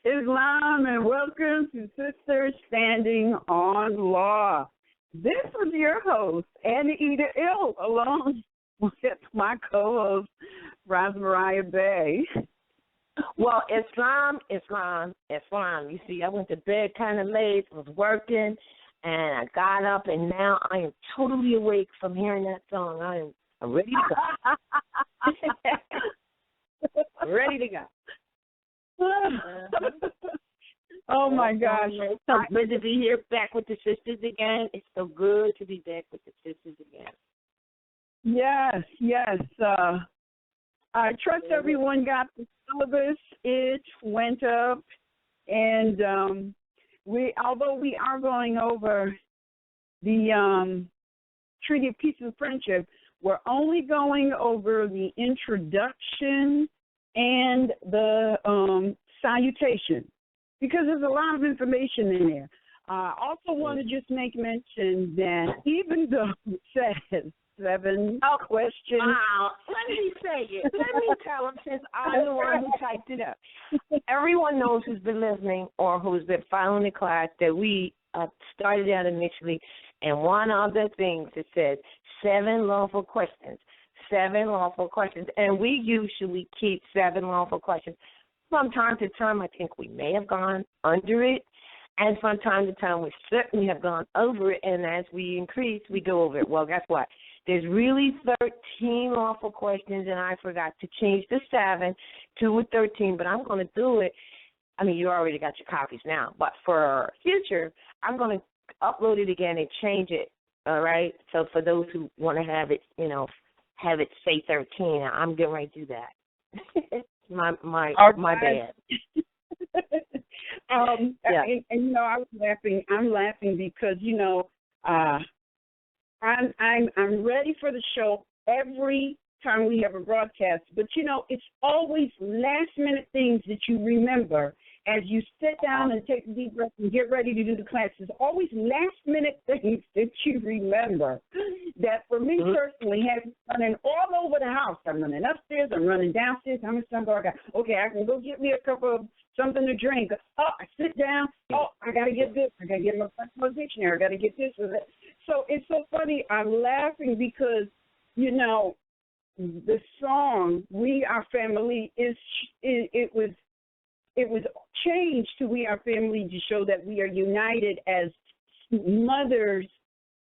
Islam, and welcome to Sisters Standing on Law. This is your host, Anita Ill, along with my co-host, Rosmariah Bay. Well, Islam. You see, I went to bed kind of late, was working, and I got up, and now I am totally awake from hearing that song. I'm ready to go. Ready to go. Oh, my gosh. It's so good to be here back with the sisters again. It's so good to be back with the sisters again. Yes. I trust everyone got the syllabus. It went up, and although we are going over the Treaty of Peace and Friendship, we're only going over the introduction and the salutation, because there's a lot of information in there. I also want to just make mention that even though it says 7 questions. Wow. Let me say it. Let me tell them, since I'm the one who typed it up. Everyone knows who's been listening or who's been following the class that we started out initially, and one of the things it says 7 lawful questions. 7 lawful questions. And we usually keep 7 lawful questions. From time to time, I think we may have gone under it. And from time to time, we certainly have gone over it. And as we increase, we go over it. Well, guess what? There's really 13 lawful questions, and I forgot to change the 7 to a 13, but I'm going to do it. I mean, you already got your copies now, but for future, I'm going to upload it again and change it, all right? So for those who want to have it, have it say 13, I'm getting ready to do that. my bad. Yeah. And I was laughing. I'm laughing because I'm ready for the show every time we have a broadcast. But it's always last minute things that you remember as you sit down and take a deep breath and get ready to do the class. There's always last minute things that you remember that, for me personally, has me running all over the house. I'm running upstairs, I'm running downstairs. How much time do I got? Okay, I can go get me a cup of something to drink. Oh, I sit down. Oh, I got to get this. I got to get my dictionary. I got to get this or that. So it's so funny. I'm laughing because, the song "We Are Family" it was changed to "We Are Family" to show that we are united as mothers,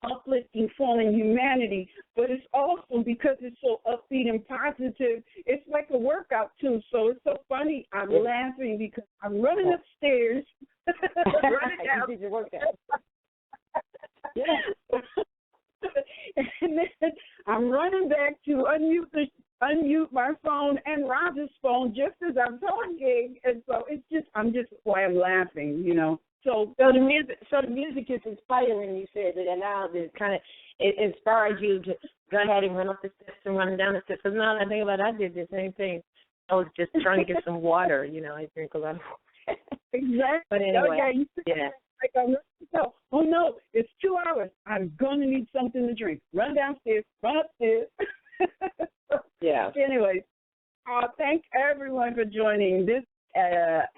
uplifting fallen humanity. But it's also because it's so upbeat and positive. It's like a workout too. So it's so funny. I'm laughing because I'm running upstairs, running down. Did your workout? Yeah. And then I'm running back to unmute my phone and Roger's phone just as I'm talking, and so I'm just why I'm laughing, So the music is inspiring. You said that, and now it inspired you to go ahead and run up the steps and run down the steps. Because now that I think about it, I did the same thing. I was just trying to get some water. I drink a lot of water. Exactly. But anyway, yeah. Oh no, it's 2 hours. I'm going to need something to drink. Run downstairs, run upstairs. Yeah. Anyway, thank everyone for joining this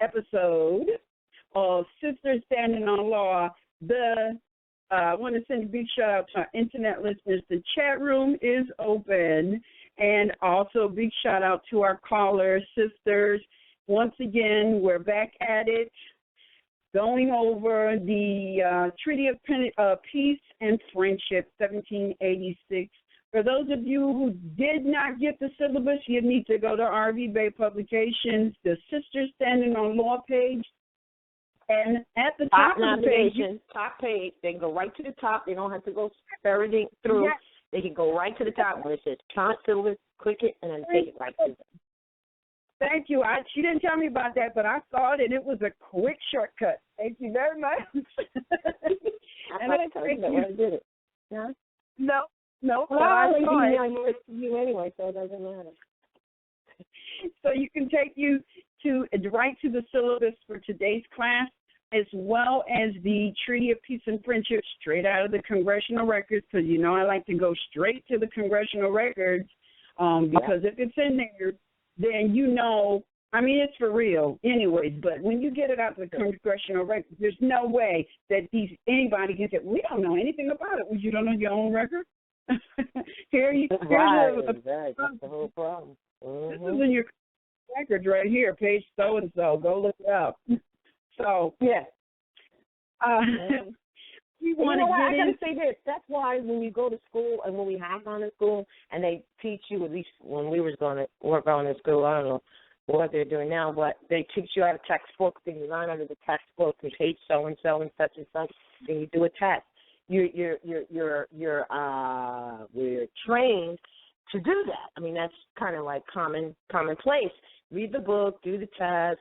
episode of Sisters Standing on Law. I want to send a big shout out to our internet listeners. The chat room is open, and also a big shout out to our callers, sisters. Once again, we're back at it, going over the Treaty of Peace and Friendship, 1786. For those of you who did not get the syllabus, you need to go to RV Bay Publications, the Sisters Standing on Law page, and at the top of the page, they can go right to the top. They don't have to go ferreting through. Yes. They can go right to the top where it says current syllabus, click it, and then take it right to them. Thank you. She didn't tell me about that, but I saw it, and it was a quick shortcut. Thank you very much. And I told you that when I did it. Yeah? No. Well, I email it to you anyway, so it doesn't matter. So you can take you right to the syllabus for today's class, as well as the Treaty of Peace and Friendship straight out of the congressional records, because I like to go straight to the congressional records, because if it's in there, then I mean, it's for real anyways, but when you get it out to the congressional record, there's no way that anybody can say, we don't know anything about it. Well, you don't know your own record? Here's right. That's the whole problem. This is in your records right here, page so-and-so. Go look it up. So, yeah. We want to get I got to say this. That's why when you go to school and when we have gone to school and they teach you, at least when we was going to school, I don't know what they're doing now, but they teach you out of textbook, then you learn under the textbook and page so-and-so and such, then you do a test. We're trained to do that. I mean, that's kind of like commonplace. Read the book, do the test,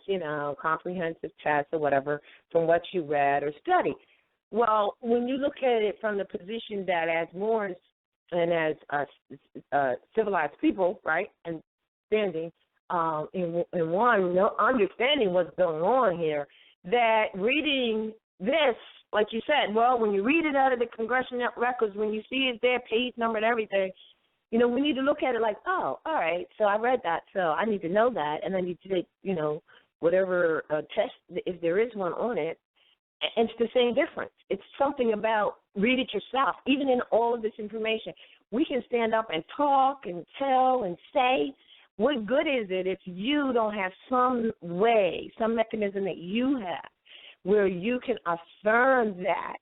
comprehensive test or whatever from what you read or studied. Well, when you look at it from the position that as Moors and as civilized people, right, and standing in one, understanding what's going on here, that reading this, like you said, well, when you read it out of the congressional records, when you see it there, page number and everything, we need to look at it like, oh, all right, so I read that, so I need to know that, and then you take, whatever test, if there is one on it, and it's the same difference. It's something about read it yourself. Even in all of this information, we can stand up and talk and tell and say. What good is it if you don't have some way, some mechanism that you have where you can affirm that,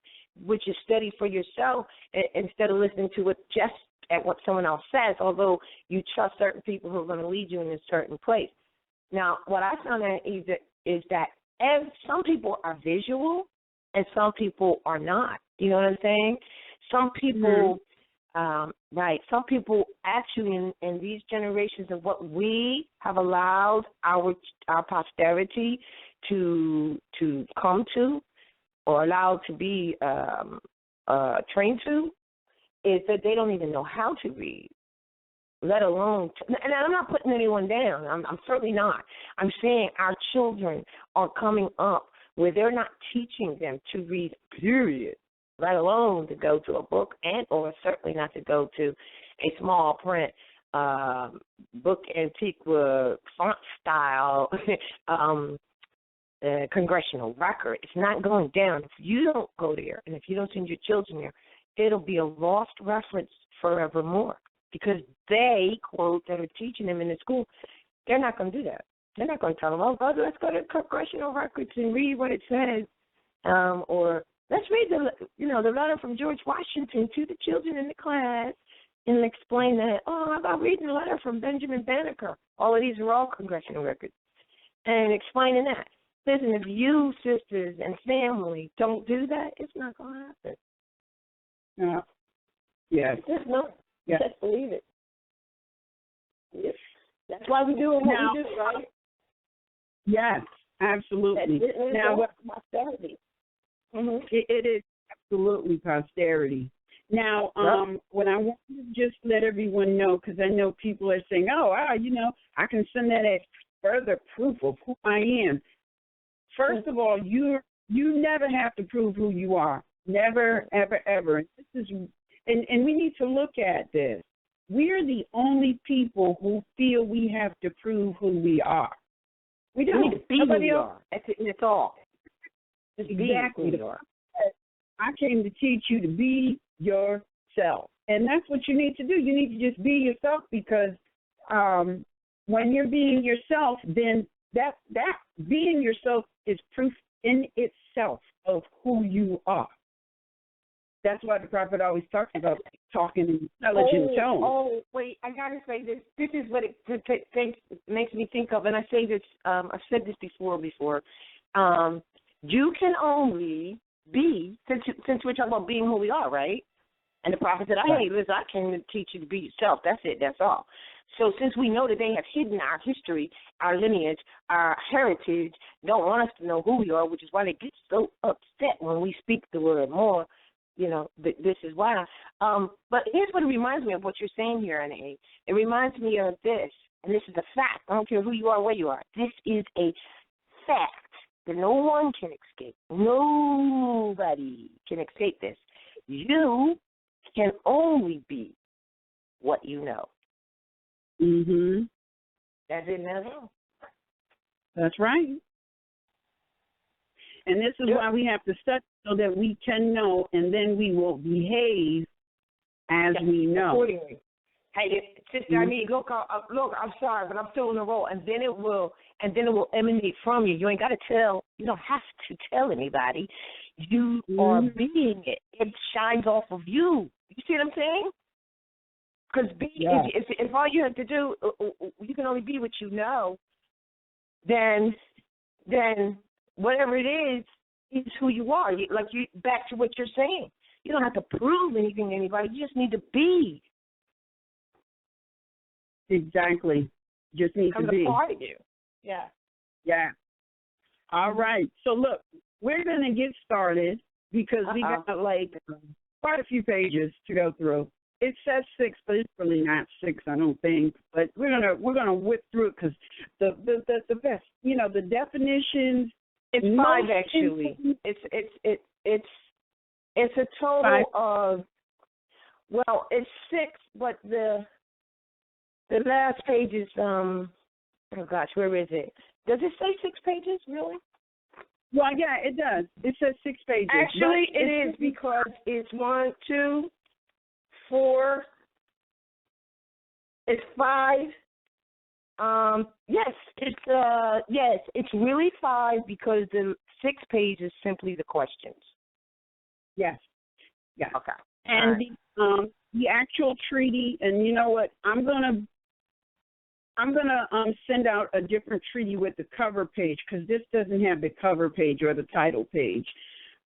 which is study for yourself instead of listening to it just at what someone else says, although you trust certain people who are going to lead you in a certain place. Now, what I found out is that some people are visual and some people are not. You know what I'm saying? Some people, some people actually in these generations of what we have allowed our posterity to come to or allowed to be trained to is that they don't even know how to read, let alone, and I'm not putting anyone down. I'm certainly not. I'm saying our children are coming up where they're not teaching them to read, period, let alone to go to a book or certainly not to go to a small print book antique font style congressional record. It's not going down. If you don't go there and if you don't send your children there, it'll be a lost reference forevermore. Because they, quote, that are teaching them in the school, they're not going to do that. They're not going to tell them, oh, brother, let's go to congressional records and read what it says. Or let's read the letter from George Washington to the children in the class and explain that, how about reading the letter from Benjamin Banneker? All of these are all congressional records. And explaining that. Listen, if you, sisters, and family don't do that, it's not going to happen. Yeah. Yes. Just know. Yes. Just believe it. Yes. That's why we do what we do, right? Yes, absolutely. Now, posterity. It is absolutely posterity. Now, what I want to just let everyone know, because I know people are saying, I can send that as further proof of who I am. First of all, you never have to prove who you are. Never, ever, ever. This is, and we need to look at this. We're the only people who feel we have to prove who we are. We don't. We need to be who we are. That's all. Just exactly. Be who you are. I came to teach you to be yourself. And that's what you need to do. You need to just be yourself, because when you're being yourself, then that being yourself is proof in itself of who you are. That's why the prophet always talks about talking in intelligent tone. Oh, wait, I got to say this. This is what it makes me think of, and I say this, I've said this before. You can only be, since we're talking about being who we are, right? And the prophet said, hey, listen, I came to teach you to be yourself. That's it. That's all. So since we know that they have hidden our history, our lineage, our heritage, don't want us to know who we are, which is why they get so upset when we speak the word more. This is why. But here's what it reminds me of, what you're saying here, Anna. It reminds me of this, and this is a fact. I don't care who you are, where you are. This is a fact that no one can escape. Nobody can escape this. You can only be what you know. Mm-hmm. That's it, that's all. That's right. And this is why we have to study so that we can know, and then we will behave as we know. Accordingly. Hey, sister, I mean, look, I'm sorry, but I'm still in the role, and then it will emanate from you. You ain't got to tell. You don't have to tell anybody. You are being it. It shines off of you. You see what I'm saying? Because if all you have to do, you can only be what you know. Then whatever it is who you are. Back to what you're saying. You don't have to prove anything to anybody. You just need to be. Exactly. Just need to be. Become a part of you. Yeah. Yeah. All right. So look, we're going to get started because we got quite a few pages to go through. It says 6, but it's really not 6, I don't think. But we're gonna whip through it because the best, the definitions. It's 5 actually. It's a total 5. of, well, it's 6, but the last page is oh gosh, where is it? Does it say 6 pages really? Well, yeah, it does. It says 6 pages. Actually, it is because it's 1, 2, 4. It's 5. Yes, it's really 5 because the 6 page is simply the questions. Yes. Yeah. Okay. And the actual treaty, and you know what? I'm gonna send out a different treaty with the cover page because this doesn't have the cover page or the title page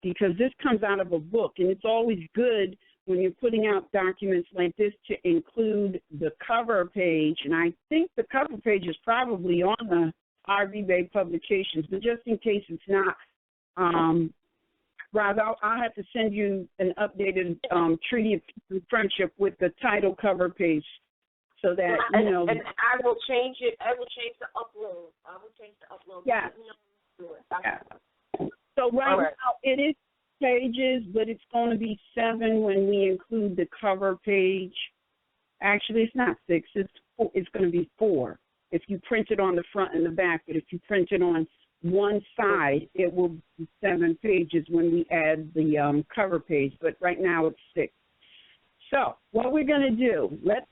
because this comes out of a book, and it's always good when you're putting out documents like this to include the cover page. And I think the cover page is probably on the RV Bay publications, but just in case it's not, Roz, I'll have to send you an updated Treaty of Friendship with the title cover page so that, And I will change it. I will change the upload. Yeah. So right now it is pages, but it's going to be 7 when we include the cover page. Actually, it's not 6. It's going to be 4 if you print it on the front and the back. But if you print it on one side, it will be 7 pages when we add the cover page. But right now it's 6. So what we're going to do, let's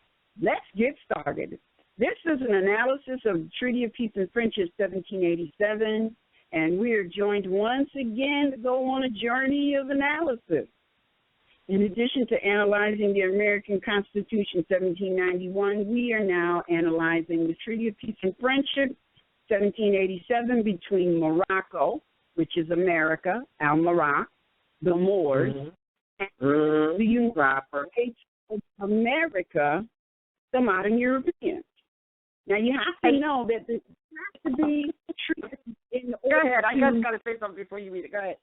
get started. This is an analysis of the Treaty of Peace and Friendship, 1787. And we are joined once again to go on a journey of analysis. In addition to analyzing the American Constitution, 1791, we are now analyzing the Treaty of Peace and Friendship, 1787, between Morocco, which is America, Moroc, the Moors, and the United States of America, the modern Europeans. Now, you have to know that this has to be treated in order. Go ahead. I just got to say something before you read it. Go ahead.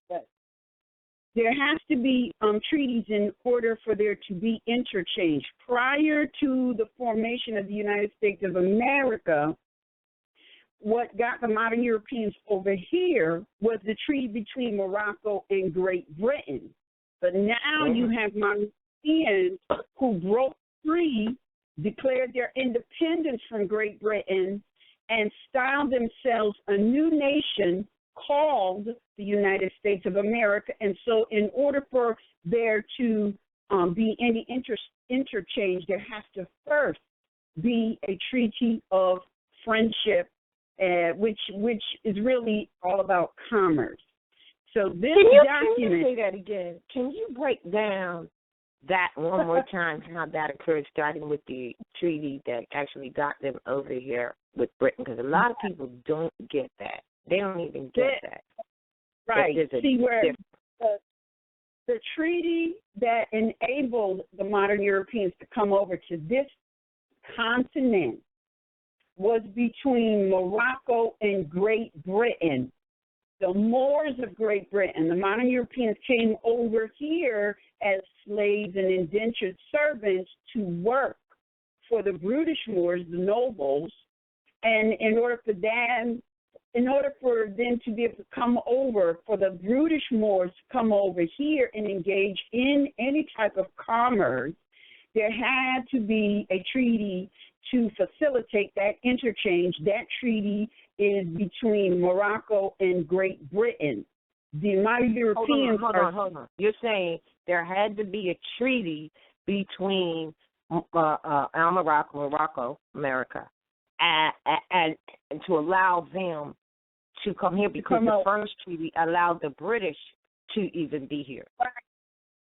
There has to be treaties in order for there to be interchange. Prior to the formation of the United States of America, what got the modern Europeans over here was the treaty between Morocco and Great Britain. But now you have modern Europeans who broke free, declared their independence from Great Britain, and styled themselves a new nation called the United States of America. And so in order for there to be any interchange, there has to first be a treaty of friendship, which is really all about commerce. So this document... Can you say that again? Can you break down that one more time, how that occurred, starting with the treaty that actually got them over here with Britain? Because a lot of people don't get that. They don't even get that. Right. See, where the treaty that enabled the modern Europeans to come over to this continent was between Morocco and Great Britain. The Moors of Great Britain, the modern Europeans came over here as slaves and indentured servants to work for the British Moors, the nobles, and in order for them to be able to come over, for the British Moors to come over here and engage in any type of commerce, there had to be a treaty to facilitate that interchange. That treaty is between Morocco and Great Britain. The modern Europeans Hold on. You're saying there had to be a treaty between Morocco, America, and to allow them to come here, because the first treaty allowed the British to even be here.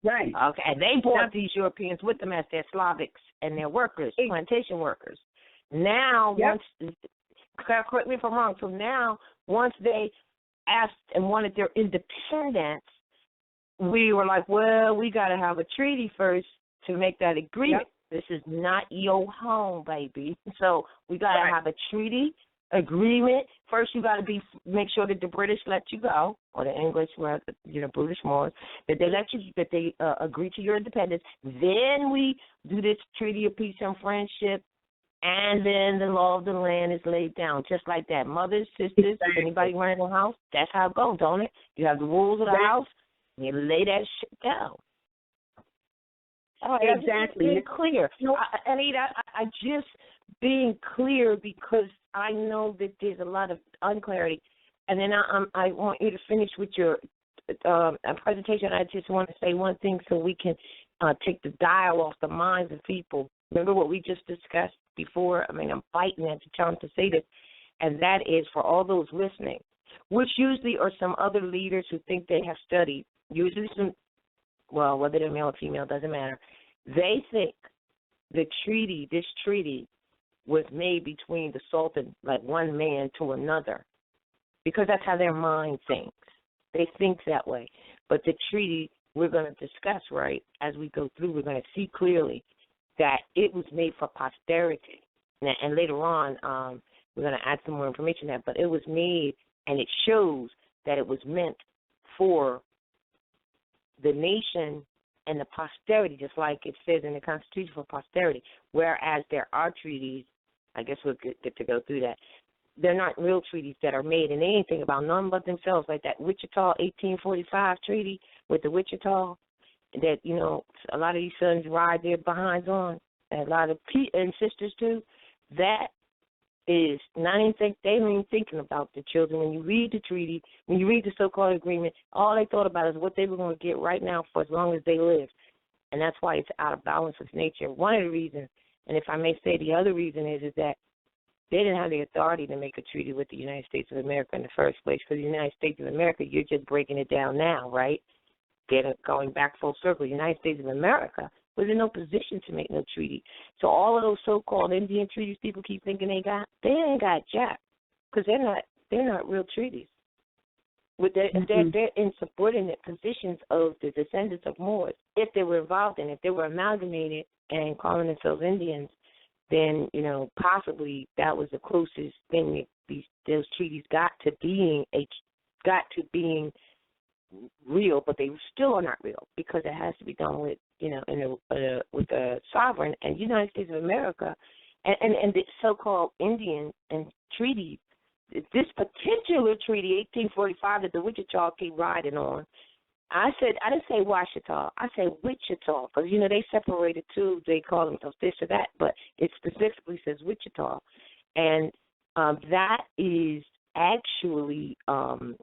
Right. Okay, and they brought these Europeans with them as their Slavics and their workers, plantation workers. Now, once, correct me if I'm wrong, so now, once they asked and wanted their independence, we were like, well, we got to have a treaty first to make that agreement. This is not your home, baby. So we got to have a treaty agreement. First, you got to make sure that the British let you go, or the English, British Moors, that they let you, that they agree to your independence. Then we do this treaty of peace and friendship, and then the law of the land is laid down, just like that. Mothers, sisters, anybody running the house, that's how it goes, don't it? You have the rules of the house, and you lay that shit down. Oh, exactly. Being clear. Anita, I just being clear because I know that there's a lot of unclarity. And then I want you to finish with your presentation. I just want to say one thing so we can take the dial off the minds of people. Remember what we just discussed before? I mean, I'm fighting at the chance to say this, and that is for all those listening, which usually are some other leaders who think they have studied, usually some, well, whether they're male or female, doesn't matter. They think this treaty was made between the Sultan, like one man to another, because that's how their mind thinks. They think that way. But the treaty we're going to discuss, right, as we go through, we're going to see clearly that it was made for posterity. And later on, we're going to add some more information to that, but it was made, and it shows that it was meant for the nation and the posterity, just like it says in the Constitution, for posterity, whereas there are treaties, I guess we'll get to go through that, they're not real treaties that are made in anything about none but themselves, like that Wichita 1845 treaty with the Wichita, that, a lot of these sons ride their behinds on, and a lot of and sisters too. That is not even they don't even thinking about the children. When you read the treaty, when you read the so-called agreement, all they thought about is what they were going to get right now for as long as they lived. And that's why it's out of balance with nature. One of the reasons, and if I may say the other reason is that they didn't have the authority to make a treaty with the United States of America in the first place. For the United States of America, you're just breaking it down now, right? Going back full circle, the United States of America was in no position to make no treaty. So all of those so-called Indian treaties people keep thinking they ain't got jack, because they're not real treaties. They're in subordinate positions of the descendants of Moors. If they were involved in it, if they were amalgamated and calling themselves Indians, then possibly that was the closest thing those treaties got to being real, but they still are not real because it has to be done with with the sovereign and United States of America and the so-called Indian and treaty. This particular treaty, 1845, that the Wichita keep riding on. I didn't say Washita. I say Wichita because they separated too. They call themselves this or that, but it specifically says Wichita, and that is actually done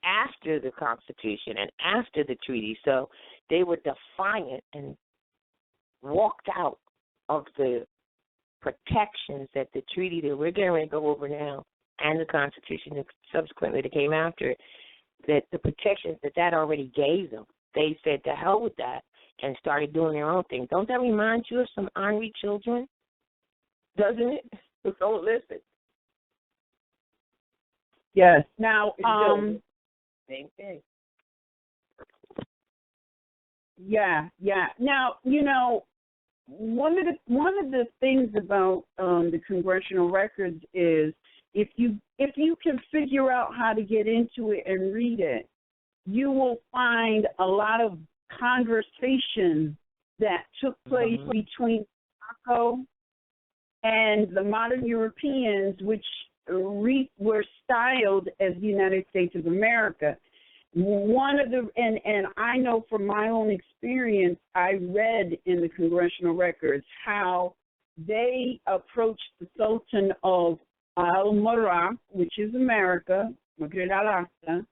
after the Constitution and after the treaty. So they were defiant and walked out of the protections that the treaty that we're getting ready to go over now and the Constitution that subsequently that came after it, that the protections that already gave them. They said to hell with that and started doing their own thing. Don't that remind you of some ornery children? Doesn't it? Don't listen. Yes. Now, same thing. Yeah. Now, one of the things about the congressional records is if you can figure out how to get into it and read it, you will find a lot of conversations that took place between Morocco and the modern Europeans, which were styled as the United States of America. One of the and I know from my own experience, I read in the congressional records how they approached the Sultan of Moroc, which is America, Maghreb al-Aqsa,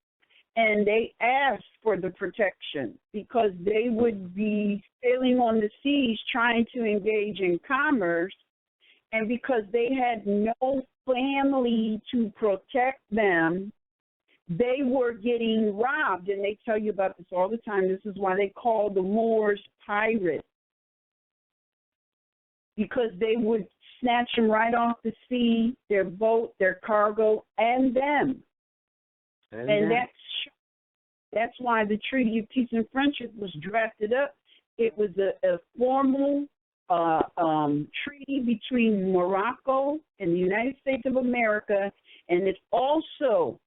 and they asked for the protection because they would be sailing on the seas trying to engage in commerce, and because they had no family to protect them, they were getting robbed, and they tell you about this all the time. This is why they call the Moors pirates, because they would snatch them right off the sea, their boat, their cargo, and them. And that's why the Treaty of Peace and Friendship was drafted up. It was a formal treaty between Morocco and the United States of America, and it also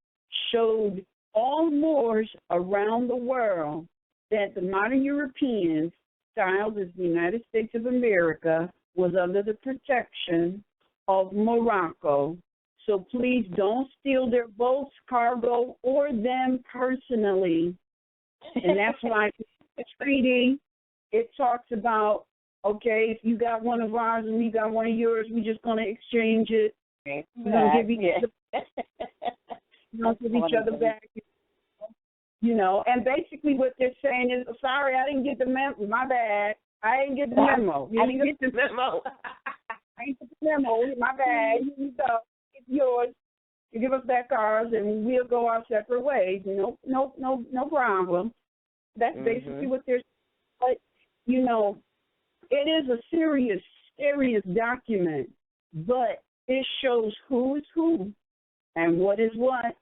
showed all Moors around the world that the modern Europeans, styled as the United States of America, was under the protection of Morocco. So please don't steal their boats, cargo, or them personally. And that's why the treaty, it talks about, okay, if you got one of ours and we got one of yours, we're just going to exchange it. We're going to give each other back. You know, and basically what they're saying is, sorry, I didn't get the memo. My bad. I didn't get the memo. I didn't get the memo. I didn't get the memo. My bad. Here you go. It's yours. You give us back ours, and we'll go our separate ways. No problem. That's basically what they're saying. But, you know, it is a serious document, but it shows who is who and what is what.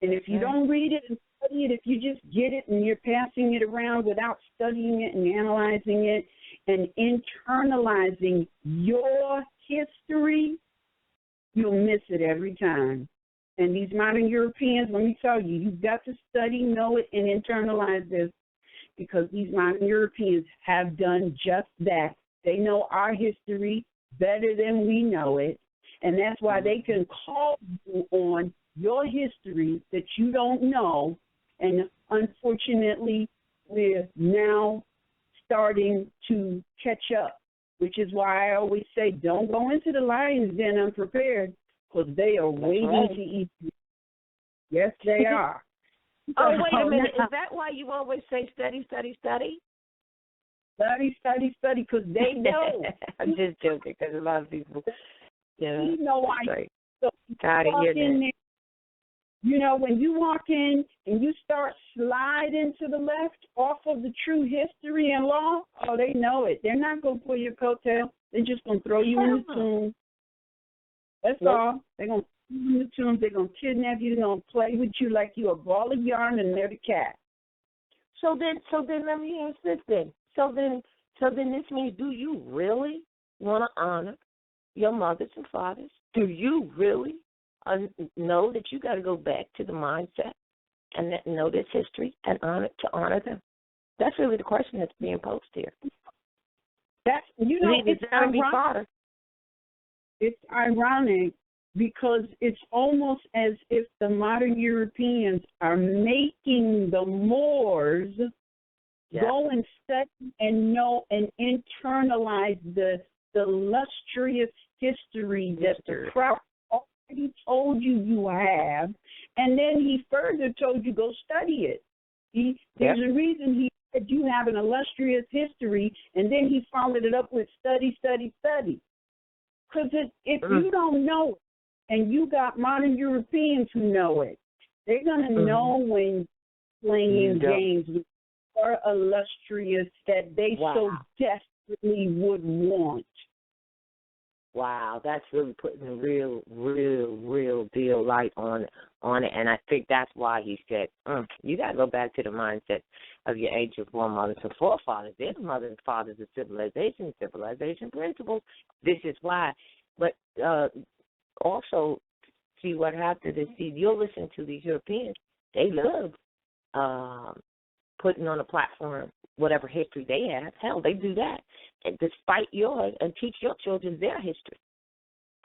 And if you don't read it and study it, if you just get it and you're passing it around without studying it and analyzing it and internalizing your history, you'll miss it every time. And these modern Europeans, let me tell you, you've got to study, know it, and internalize this, because these modern Europeans have done just that. They know our history better than we know it, and that's why they can call you on your history that you don't know. And unfortunately, we're now starting to catch up, which is why I always say don't go into the lion's den unprepared, because they are waiting to eat you. Yes, they are. Oh, wait a minute. Is that why you always say study, study, study? Study, study, study, because they know. I'm just joking, because a lot of people, you know why. Right. So gotta hear that. You know, when you walk in and you start sliding to the left off of the true history and law, oh, they know it. They're not going to pull your coattail. They're just going to throw you in the tomb. That's all. They're going to throw you in the tomb. They're going to kidnap you. They're going to play with you like you're a ball of yarn and they're the cat. So then let me ask this then. So then this means, do you really want to honor your mothers and fathers? Do you really know that you got to go back to the mindset and know this history and honor them? That's really the question that's being posed here. That's, you know, it's ironic. It's ironic because it's almost as if the modern Europeans are making the Moors go and study and know and internalize the illustrious history that the crowd already told you have, and then he further told you go study it. There's a reason he said you have an illustrious history, and then he followed it up with study, study, study. Because if you don't know it, and you got modern Europeans who know it, they're going to know when playing games with your illustrious that they so desperately would want. Wow, that's really putting a real deal light on it. And I think that's why he said, you got to go back to the mindset of your ancient foremothers and forefathers. They're the mothers and fathers of civilization principles. This is why. But also, see what happens is, you'll listen to these Europeans. They love putting on a platform whatever history they have. Hell, they do that. And despite yours, and teach your children their history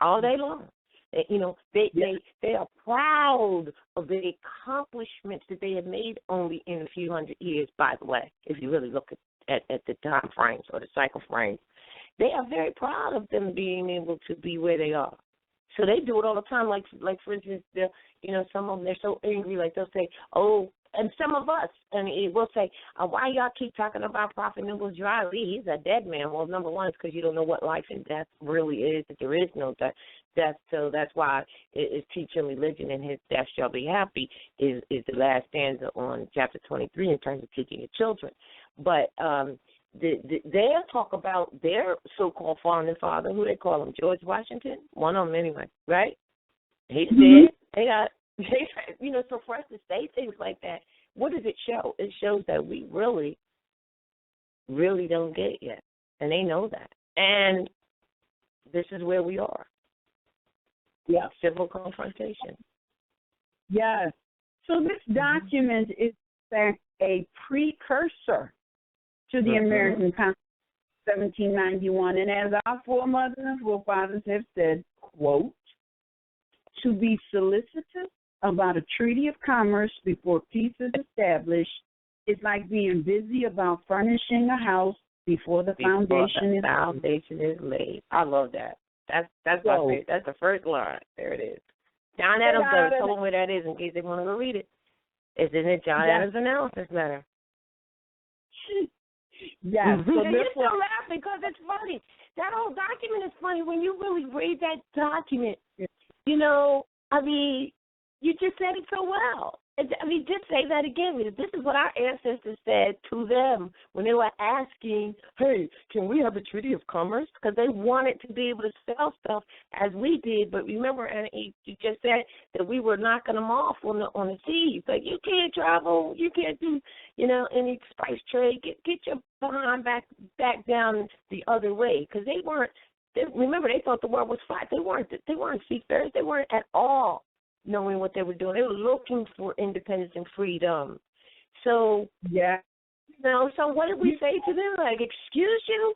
all day long. They are proud of the accomplishments that they have made only in a few hundred years, by the way, if you really look at the time frames or the cycle frames. They are very proud of them being able to be where they are. So they do it all the time. Like for instance, some of them, they're so angry, like they'll say, oh, and some of us, and we'll say, why y'all keep talking about Prophet Newell's Riley? He's a dead man. Well, number one, it's because you don't know what life and death really is, that there is no death. So that's why it's teaching religion, and his death shall be happy is the last stanza on chapter 23 in terms of teaching your children. But they'll talk about their so-called founding father, who they call him, George Washington, one of them anyway, right? He's dead. So for us to say things like that, what does it show? It shows that we really, really don't get it yet, and they know that. And this is where we are. Yeah. Civil confrontation. Yes. So this document is, in fact, a precursor to the American Constitution, 1791. And as our foremothers and forefathers have said, quote, to be solicitous about a treaty of commerce before peace is established is like being busy about furnishing a house before the foundation is laid. I love that. That's my favorite. That's the first line. There it is. John Adams letter. Tell them where that is in case they want to go read it. It's in the John Adams analysis letter. Yes. So you're still laughing because it's funny. That whole document is funny when you really read that document. You just said it so well. Just say that again. This is what our ancestors said to them when they were asking, hey, can we have a treaty of commerce? Because they wanted to be able to sell stuff as we did. But remember, Annie, you just said that we were knocking them off on the seas. Like, you can't travel. You can't do, any spice trade. Get your behind back down the other way. Because remember, they thought the world was flat. They weren't seafarers. They weren't at all knowing what they were doing. They were looking for independence and freedom. So, so what did we say to them? Like, excuse you?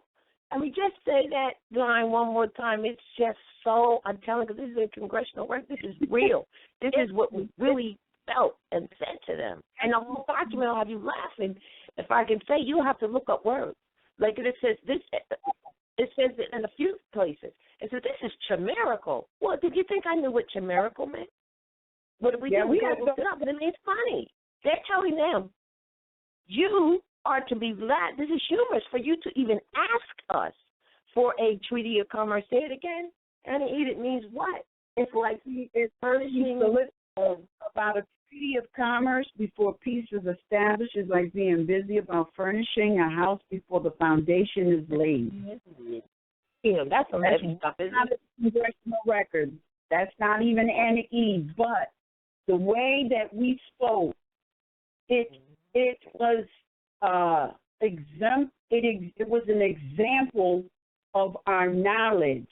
Just say that line one more time. It's just so, I'm telling you, this is a congressional record. This is real. This is what we really felt and said to them. And the whole document will have you laughing. If I can say, you'll have to look up words. Like it says this. It says it in a few places. It says, this is chimerical. Well, did you think I knew what chimerical meant? What did we do? We looked it up, and it means funny. They're telling them, you are to be glad. This is humorous for you to even ask us for a treaty of commerce. Say it again. And it means what? It's like it's furnishing about a treaty of commerce before peace is established is like being busy about furnishing a house before the foundation is laid. That's some heavy stuff, isn't it? Congressional record. That's not even Anna Eve, but the way that we spoke, it was it was an example of our knowledge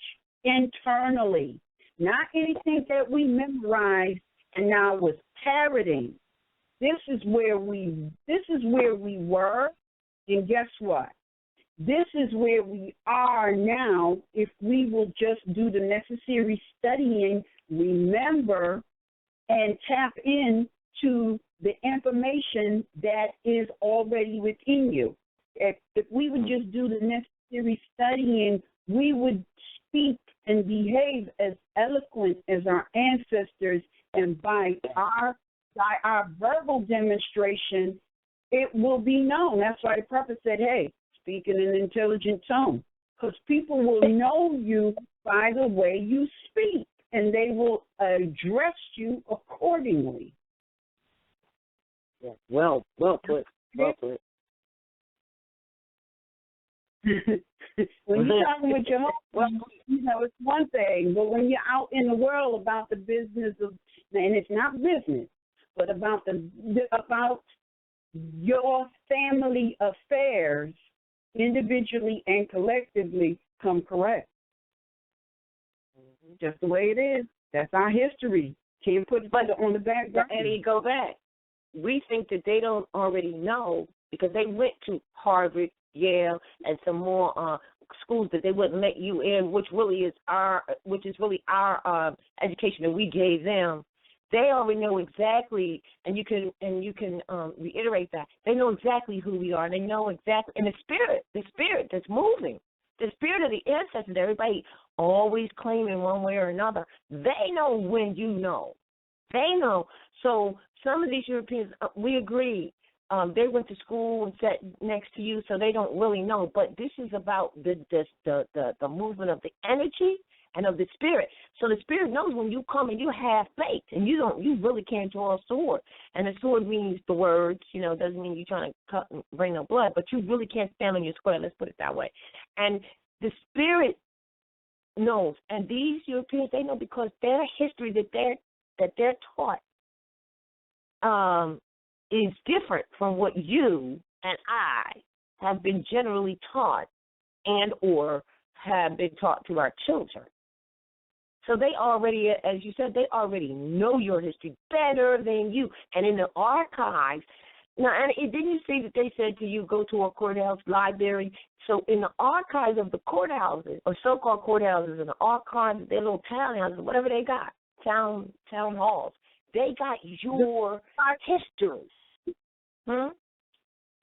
internally, not anything that we memorized and now was parroting. This is where we were, and guess what? This is where we are now if we will just do the necessary studying, remember, and tap into the information that is already within you. If we would just do the necessary studying, we would speak and behave as eloquent as our ancestors, and by our verbal demonstration, it will be known. That's why the prophet said, hey, speak in an intelligent tone, because people will know you by the way you speak, and they will address you accordingly. Yeah. Well put. When you're talking with your home, it's one thing, but when you're out in the world about the business of, and it's not business, but about your family affairs, individually and collectively, come correct. Just the way it is. That's our history. Can't put it on the back burner. And you go back. We think that they don't already know because they went to Harvard, Yale, and some more schools that they wouldn't let you in, which is really our education that we gave them. They already know exactly, and you can reiterate that. They know exactly who we are. They know exactly, and the spirit that's moving, the spirit of the ancestors, everybody always claiming one way or another. They know when you know. They know. So some of these Europeans, we agree, they went to school and sat next to you, so they don't really know. But this is about the movement of the energy and of the spirit. So the spirit knows when you come and you have faith, and you really can't draw a sword. And a sword means the words, doesn't mean you're trying to cut and bring no blood, but you really can't stand on your square. Let's put it that way. And the spirit knows, and these Europeans, they know because their history that they're taught is different from what you and I have been generally taught and or have been taught to our children. So they already, as you said, they already know your history better than you. And in the archives, now, and didn't you see that they said to you, go to a courthouse library? So in the archives of the courthouses, or so-called courthouses, and the archives of their little townhouses, whatever they got, town halls, they got your history.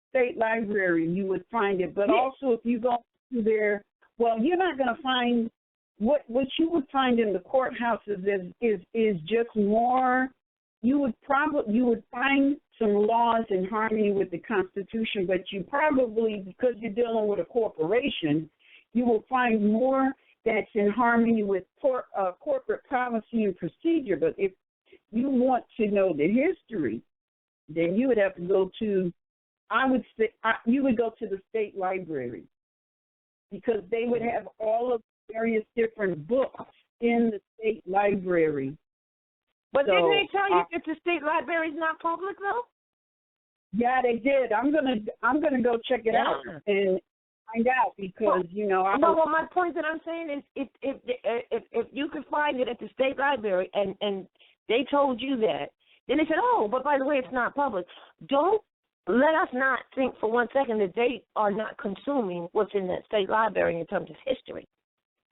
State library, you would find it. But also if you go to their, you're not going to find, what you would find in the courthouses is just more, you would find some laws in harmony with the Constitution, but you probably, because you're dealing with a corporation, you will find more that's in harmony with corporate policy and procedure. But if you want to know the history, then you would have to go to, you would go to the state library, because they would have all of the various different books in the state library. But didn't they tell you that the state library is not public, though? Yeah, they did. I'm gonna go check it out and find out, because Well, my point that I'm saying is, if you could find it at the state library and they told you that, then they said, oh, but by the way, it's not public. Don't let us not think for 1 second that they are not consuming what's in that state library in terms of history,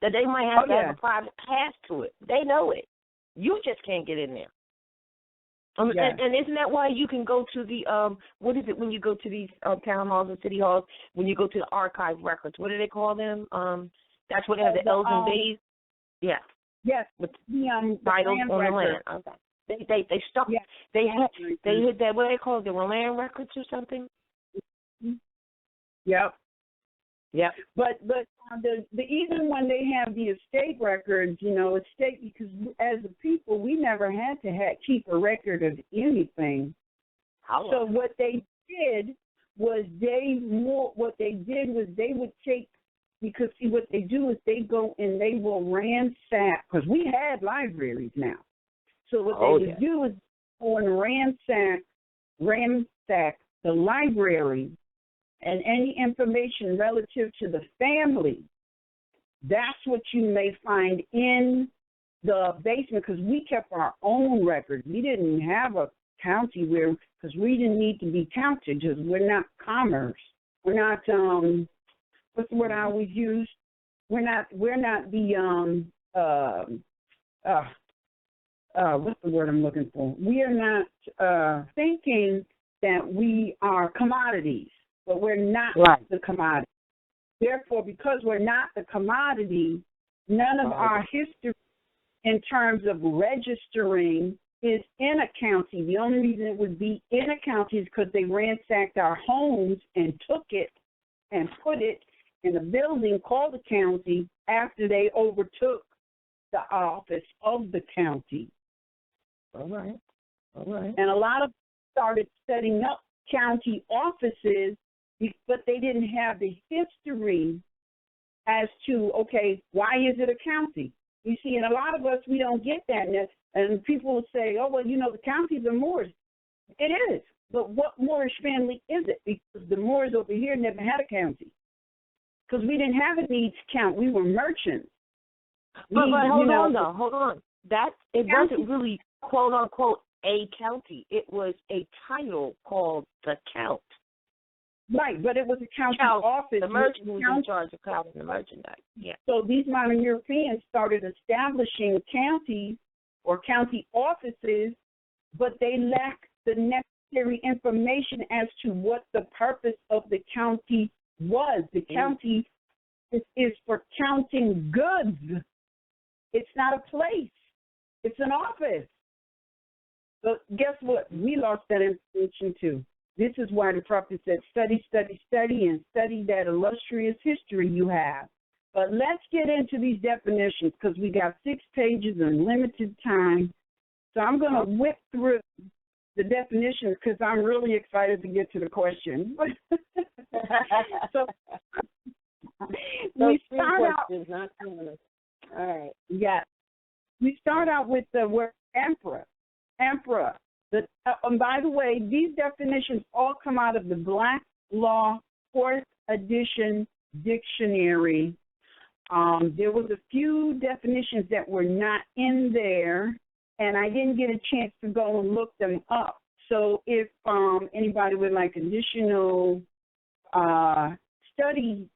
that they might have to have a private pass to it. They know it. You just can't get in there. And isn't that why you can go to the, what is it when you go to these town halls and city halls, when you go to the archive records? What do they call them? That's what they have, the L's and B's? Yeah. Yes. With the titles on the land. land. Okay. They stuck. Yeah. They hit that, what do they call it, the land records or something? Yep. Yeah, but the even when they have the estate records, estate, because as a people we never had to keep a record of anything. So what they did was they would take, because see what they do is they go and they will ransack, because we had libraries now. So what they would do is go and ransack the library. And any information relative to the family, that's what you may find in the basement, because we kept our own records. We didn't have a county because we didn't need to be counted, because we're not commerce. We're not, what's the word I always use? We're not the, what's the word I'm looking for? We are not thinking that we are commodities. But we're not the commodity. Therefore, because we're not the commodity, none of our history in terms of registering is in a county. The only reason it would be in a county is because they ransacked our homes and took it and put it in a building called the county after they overtook the office of the county. All right. And a lot of started setting up county offices, but they didn't have the history as to, why is it a county? You see, and a lot of us, we don't get that. And people will say, the counties are Moors. It is. But what Moorish family is it? Because the Moors over here never had a county. Because we didn't have a needs count. We were merchants. But hold on. It wasn't really, quote, unquote, a county. It was a title called the count. Right, but it was a county office. The merchant was in charge of counting the merchandise. Yeah. So these modern Europeans started establishing counties or county offices, but they lacked the necessary information as to what the purpose of the county was. The county is for counting goods. It's not a place. It's an office. But guess what? We lost that information too. This is why the prophet said, study, study, study, and study that illustrious history you have. But let's get into these definitions because we got 6 pages and limited time. So I'm going to whip through the definitions because I'm really excited to get to the question. So we start out. Not all right. Yes. We start out with the word emperor. Emperor. And by the way, these definitions all come out of the Black Law 4th edition dictionary. There was a few definitions that were not in there, and I didn't get a chance to go and look them up. So if anybody would like additional study,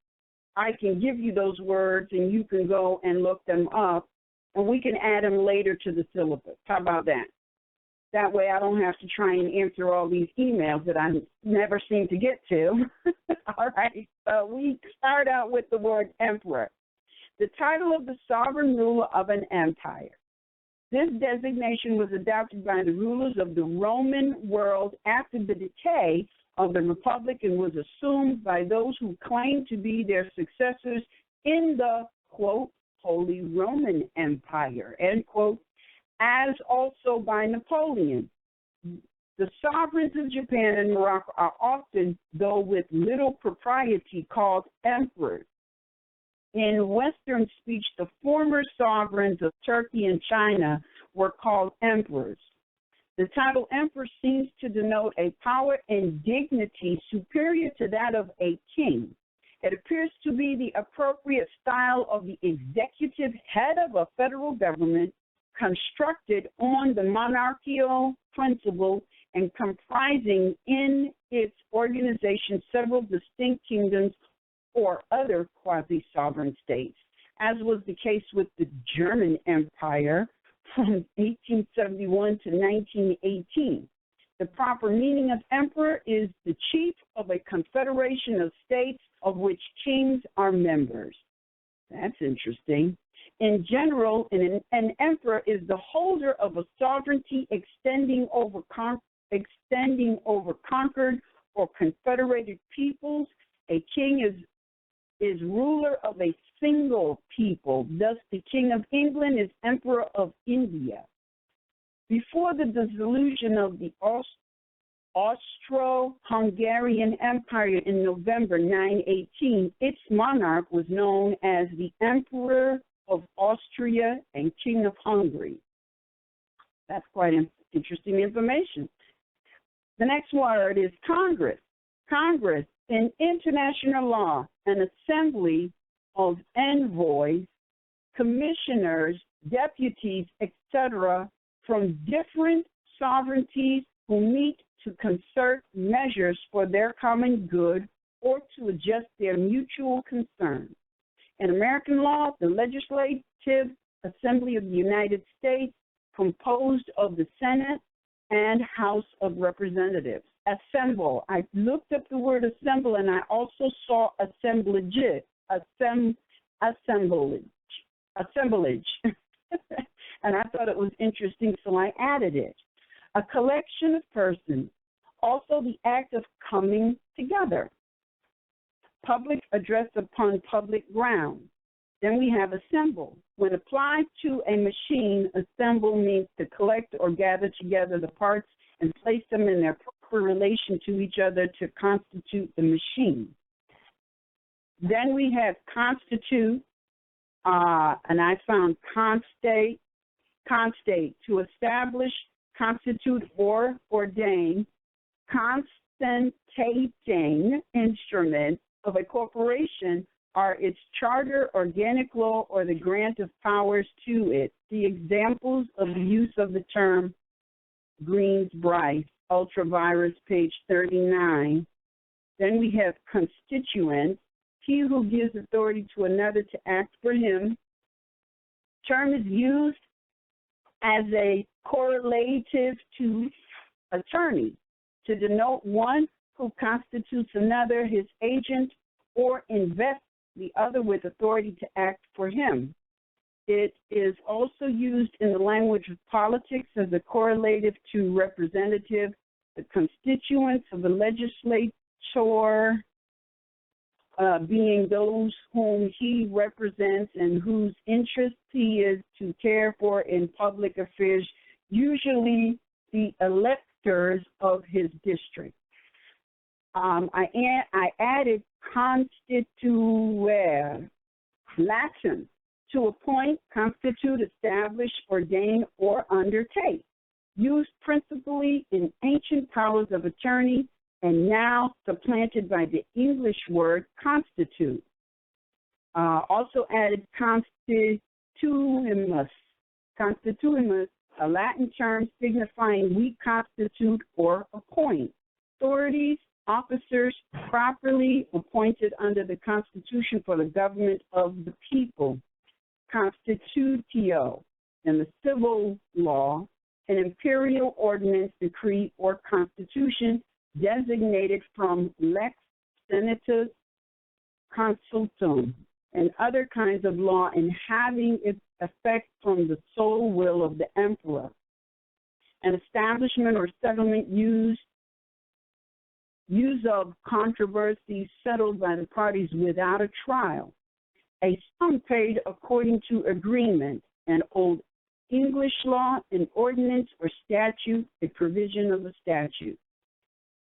I can give you those words, and you can go and look them up, and we can add them later to the syllabus. How about that? That way I don't have to try and answer all these emails that I never seem to get to. All right, so we start out with the word emperor, the title of the sovereign ruler of an empire. This designation was adopted by the rulers of the Roman world after the decay of the Republic and was assumed by those who claimed to be their successors in the, quote, Holy Roman Empire, end quote, as also by Napoleon. The sovereigns of Japan and Morocco are often, though with little propriety, called emperors. In Western speech, the former sovereigns of Turkey and China were called emperors. The title emperor seems to denote a power and dignity superior to that of a king. It appears to be the appropriate style of the executive head of a federal government constructed on the monarchical principle and comprising in its organization several distinct kingdoms or other quasi-sovereign states, as was the case with the German Empire from 1871 to 1918. The proper meaning of emperor is the chief of a confederation of states of which kings are members. That's interesting. In general, an emperor is the holder of a sovereignty extending over conquered or confederated peoples. A king is ruler of a single people. Thus, the King of England is Emperor of India. Before the dissolution of the Austro-Hungarian Empire in November 918, its monarch was known as the Emperor of Austria and King of Hungary. That's quite interesting information. The next word is Congress. Congress, in international law, an assembly of envoys, commissioners, deputies, etc., from different sovereignties who meet to concert measures for their common good or to adjust their mutual concerns. In American law, the Legislative Assembly of the United States, composed of the Senate and House of Representatives. Assemble. I looked up the word assemble, and I also saw assemblage. Assemblage. And I thought it was interesting, so I added it. A collection of persons. Also the act of coming together. Public address upon public ground. Then we have assemble. When applied to a machine, assemble means to collect or gather together the parts and place them in their proper relation to each other to constitute the machine. Then we have constitute, and I found constate, to establish, constitute, or ordain, constituting instrument of a corporation are its charter, organic law, or the grant of powers to it. The examples of the use of the term Greens-Bryce, Ultravirus, page 39. Then we have constituent, he who gives authority to another to act for him. Term is used as a correlative to attorney to denote one who constitutes another his agent or invests the other with authority to act for him. It is also used in the language of politics as a correlative to representative, the constituents of the legislator being those whom he represents and whose interests he is to care for in public affairs, usually the electors of his district. I added constituere, Latin, to appoint, constitute, establish, ordain, or undertake, used principally in ancient powers of attorney and now supplanted by the English word constitute. Also added constituimus, a Latin term signifying we constitute or appoint. Authorities, officers properly appointed under the Constitution for the government of the people. Constitutio, in the civil law, an imperial ordinance, decree, or constitution designated from lex senatus consultum and other kinds of law and having its effect from the sole will of the emperor. An establishment or settlement use of controversies settled by the parties without a trial. A sum paid according to agreement, an Old English law, an ordinance or statute, a provision of a statute.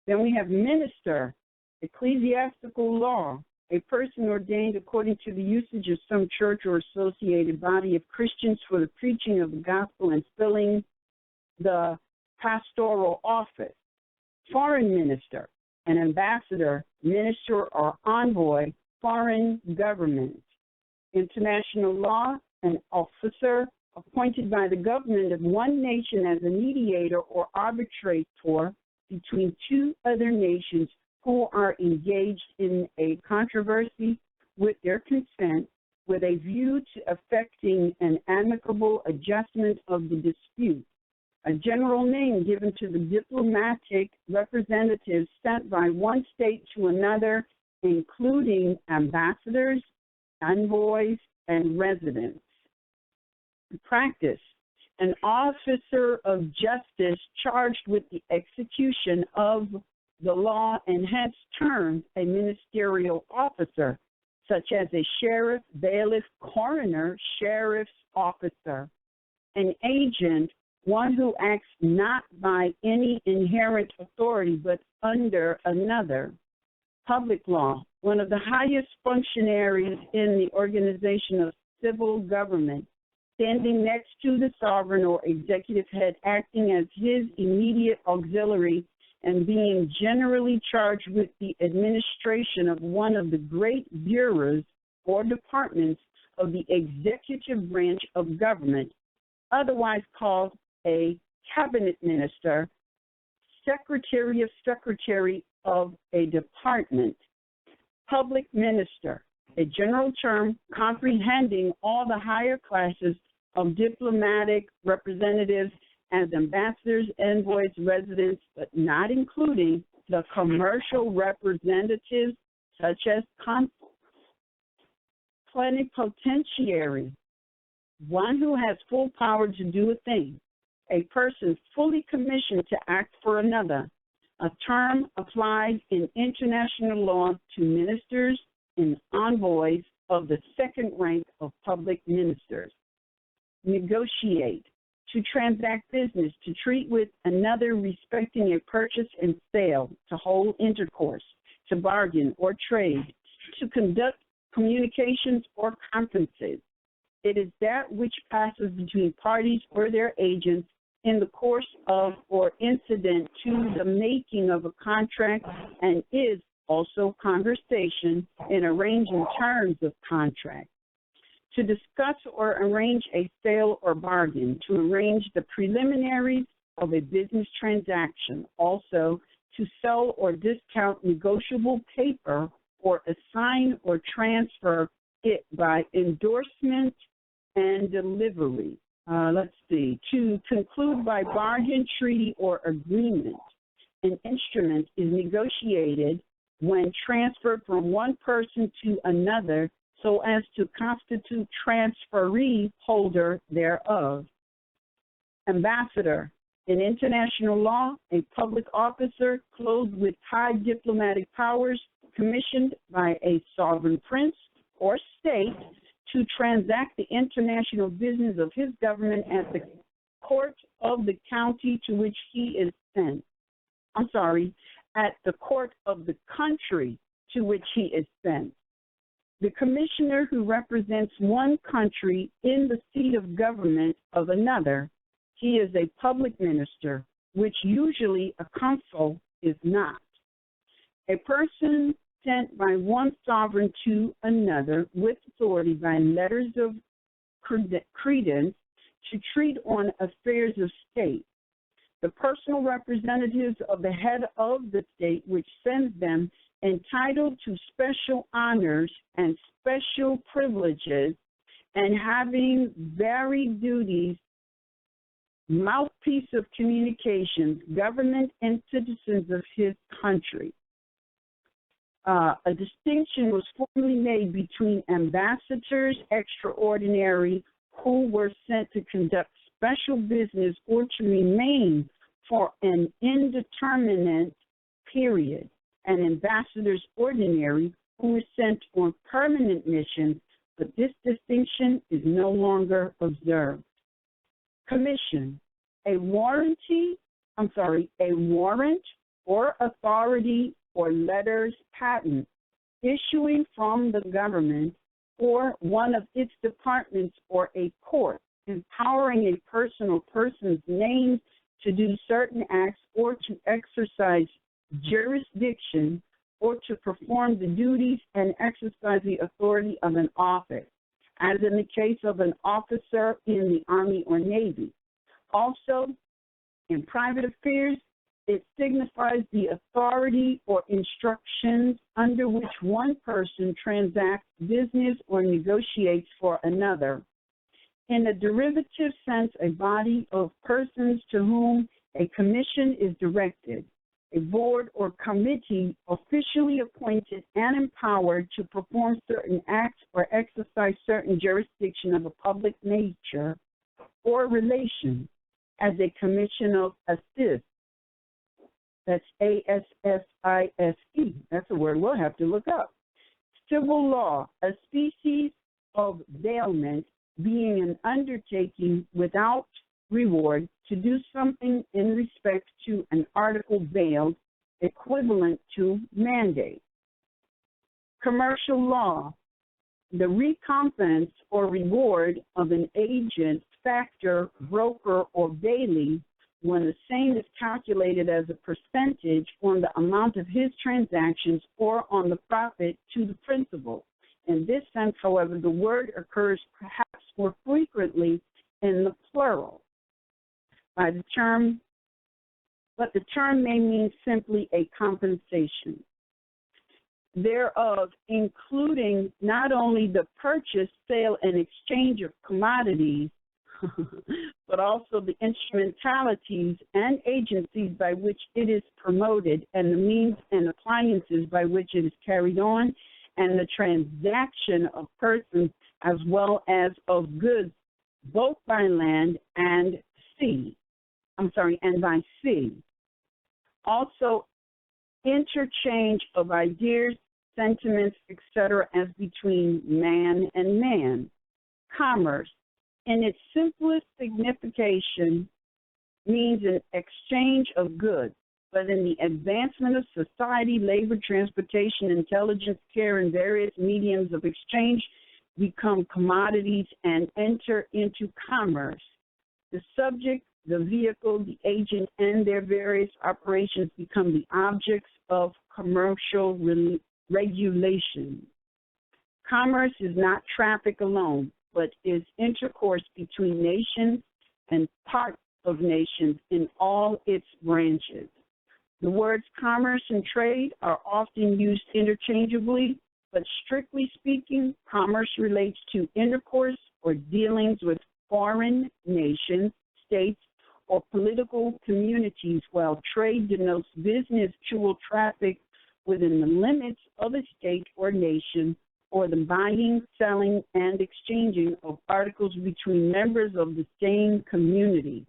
Then we have minister, ecclesiastical law, a person ordained according to the usage of some church or associated body of Christians for the preaching of the gospel and filling the pastoral office. Foreign minister, an ambassador, minister, or envoy, foreign government. International law, an officer appointed by the government of one nation as a mediator or arbitrator between two other nations who are engaged in a controversy with their consent, with a view to effecting an amicable adjustment of the dispute. A general name given to the diplomatic representatives sent by one state to another, including ambassadors, envoys, and residents. Practice. An officer of justice charged with the execution of the law and hence termed a ministerial officer, such as a sheriff, bailiff, coroner, sheriff's officer. An agent, one who acts not by any inherent authority but under another. Public law, one of the highest functionaries in the organization of civil government, standing next to the sovereign or executive head, acting as his immediate auxiliary and being generally charged with the administration of one of the great bureaus or departments of the executive branch of government, otherwise called a cabinet minister, secretary of a department. Public minister, a general term comprehending all the higher classes of diplomatic representatives as ambassadors, envoys, residents, but not including the commercial representatives such as plenipotentiary, one who has full power to do a thing, a person fully commissioned to act for another, a term applied in international law to ministers and envoys of the second rank of public ministers. Negotiate, to transact business, to treat with another respecting a purchase and sale, to hold intercourse, to bargain or trade, to conduct communications or conferences. It is that which passes between parties or their agents in the course of or incident to the making of a contract and is also conversation in arranging terms of contract. To discuss or arrange a sale or bargain, to arrange the preliminaries of a business transaction, also to sell or discount negotiable paper or assign or transfer it by endorsement and delivery. To conclude by bargain, treaty, or agreement. An instrument is negotiated when transferred from one person to another, so as to constitute transferee holder thereof. Ambassador, in international law, a public officer clothed with high diplomatic powers commissioned by a sovereign prince or state to transact the international business of his government at the court of the county to which he is sent. At the court of the country to which he is sent. The commissioner who represents one country in the seat of government of another, he is a public minister, which usually a consul is not. A person sent by one sovereign to another with authority by letters of credence to treat on affairs of state. The personal representatives of the head of the state which sends them entitled to special honors and special privileges and having varied duties, mouthpiece of communications, government and citizens of his country. A distinction was formerly made between ambassadors extraordinary who were sent to conduct special business or to remain for an indeterminate period, and ambassadors ordinary who were sent on permanent missions, but this distinction is no longer observed. Commission, a warrant or authority or letters patent issuing from the government or one of its departments or a court, empowering a person or person's name to do certain acts or to exercise jurisdiction or to perform the duties and exercise the authority of an office, as in the case of an officer in the Army or Navy. Also, in private affairs, it signifies the authority or instructions under which one person transacts business or negotiates for another. In a derivative sense, a body of persons to whom a commission is directed, a board or committee officially appointed and empowered to perform certain acts or exercise certain jurisdiction of a public nature or relation, as a commission of assist. That's ASSISE. That's a word we'll have to look up. Civil law, a species of bailment, being an undertaking without reward to do something in respect to an article bailed, equivalent to mandate. Commercial law, the recompense or reward of an agent, factor, broker, or bailee when the same is calculated as a percentage on the amount of his transactions or on the profit to the principal. In this sense, however, the word occurs perhaps more frequently in the plural. But the term may mean simply a compensation thereof, including not only the purchase, sale, and exchange of commodities, but also the instrumentalities and agencies by which it is promoted, and the means and appliances by which it is carried on, and the transaction of persons as well as of goods, both by land and by sea. Also, interchange of ideas, sentiments, etc., as between man and man. Commerce, in its simplest signification, means an exchange of goods, but in the advancement of society, labor, transportation, intelligence, care, and various mediums of exchange become commodities and enter into commerce. The subject, the vehicle, the agent, and their various operations become the objects of commercial regulation. Commerce is not traffic alone, but is intercourse between nations and parts of nations in all its branches. The words commerce and trade are often used interchangeably, but strictly speaking, commerce relates to intercourse or dealings with foreign nations, states, or political communities, while trade denotes business, mutual traffic within the limits of a state or nation or the buying, selling, and exchanging of articles between members of the same community.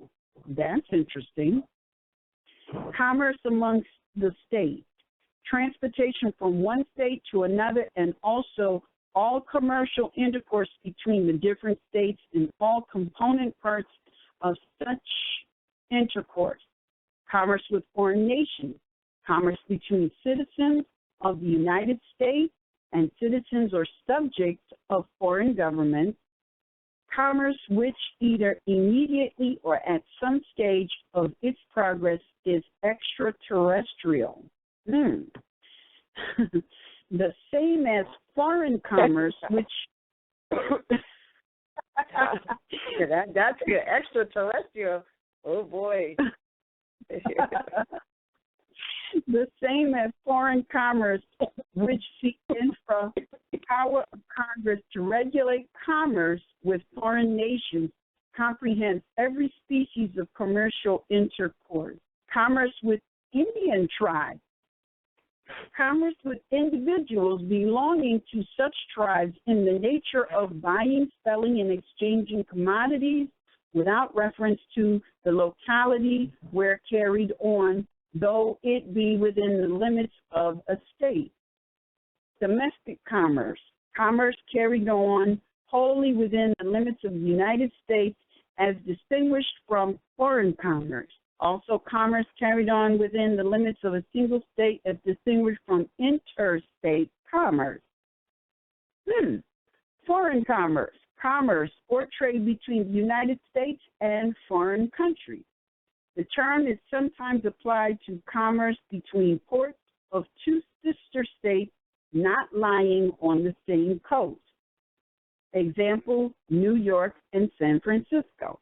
That's interesting. Commerce amongst the states, transportation from one state to another, and also all commercial intercourse between the different states and all component parts of such intercourse. Commerce with foreign nations, commerce between citizens of the United States and citizens or subjects of foreign governments, commerce which either immediately or at some stage of its progress is extraterrestrial. The same as foreign commerce, which that's good. Extraterrestrial. Oh boy. The same as foreign commerce, which seeks infra power of Congress to regulate commerce with foreign nations, comprehends every species of commercial intercourse. Commerce with Indian tribes, commerce with individuals belonging to such tribes in the nature of buying, selling, and exchanging commodities without reference to the locality where carried on, though it be within the limits of a state. Domestic commerce, commerce carried on wholly within the limits of the United States as distinguished from foreign commerce. Also, commerce carried on within the limits of a single state as distinguished from interstate commerce. Foreign commerce, commerce or trade between the United States and foreign countries. The term is sometimes applied to commerce between ports of two sister states not lying on the same coast. Example, New York and San Francisco.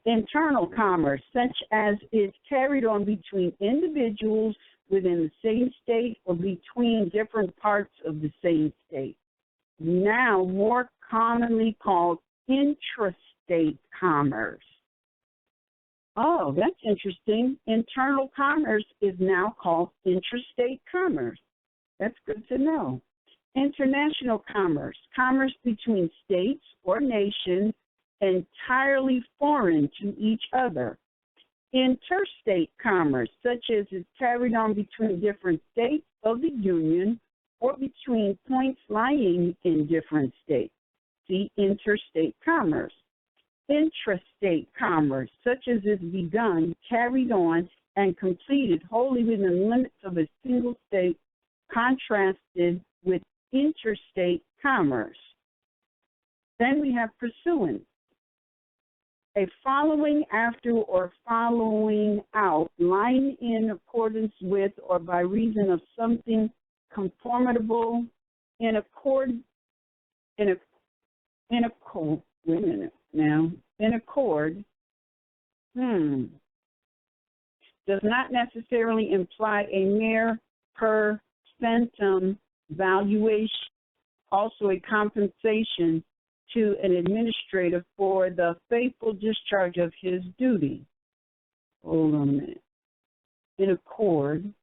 Internal commerce, such as is carried on between individuals within the same state or between different parts of the same state, now more commonly called intrastate commerce. Oh, that's interesting. Internal commerce is now called intrastate commerce. That's good to know. International commerce, commerce between states or nations entirely foreign to each other. Interstate commerce, such as is carried on between different states of the Union or between points lying in different states. See interstate commerce. Intrastate commerce, such as is begun, carried on, and completed wholly within the limits of a single state, contrasted with interstate commerce. Then we have pursuance. A following after or following out, lying in accordance with or by reason of something conformable in accord, wait a minute now, in accord, does not necessarily imply a mere per centum valuation, also a compensation to an administrator for the faithful discharge of his duty. Hold on a minute. In accord,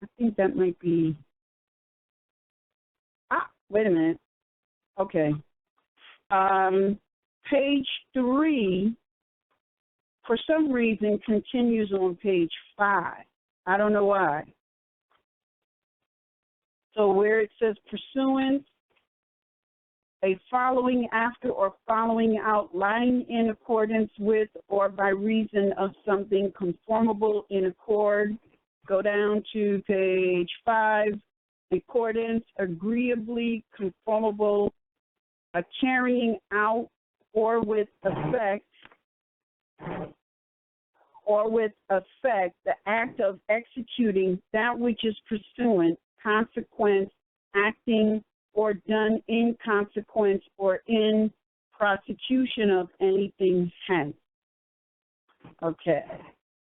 I think that might be, wait a minute. Okay. Page 3, for some reason, continues on page 5. I don't know why. So where it says pursuance, a following after or following out, lying in accordance with or by reason of something conformable in accord, go down to page 5, accordance, agreeably conformable, a carrying out or with effect, the act of executing that which is pursuant, consequence, acting, or done in consequence or in prosecution of anything hence. Okay,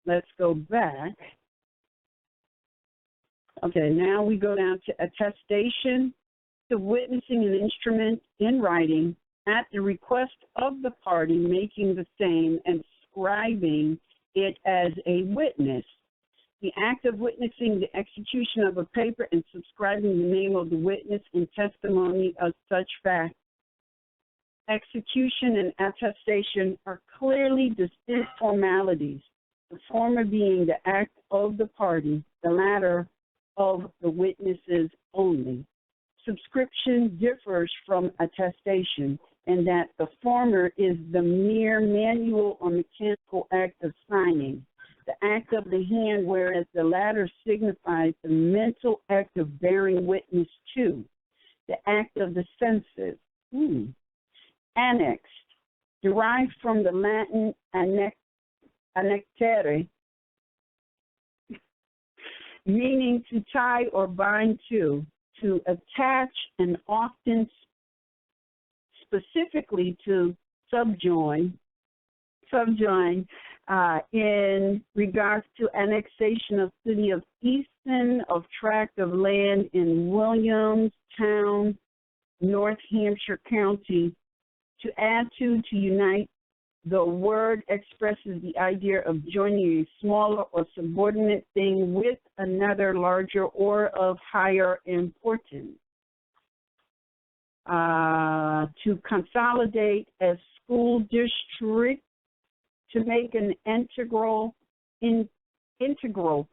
let's go back. Okay, now we go down to attestation, to witnessing an instrument in writing at the request of the party making the same and scribing it as a witness. The act of witnessing the execution of a paper and subscribing the name of the witness in testimony of such fact. Execution and attestation are clearly distinct formalities, the former being the act of the party, the latter of the witnesses only. Subscription differs from attestation in that the former is the mere manual or mechanical act of signing, the act of the hand, whereas the latter signifies the mental act of bearing witness to, the act of the senses. Annexed, derived from the Latin annectere, meaning to tie or bind to attach, and often specifically to subjoin in regards to annexation of city of Easton, of tract of land in Williamstown, North Hampshire County. To add to unite, the word expresses the idea of joining a smaller or subordinate thing with another larger or of higher importance. To consolidate a school district, to make an integral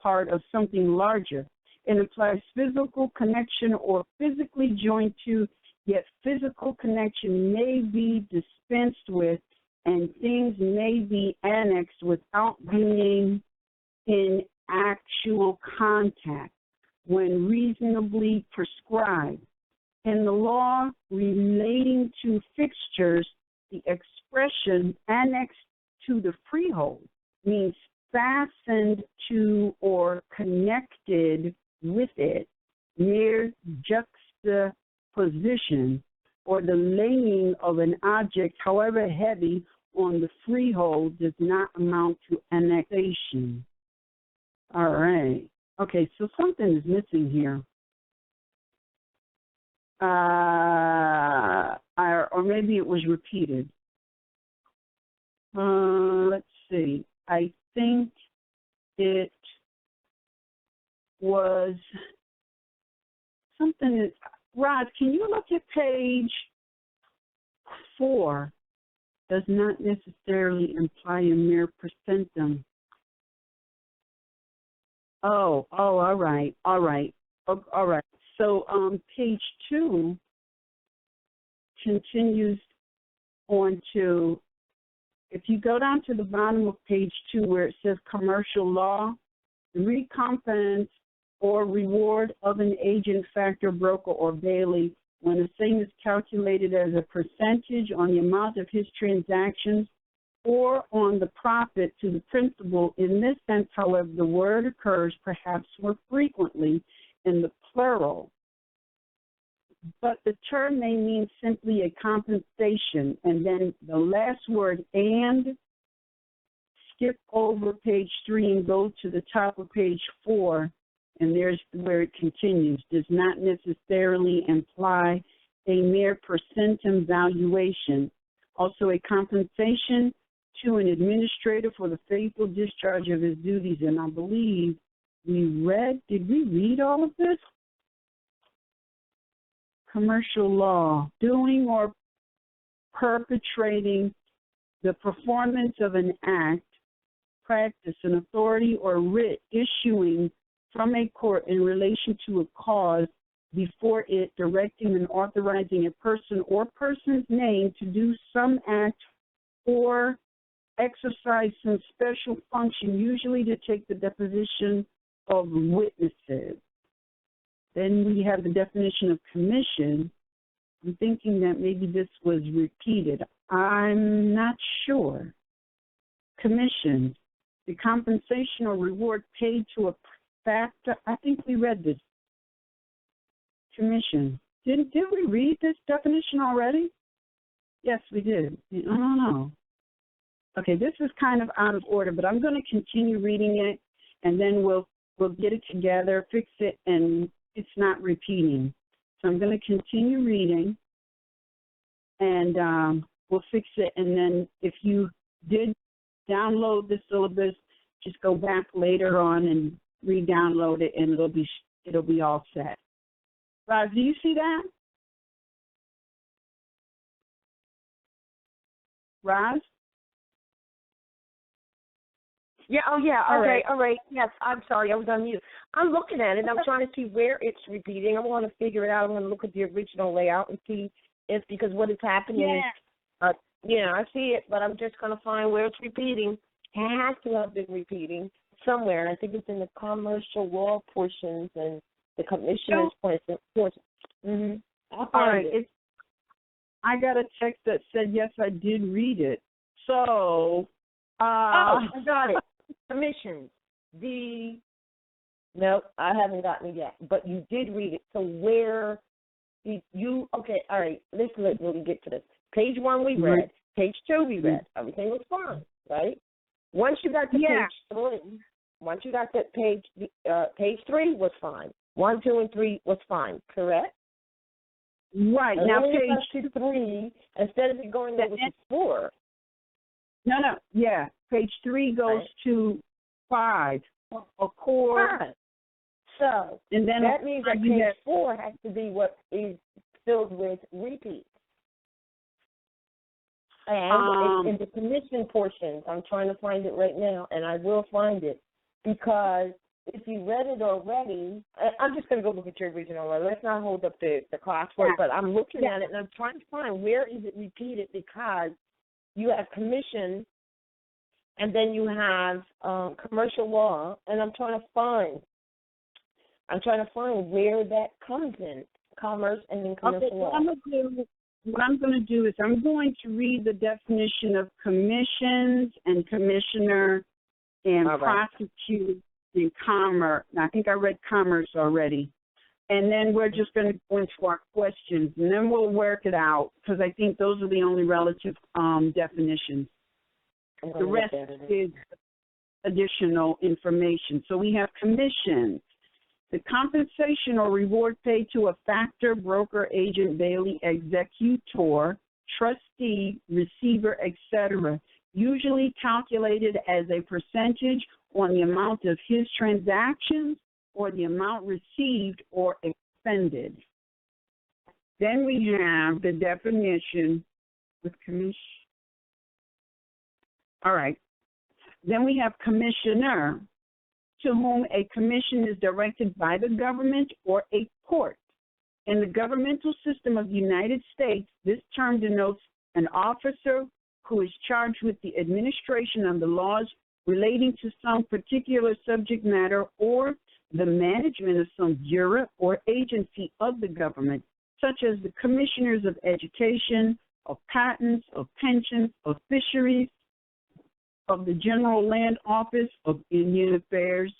part of something larger. It implies physical connection or physically joined to, yet physical connection may be dispensed with and things may be annexed without being in actual contact when reasonably prescribed. In the law relating to fixtures, the expression annexed to the freehold means fastened to or connected with it, mere juxtaposition, or the laying of an object, however heavy, on the freehold does not amount to annexation. All right. Okay, so something is missing here. Or maybe it was repeated. Let's see. I think it was something that, Rod, can you look at page 4? Does not necessarily imply a mere percentum. Oh, all right. So page 2 continues on to, if you go down to the bottom of page 2 where it says commercial law, the recompense or reward of an agent, factor, broker, or bailey when the same is calculated as a percentage on the amount of his transactions or on the profit to the principal. In this sense, however, the word occurs perhaps more frequently in the plural, but the term may mean simply a compensation. And then the last word, and, skip over page 3 and go to the top of page 4, and there's where it continues, does not necessarily imply a mere percentum valuation. Also a compensation to an administrator for the faithful discharge of his duties. And I believe did we read all of this? Commercial law, doing or perpetrating the performance of an act, practice, an authority, or writ issuing from a court in relation to a cause before it, directing and authorizing a person or person's name to do some act or exercise some special function, usually to take the deposition of witnesses. Then we have the definition of commission. I'm thinking that maybe this was repeated. I'm not sure. Commission, the compensation or reward paid to a factor. I think we read this. Commission. Did we read this definition already? Yes, we did. I don't know. Okay, this is kind of out of order, but I'm going to continue reading it, and then we'll get it together, fix it, and it's not repeating. So I'm going to continue reading, and we'll fix it. And then if you did download the syllabus, just go back later on and re-download it, and it'll be all set. Roz, do you see that? Roz? Yeah, oh yeah, All okay, right. all right. Yes, I'm sorry, I was on mute. I'm looking at it, I'm trying to see where it's repeating. I want to figure it out. I'm going to look at the original layout and see if, because what is happening is, yeah, I see it, but I'm just going to find where it's repeating. It has to have been repeating somewhere, and I think it's in the commercial law portions and the commissioner's portion. I'll find it. I got a text that said, yes, I did read it. So, I got it. Commissions. No, I haven't gotten it yet, but you did read it. So where you okay, all right, let's really get to this. Page 1 we read. Page 2 we read. Everything was fine, right? Once you got to page 3, once you got to page 3 was fine. 1, 2, and 3 was fine, correct? Right. And now page 3, instead of it going over to 4. No. Yeah. Page 3 goes to 5. A core. 5. So and then that means that page 4 has to be what is filled with repeats. And it's in the commission portions. I'm trying to find it right now, and I will find it. Because if you read it already, I'm just going to go look at your original. Let's not hold up the class for it, but I'm looking at it, and I'm trying to find where is it repeated, because you have commission, and then you have commercial law, and I'm trying to find where that comes in, commerce and then commercial law. What I'm going to do is I'm going to read the definition of commissions and commissioner and prosecute and commerce. I think I read commerce already. And then we're just going to go into our questions, and then we'll work it out, because I think those are the only relative definitions. The rest is additional information. So we have commissions. The compensation or reward paid to a factor, broker, agent, bailee, executor, trustee, receiver, etc., usually calculated as a percentage on the amount of his transactions or the amount received or expended. Then we have the definition with commission. All right. Then we have commissioner, to whom a commission is directed by the government or a court. In the governmental system of the United States, this term denotes an officer who is charged with the administration of the laws relating to some particular subject matter or the management of some bureau or agency of the government, such as the commissioners of education, of patents, of pensions, of fisheries, of the General Land Office, of Indian Affairs,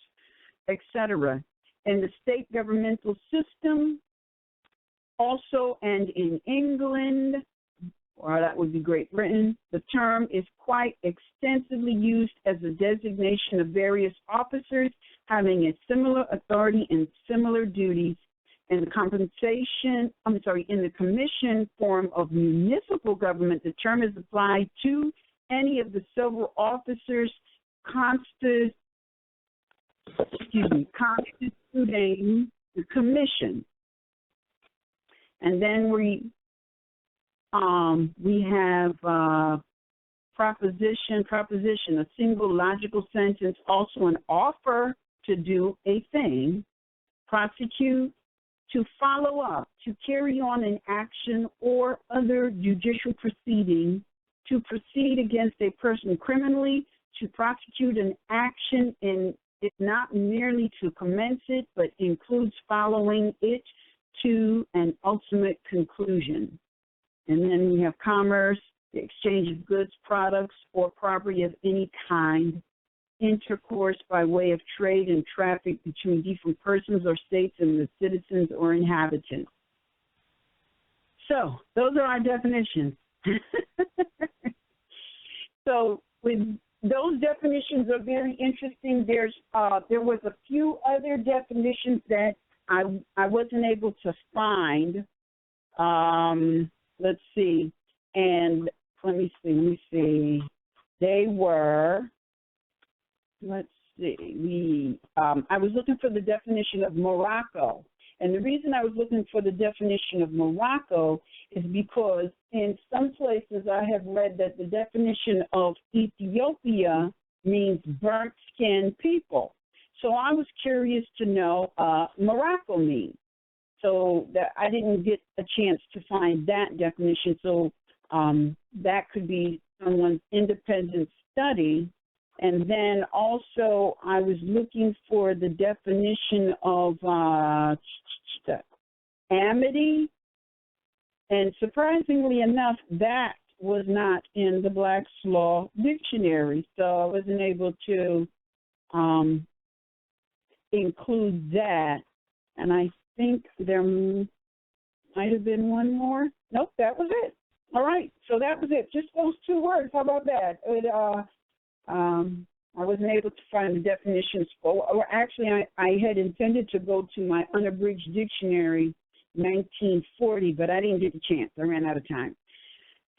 etc. In the state governmental system, also, and in England, or that would be Great Britain, the term is quite extensively used as a designation of various officers having a similar authority and similar duties. In the commission form of municipal government, the term is applied to any of the several officers constituting the commission. And then we have proposition, a single logical sentence, also an offer to do a thing, prosecute, to follow up, to carry on an action or other judicial proceeding, to proceed against a person criminally, to prosecute an action, and it's not merely to commence it, but includes following it to an ultimate conclusion. And then we have commerce, the exchange of goods, products, or property of any kind, intercourse by way of trade and traffic between different persons or states and the citizens or inhabitants. So those are our definitions. So with those definitions are very interesting. There was a few other definitions that I wasn't able to find. Let's see. And let me see. They were, let's see. I was looking for the definition of Morocco. And the reason I was looking for the definition of Morocco is because in some places I have read that the definition of Ethiopia means burnt-skinned people. So I was curious to know Morocco means. So that I didn't get a chance to find that definition. So that could be someone's independent study. And then also I was looking for the definition of amity. And surprisingly enough, that was not in the Black's Law Dictionary. So I wasn't able to include that. And I think there might have been one more. Nope, that was it. All right, so that was it. Just those two words. How about that? I wasn't able to find the definitions. Or actually, I had intended to go to my unabridged dictionary, 1940, but I didn't get the chance. I ran out of time.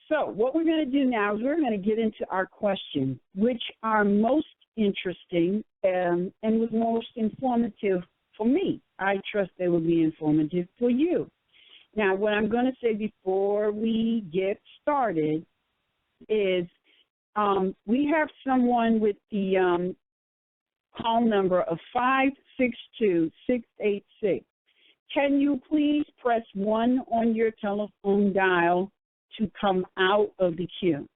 So what we're going to do now is we're going to get into our questions, which are most interesting and was most informative for me. I trust they will be informative for you. Now, what I'm going to say before we get started is we have someone with the call number of 562-686. Can you please press 1 on your telephone dial to come out of the queue?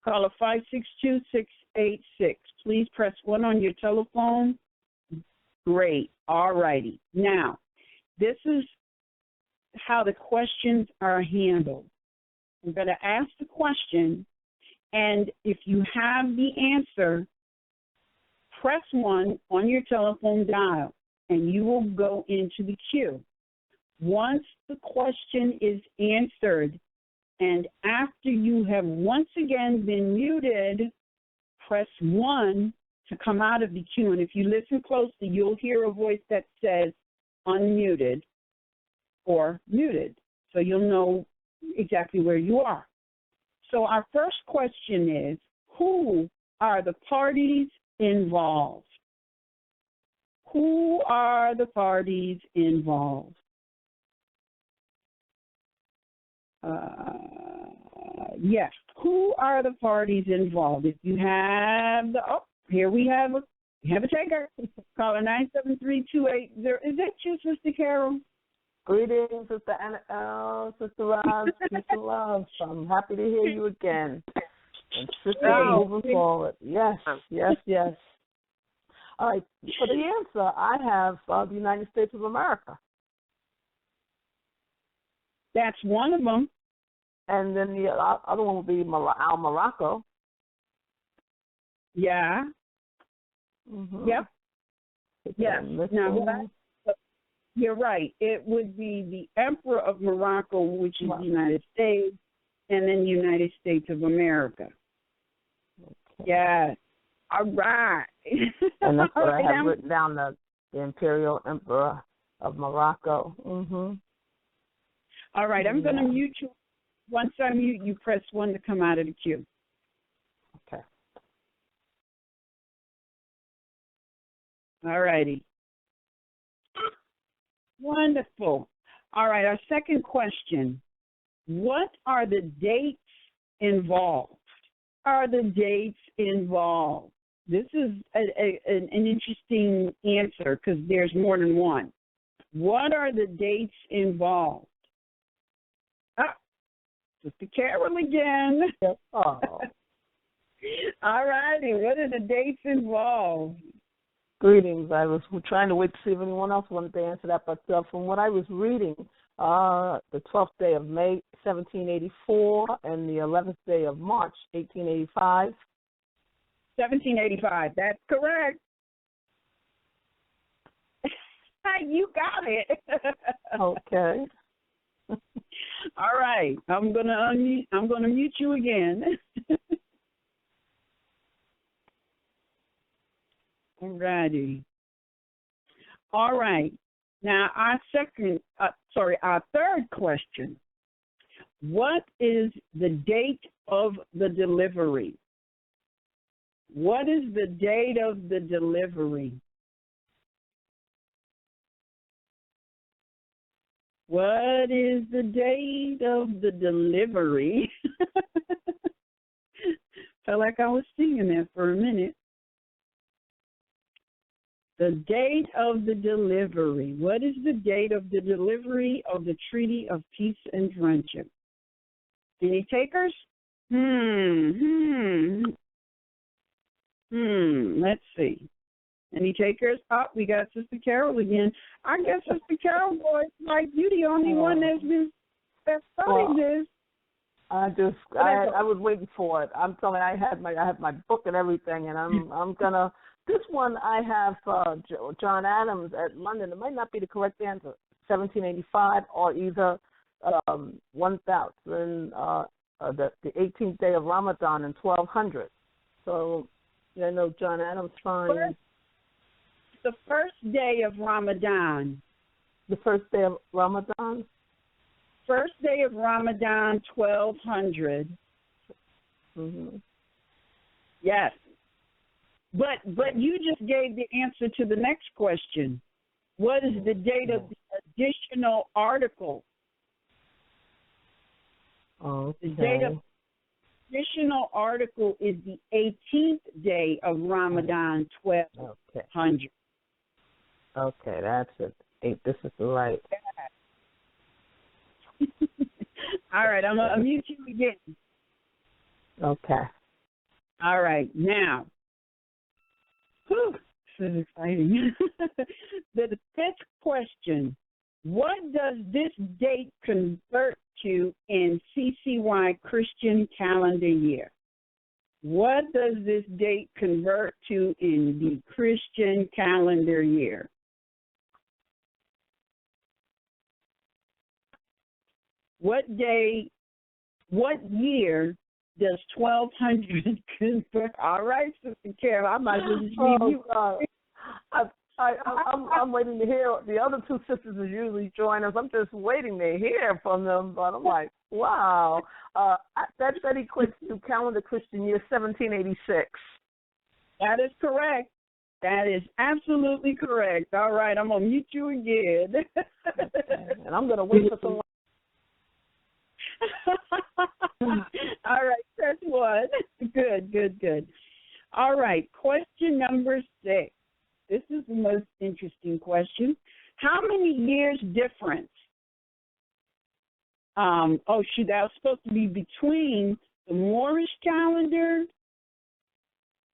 Caller 562-686. Please press 1 on your telephone. Great. All righty. Now, this is how the questions are handled. I'm going to ask the question, and if you have the answer, press 1 on your telephone dial, and you will go into the queue. Once the question is answered, and after you have once again been muted, press 1 to come out of the queue. And if you listen closely, you'll hear a voice that says unmuted or muted, so you'll know exactly where you are. So our first question is, who are the parties involved? Who are the parties involved? Yes, who are the parties involved? If you have the, here we have a taker. Caller 973-280. Is that you, Sister Carol? Greetings, Sister Anna, Sister Roz, Sister Love. I'm happy to hear you again. And Sister moving forward. Yes. All right, for the answer, I have the United States of America. That's one of them. And then the other one will be Morocco. Yeah. Mm-hmm. Yep. Yes. Now, you're right. It would be the Emperor of Morocco, which is the United States, and then the United States of America. Okay. Yes. All right. And that's what I have written down, the Imperial Emperor of Morocco. Mm-hmm. All right. I'm going to mute you. Once I mute you, press 1 to come out of the queue. Okay. All righty. Wonderful. All right, our second question. What are the dates involved? Are the dates involved? This is an interesting answer because there's more than one. What are the dates involved? Sister Carol again. Oh. All righty, what are the dates involved? Greetings. I was trying to wait to see if anyone else wanted to answer that, but from what I was reading, the 12th day of May, 1784, and the 11th day of March, 1885. 1785, that's correct. You got it. Okay. All right, I'm gonna mute you again. Alrighty. All right. Now our third question. What is the date of the delivery? What is the date of the delivery? What is the date of the delivery? Felt like I was singing that for a minute. The date of the delivery. What is the date of the delivery of the Treaty of Peace and Friendship? Any takers? Let's see. Any takers? Oh, we got Sister Carol again. I guess Sister Carol, boy, like you the only one that's studying this. I was waiting for it. I'm telling you, I have my book and everything, and I'm gonna. This one I have John Adams at London. It might not be the correct answer. 1785 or either 1000 the 18th day of Ramadan in 1200. So I know John Adams finds the first day of Ramadan. The first day of Ramadan. First day of Ramadan, 1200. Mm-hmm. Yes. But you just gave the answer to the next question. What is the date of the additional article? Okay. The date of the additional article is the 18th day of Ramadan, 1200. Okay, that's it. This is the right. All right, I'm going to mute you again. Okay. All right, now. Whew, this is exciting. The fifth question. What does this date convert to in CCY Christian calendar year? What does this date convert to in the Christian calendar year? What year does 1200 convert? All right, Sister Carol, I might as well just leave you. I'm waiting to hear. The other two sisters that usually join us. I'm just waiting to hear from them. But I'm like, wow. That equates to calendar Christian year 1786. That is correct. That is absolutely correct. All right, I'm going to mute you again. And I'm going to wait for someone. All right, press one. Good. All right, question number 6. This is the most interesting question. How many years difference? That was supposed to be between the Moorish calendar,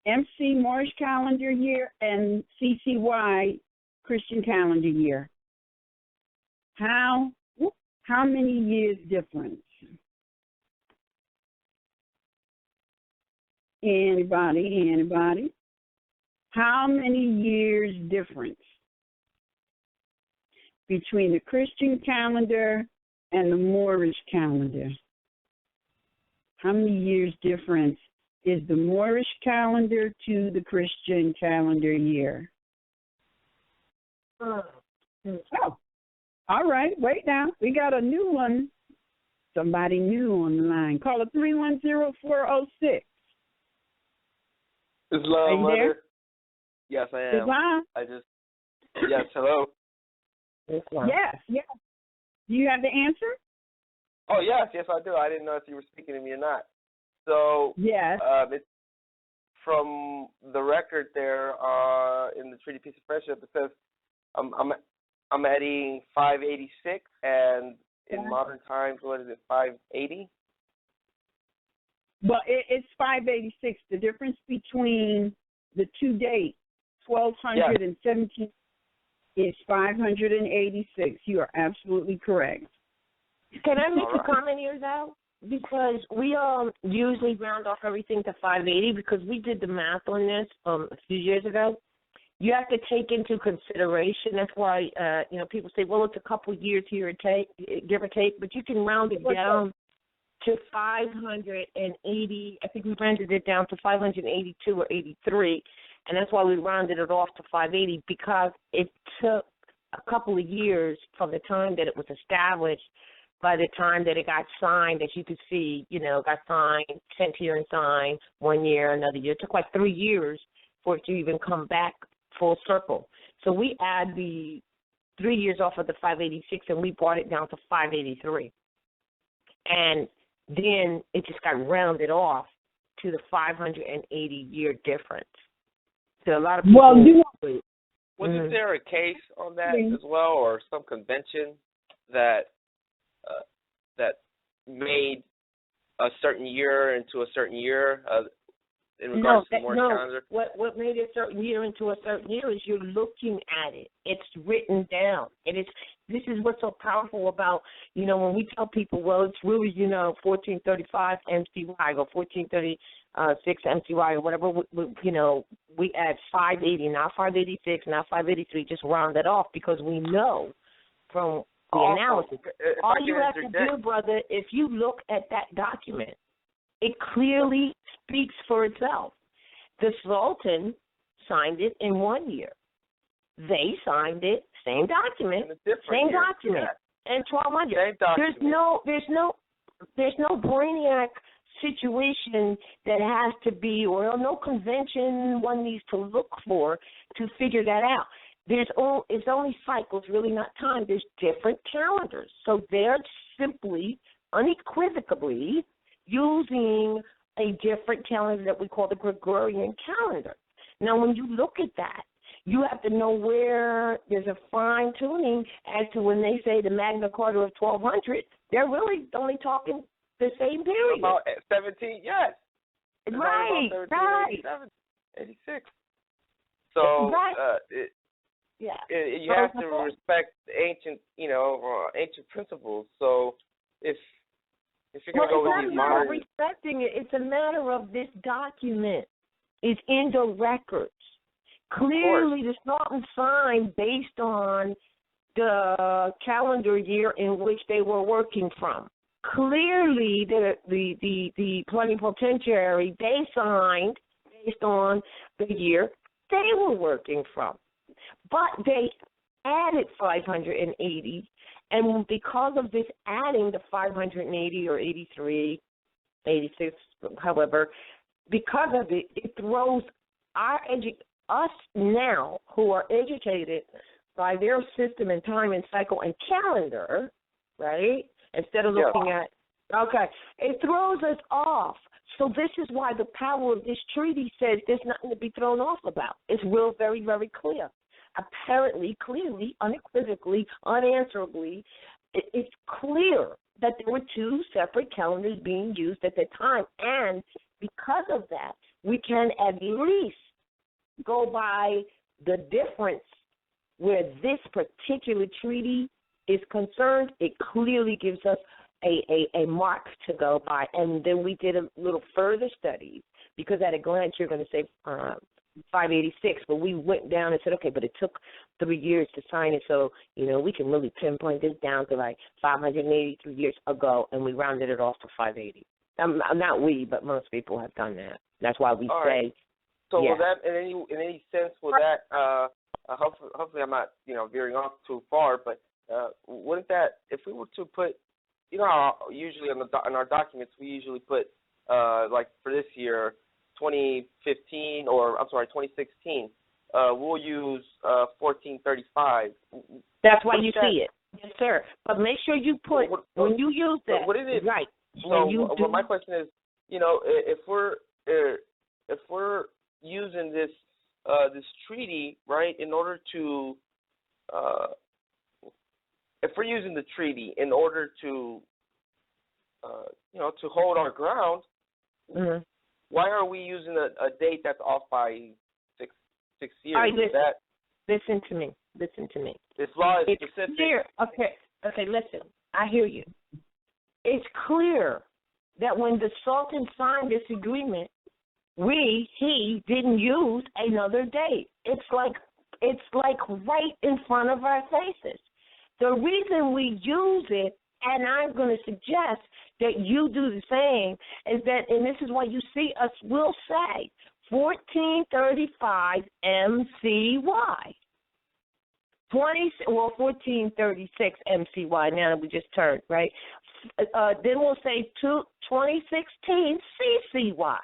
MC Moorish calendar year, and CCY Christian calendar year. How many years difference? Anybody? How many years difference between the Christian calendar and the Moorish calendar? How many years difference is the Moorish calendar to the Christian calendar year? Oh, all right. Wait now. We got a new one. Somebody new on the line. Call it 310-406. Islam, are you Mother. There? Yes, I am. Islam? Yes, hello. Yes. Do you have the answer? Oh, yes, I do. I didn't know if you were speaking to me or not. So, yes. It's from the record there in the Treaty of Peace and Friendship. It says I'm adding 586, and in modern times, what is it, 580? Well, it's 586. The difference between the two dates, 1217, is 586. You are absolutely correct. Can I make a comment here, though? Because we usually round off everything to 580 because we did the math on this a few years ago. You have to take into consideration. That's why people say, well, it's a couple years here, give or take, but you can round it down to 580. I think we rounded it down to 582 or 83, and that's why we rounded it off to 580 because it took a couple of years from the time that it was established by the time that it got signed, as you could see, got signed, sent here and signed, 1 year, another year. It took like 3 years for it to even come back full circle. So we add the 3 years off of the 586, and we brought it down to 583. And then it just got rounded off to the 580-year difference. So a lot of people... Wasn't there a case on that as well, or some convention that made a certain year into a certain year in regards to the Moorish calendar? What made a certain year into a certain year is you're looking at it. It's written down. This is what's so powerful about, when we tell people, well, it's really, 1435 MCY or 1436 MCY or whatever, we add 580, not 586, not 583, just round it off because we know from the analysis. All you have to do, brother, if you look at that document, it clearly speaks for itself. The Sultan signed it in 1 year. They signed it, same document, same document, and 1200. There's no brainiac situation that has to be, or no convention one needs to look for to figure that out. It's only cycles, really not time. There's different calendars. So they're simply, unequivocally, using a different calendar that we call the Gregorian calendar. Now, when you look at that, you have to know where there's a fine-tuning as to when they say the Magna Carta of 1200, they're really only talking the same period. About 17, yes. Right. 86. So, you have to respect ancient, ancient principles. So, if you're going to go with these modern... It's not respecting it. It's a matter of this document. It's in the records. Clearly, the Sultan signed based on the calendar year in which they were working from. Clearly, the plenipotentiary, they signed based on the year they were working from. But they added 580, and because of this adding the 580 or 83, 86, however, because of it, it throws us now who are educated by their system and time and cycle and calendar, right, instead of looking at, it throws us off. So this is why the power of this treaty says there's nothing to be thrown off about. It's real, very, very clear. Apparently, clearly, unequivocally, unanswerably, it's clear that there were two separate calendars being used at the time. And because of that, we can at least go by the difference where this particular treaty is concerned. It clearly gives us a mark to go by. And then we did a little further study because at a glance you're going to say 586, but we went down and said, okay, but it took 3 years to sign it, so, we can really pinpoint this down to like 583 years ago, and we rounded it off to 580. Not we, but most people have done that. That's why we say. Right. So will that, in any sense, will that, hopefully I'm not, veering off too far, but wouldn't that, if we were to put, how usually in our documents we usually put, like for this year, 2015, or I'm sorry, 2016, we'll use 1435. That's why you see it. Yes, sir. But make sure you put, when you use that, what is it? Right. So my question is, if we're using this treaty, right, in order to, if we're using the treaty in order to, to hold our ground, why are we using a date that's off by six years? All right, listen to me. This law is it's specific. Clear. Okay, listen. I hear you. It's clear that when the Sultan signed this agreement, he didn't use another date. It's like right in front of our faces. The reason we use it, and I'm going to suggest that you do the same, is that, and this is why you see us will say 1435 MCY. 1436 MCY, now that we just turned, right? Then we'll say 2016 CCY.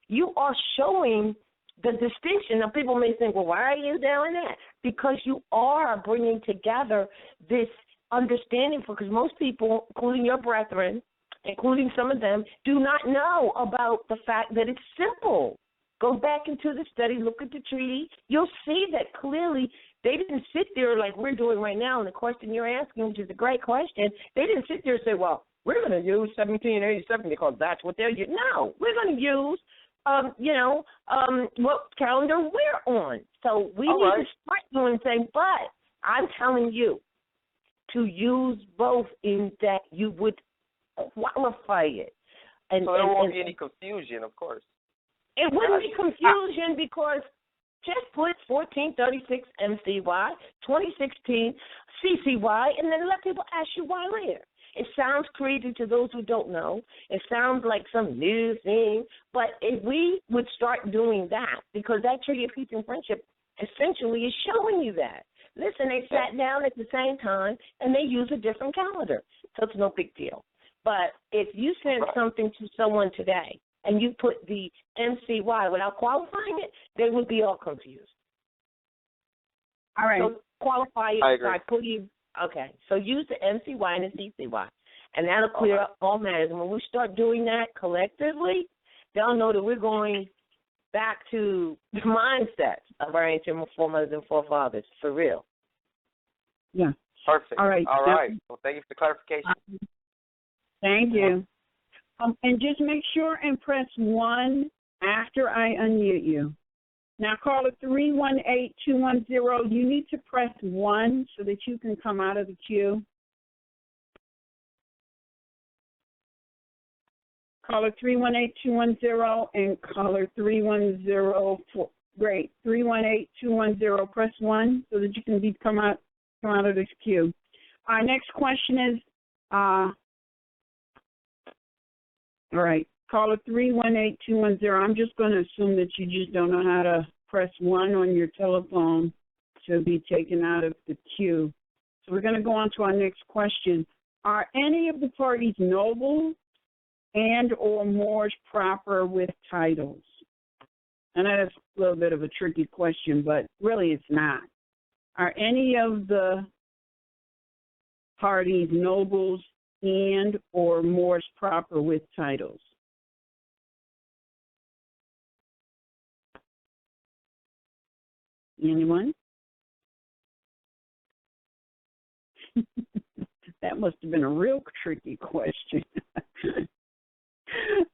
You are showing the distinction. Now, people may think, well, why are you doing that? Because you are bringing together this understanding, because most people, including your brethren, including some of them, do not know about the fact that it's simple. Go back into the study, look at the treaty. You'll see that clearly they didn't sit there like we're doing right now, and the question you're asking, which is a great question, they didn't sit there and say, well, we're going to use 1787 because that's what they're using. No, we're going to use, what calendar we're on. So we need to start doing things, but I'm telling you to use both in that you would qualify it. And, so there won't be any confusion, of course. It wouldn't be confusion because just put 1436 MCY, 2016 CCY, and then let people ask you why later. It sounds crazy to those who don't know. It sounds like some new thing. But if we would start doing that, because that Treaty of Peace and Friendship essentially is showing you that. Listen, they sat down at the same time, and they use a different calendar. So it's no big deal. But if you send something to someone today and you put the MCY without qualifying it, they would be all confused. All right. So qualify it by putting, so use the MCY and the CCY, and that'll clear up all matters. And when we start doing that collectively, they'll know that we're going back to the mindsets of our ancient foremothers and forefathers, for real. Yeah. Perfect. All right. Well, thank you for the clarification. Thank you. And just make sure and press 1 after I unmute you. Now, caller 318-210, you need to press 1 so that you can come out of the queue. Caller 318-210 and caller 310. Great. 318-210, press 1 so that you can come out of this queue. Our next question is, all right, caller 318-210. I'm just going to assume that you just don't know how to press 1 on your telephone to be taken out of the queue. So we're going to go on to our next question. Are any of the parties nobles and or Moors proper with titles? And that is a little bit of a tricky question, but really it's not. Are any of the parties nobles and or Moors proper with titles? Anyone? That must have been a real tricky question.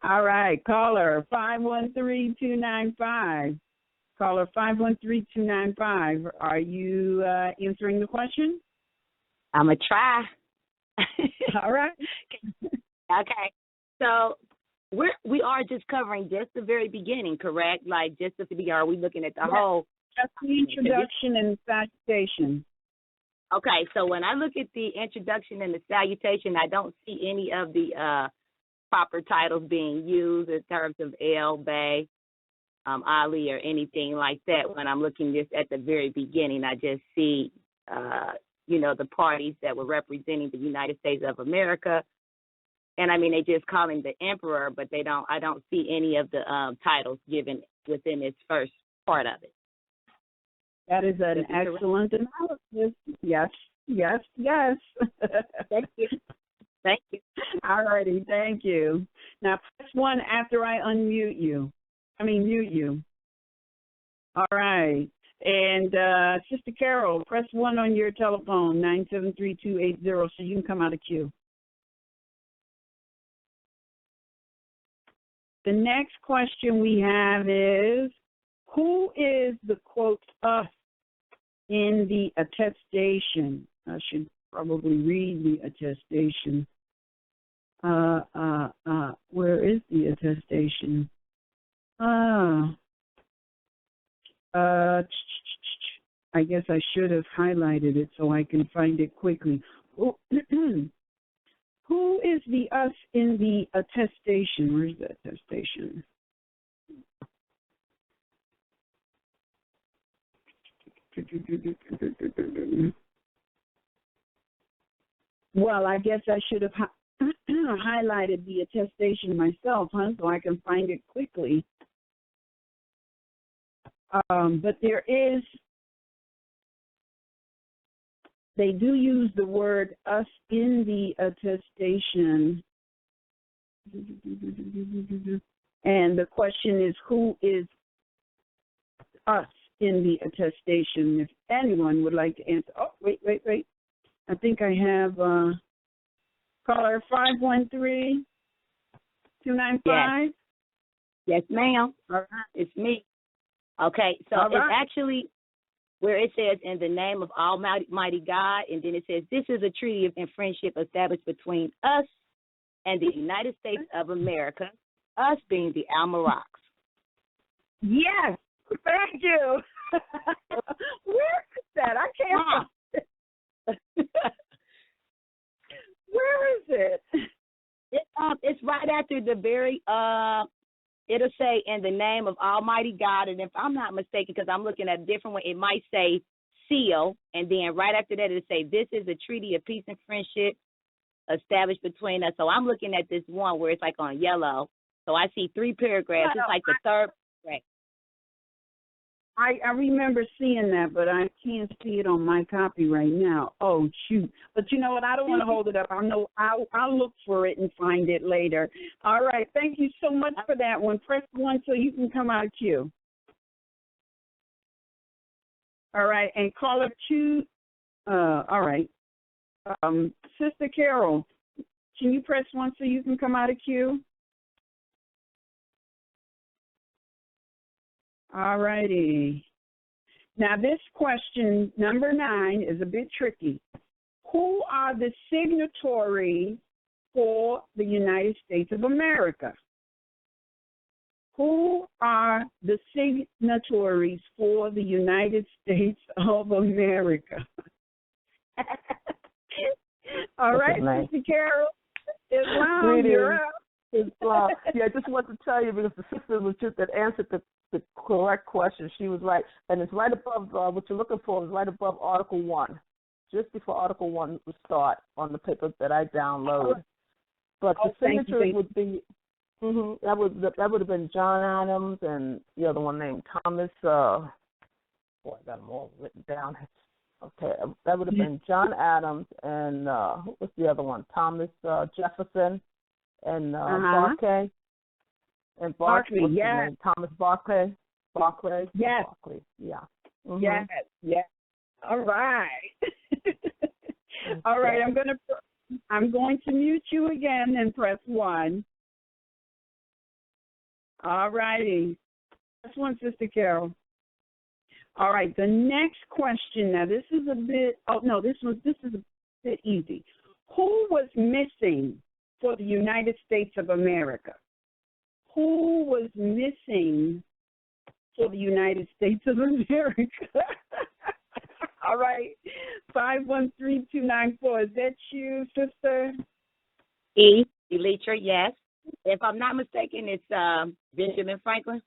All right, caller 513-295. Caller 513-295. Are you answering the question? I'm going to try. All right. Okay. So we are just covering just the very beginning, correct? Like just at the beginning, are we looking at the whole? Just the introduction and salutation. Okay, so when I look at the introduction and the salutation, I don't see any of the proper titles being used in terms of El, Bey, Ali, or anything like that. When I'm looking just at the very beginning, I just see, the parties that were representing the United States of America. And, I mean, they just call him the emperor, but I don't see any of the titles given within this first part of it. That is an excellent analysis. Yes. Thank you. Thank you. All righty, thank you. Now press 1 after I mute you. All right. And Sister Carol, press 1 on your telephone, 973-280, so you can come out of queue. The next question we have is, who is the, quote, us in the attestation? I should probably read the attestation. Where is the attestation? I guess I should have highlighted it so I can find it quickly. Who is the us in the attestation? Where's the attestation? Well, I guess I should have highlighted the attestation myself, huh, so I can find it quickly. But there is, they do use the word us in the attestation. And the question is, who is us in the attestation? If anyone would like to answer. Oh, wait. I think I have caller 513-295. Yes, ma'am. All right. It's me. Okay, so it's actually where it says, in the name of Almighty God, and then it says, this is a treaty of friendship established between us and the United States of America, us being the Morocs. Yes, thank you. Where is that? I can't find it. Where is it? It's right after the very, it'll say, in the name of Almighty God, and if I'm not mistaken, because I'm looking at a different one, it might say seal, and then right after that it'll say, this is a treaty of peace and friendship established between us. So I'm looking at this one where it's like on yellow. So I see 3 paragraphs. It's like the third paragraph. I remember seeing that, but I can't see it on my copy right now. Oh, shoot. But you know what? I don't want to hold it up. I'll look for it and find it later. All right. Thank you so much for that one. Press 1 so you can come out of queue. All right. And caller 2. All right. Sister Carol, can you press 1 so you can come out of queue? All righty. Now, this question, number 9, is a bit tricky. Who are the signatories for the United States of America? Who are the signatories for the United States of America? All right, Sister Carol. Islam, you're up. Islam. Yeah, I just want to tell you, because the sister was just that answered the correct question. She was right, and it's right above what you're looking for. Is right above Article 1, just before Article 1 would start on the paper that I download. But the signatures would be that would have been John Adams and the other one named Thomas. I got them all written down. Okay, that would have been John Adams and who was the other one? Thomas Jefferson and Barclay. And Barclay, yes. Thomas Barclay. Yes. Barclay, yeah. Yes. All right. All right, I'm going to mute you again and press 1. All righty. Press 1, Sister Carol. All right, the next question. Now, this is a bit. Oh no, this is a bit easy. Who was missing for the United States of America? Who was missing for the United States of America? All right, 513-294. Is that you, Sister? Elitra, yes. If I'm not mistaken, it's Benjamin Franklin.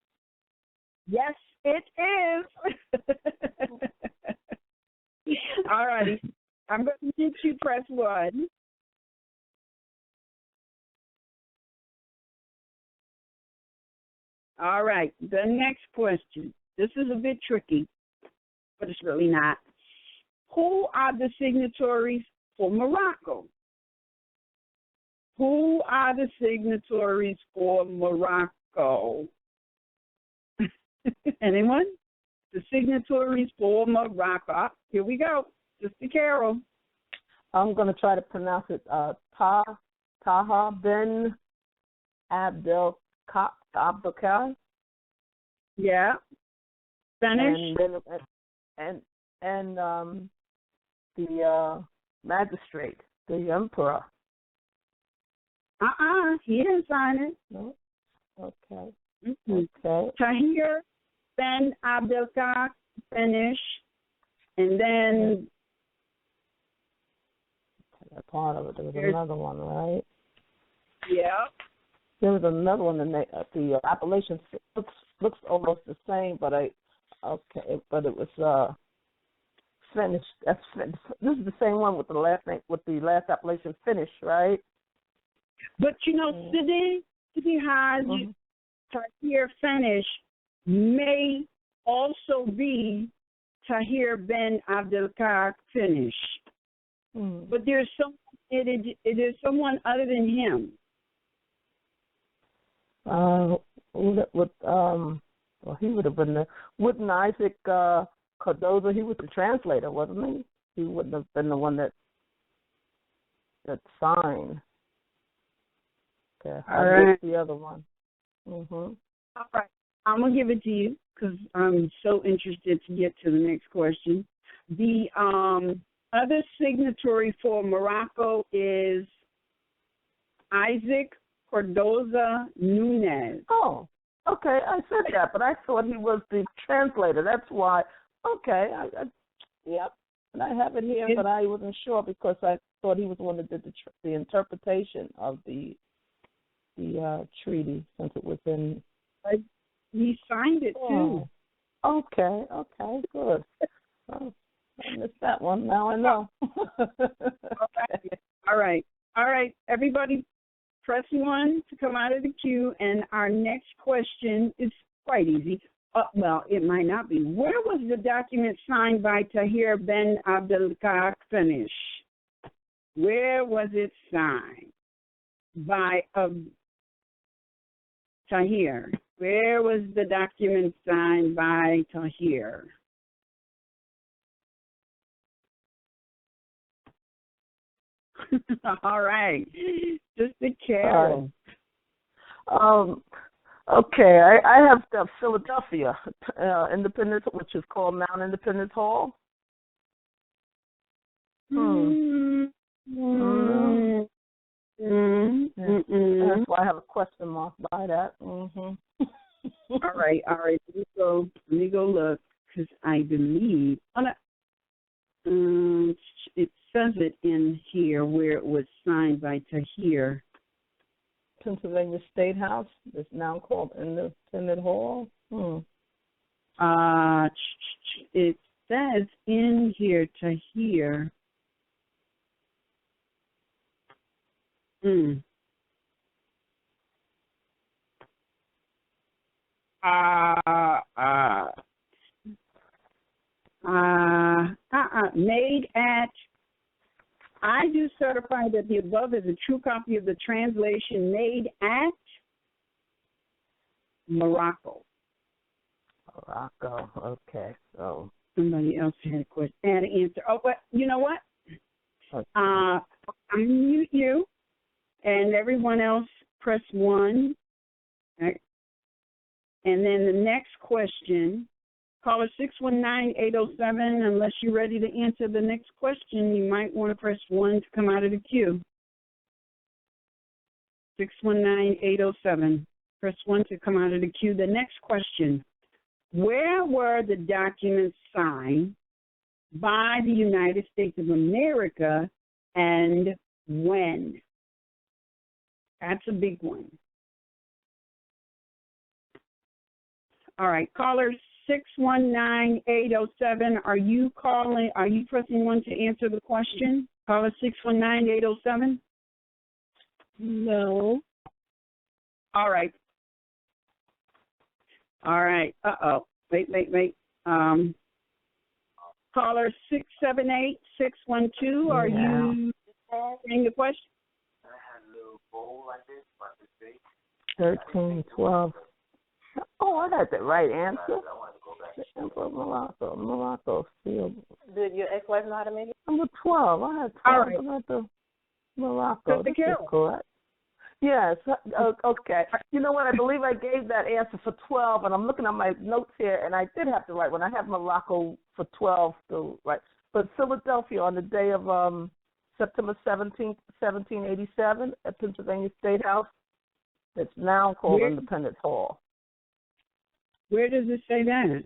Yes, it is. All righty. I'm going to get you press 1. All right. The next question. This is a bit tricky, but it's really not. Who are the signatories for Morocco? Who are the signatories for Morocco? Anyone? The signatories for Morocco. Here we go. Sister Carol. I'm going to try to pronounce it. Taha bin Abdelkar. Yeah. Spanish. And the magistrate, the emperor. He didn't sign it. No. Okay. Mm-hmm. Okay. Tahir Ben Abdelkar, Spanish, and then that part of it. There was another one, right? Yeah. There was another one. The appellation looks almost the same, but it was finished. This is the same one with the last name, with the last appellation, Finish, right? But Sidi Haji Tahir Finish may also be Tahir Ben Abdelkar Finish. But there's it is someone other than him. Well, he would have been wouldn't Isaac Cardoza? He was the translator, wasn't he? He wouldn't have been the one that signed. Okay, all right. The other one. All right, I'm gonna give it to you because I'm so interested to get to the next question. The other signatory for Morocco is Isaac Cardoza Nunez. Oh, okay. I said that, but I thought he was the translator. That's why. Okay. Yep. And I have it here, but I wasn't sure because I thought he was the one that did the interpretation of the treaty, since it was in. He signed it too. Okay. Good. Well, I missed that one. Now I know. Okay. All right. Everybody, press 1 to come out of the queue, and our next question is quite easy. Well, it might not be. Where was the document signed by Tahir Ben Abdelkar Finish? Where was it signed by Tahir? Where was the document signed by Tahir? All right. Just be careful. Okay, I have the Philadelphia Independence, which is called Mount Independence Hall. That's why I have a question mark by that. All right. Let me go look, because I believe it says it in here where it was signed by Tahir. Pennsylvania State House is now called Independence Hall. It says in here Tahir. Made at. I do certify that the above is a true copy of the translation made at Morocco. Okay. So somebody else had a question, had an answer. Oh, but you know what? Okay. I mute you, and everyone else press 1. Right. And then the next question, caller 619-807. Unless you're ready to answer the next question, you might want to press 1 to come out of the queue. 619-807. Press 1 to come out of the queue. The next question, where were the documents signed by the United States of America and when? That's a big one. All right, callers 619-807. Are you pressing 1 to answer the question? Caller 619-807. No. All right. Wait. Caller 678-612. Are you answering the question? I had a little bowl like this, about this big. 13, 12. Oh, I got the right answer. Morocco field. Did your ex-wife know how to make it? Number 12. I had 12. All right. I got the Morocco. This is correct. Yes. Okay. You know what? I believe I gave that answer for 12, and I'm looking at my notes here, and I did have the right one. I have Morocco for 12 still right. But Philadelphia on the day of September 17th, 1787 at Pennsylvania State House, it's now called Independence Hall. Where does it say that?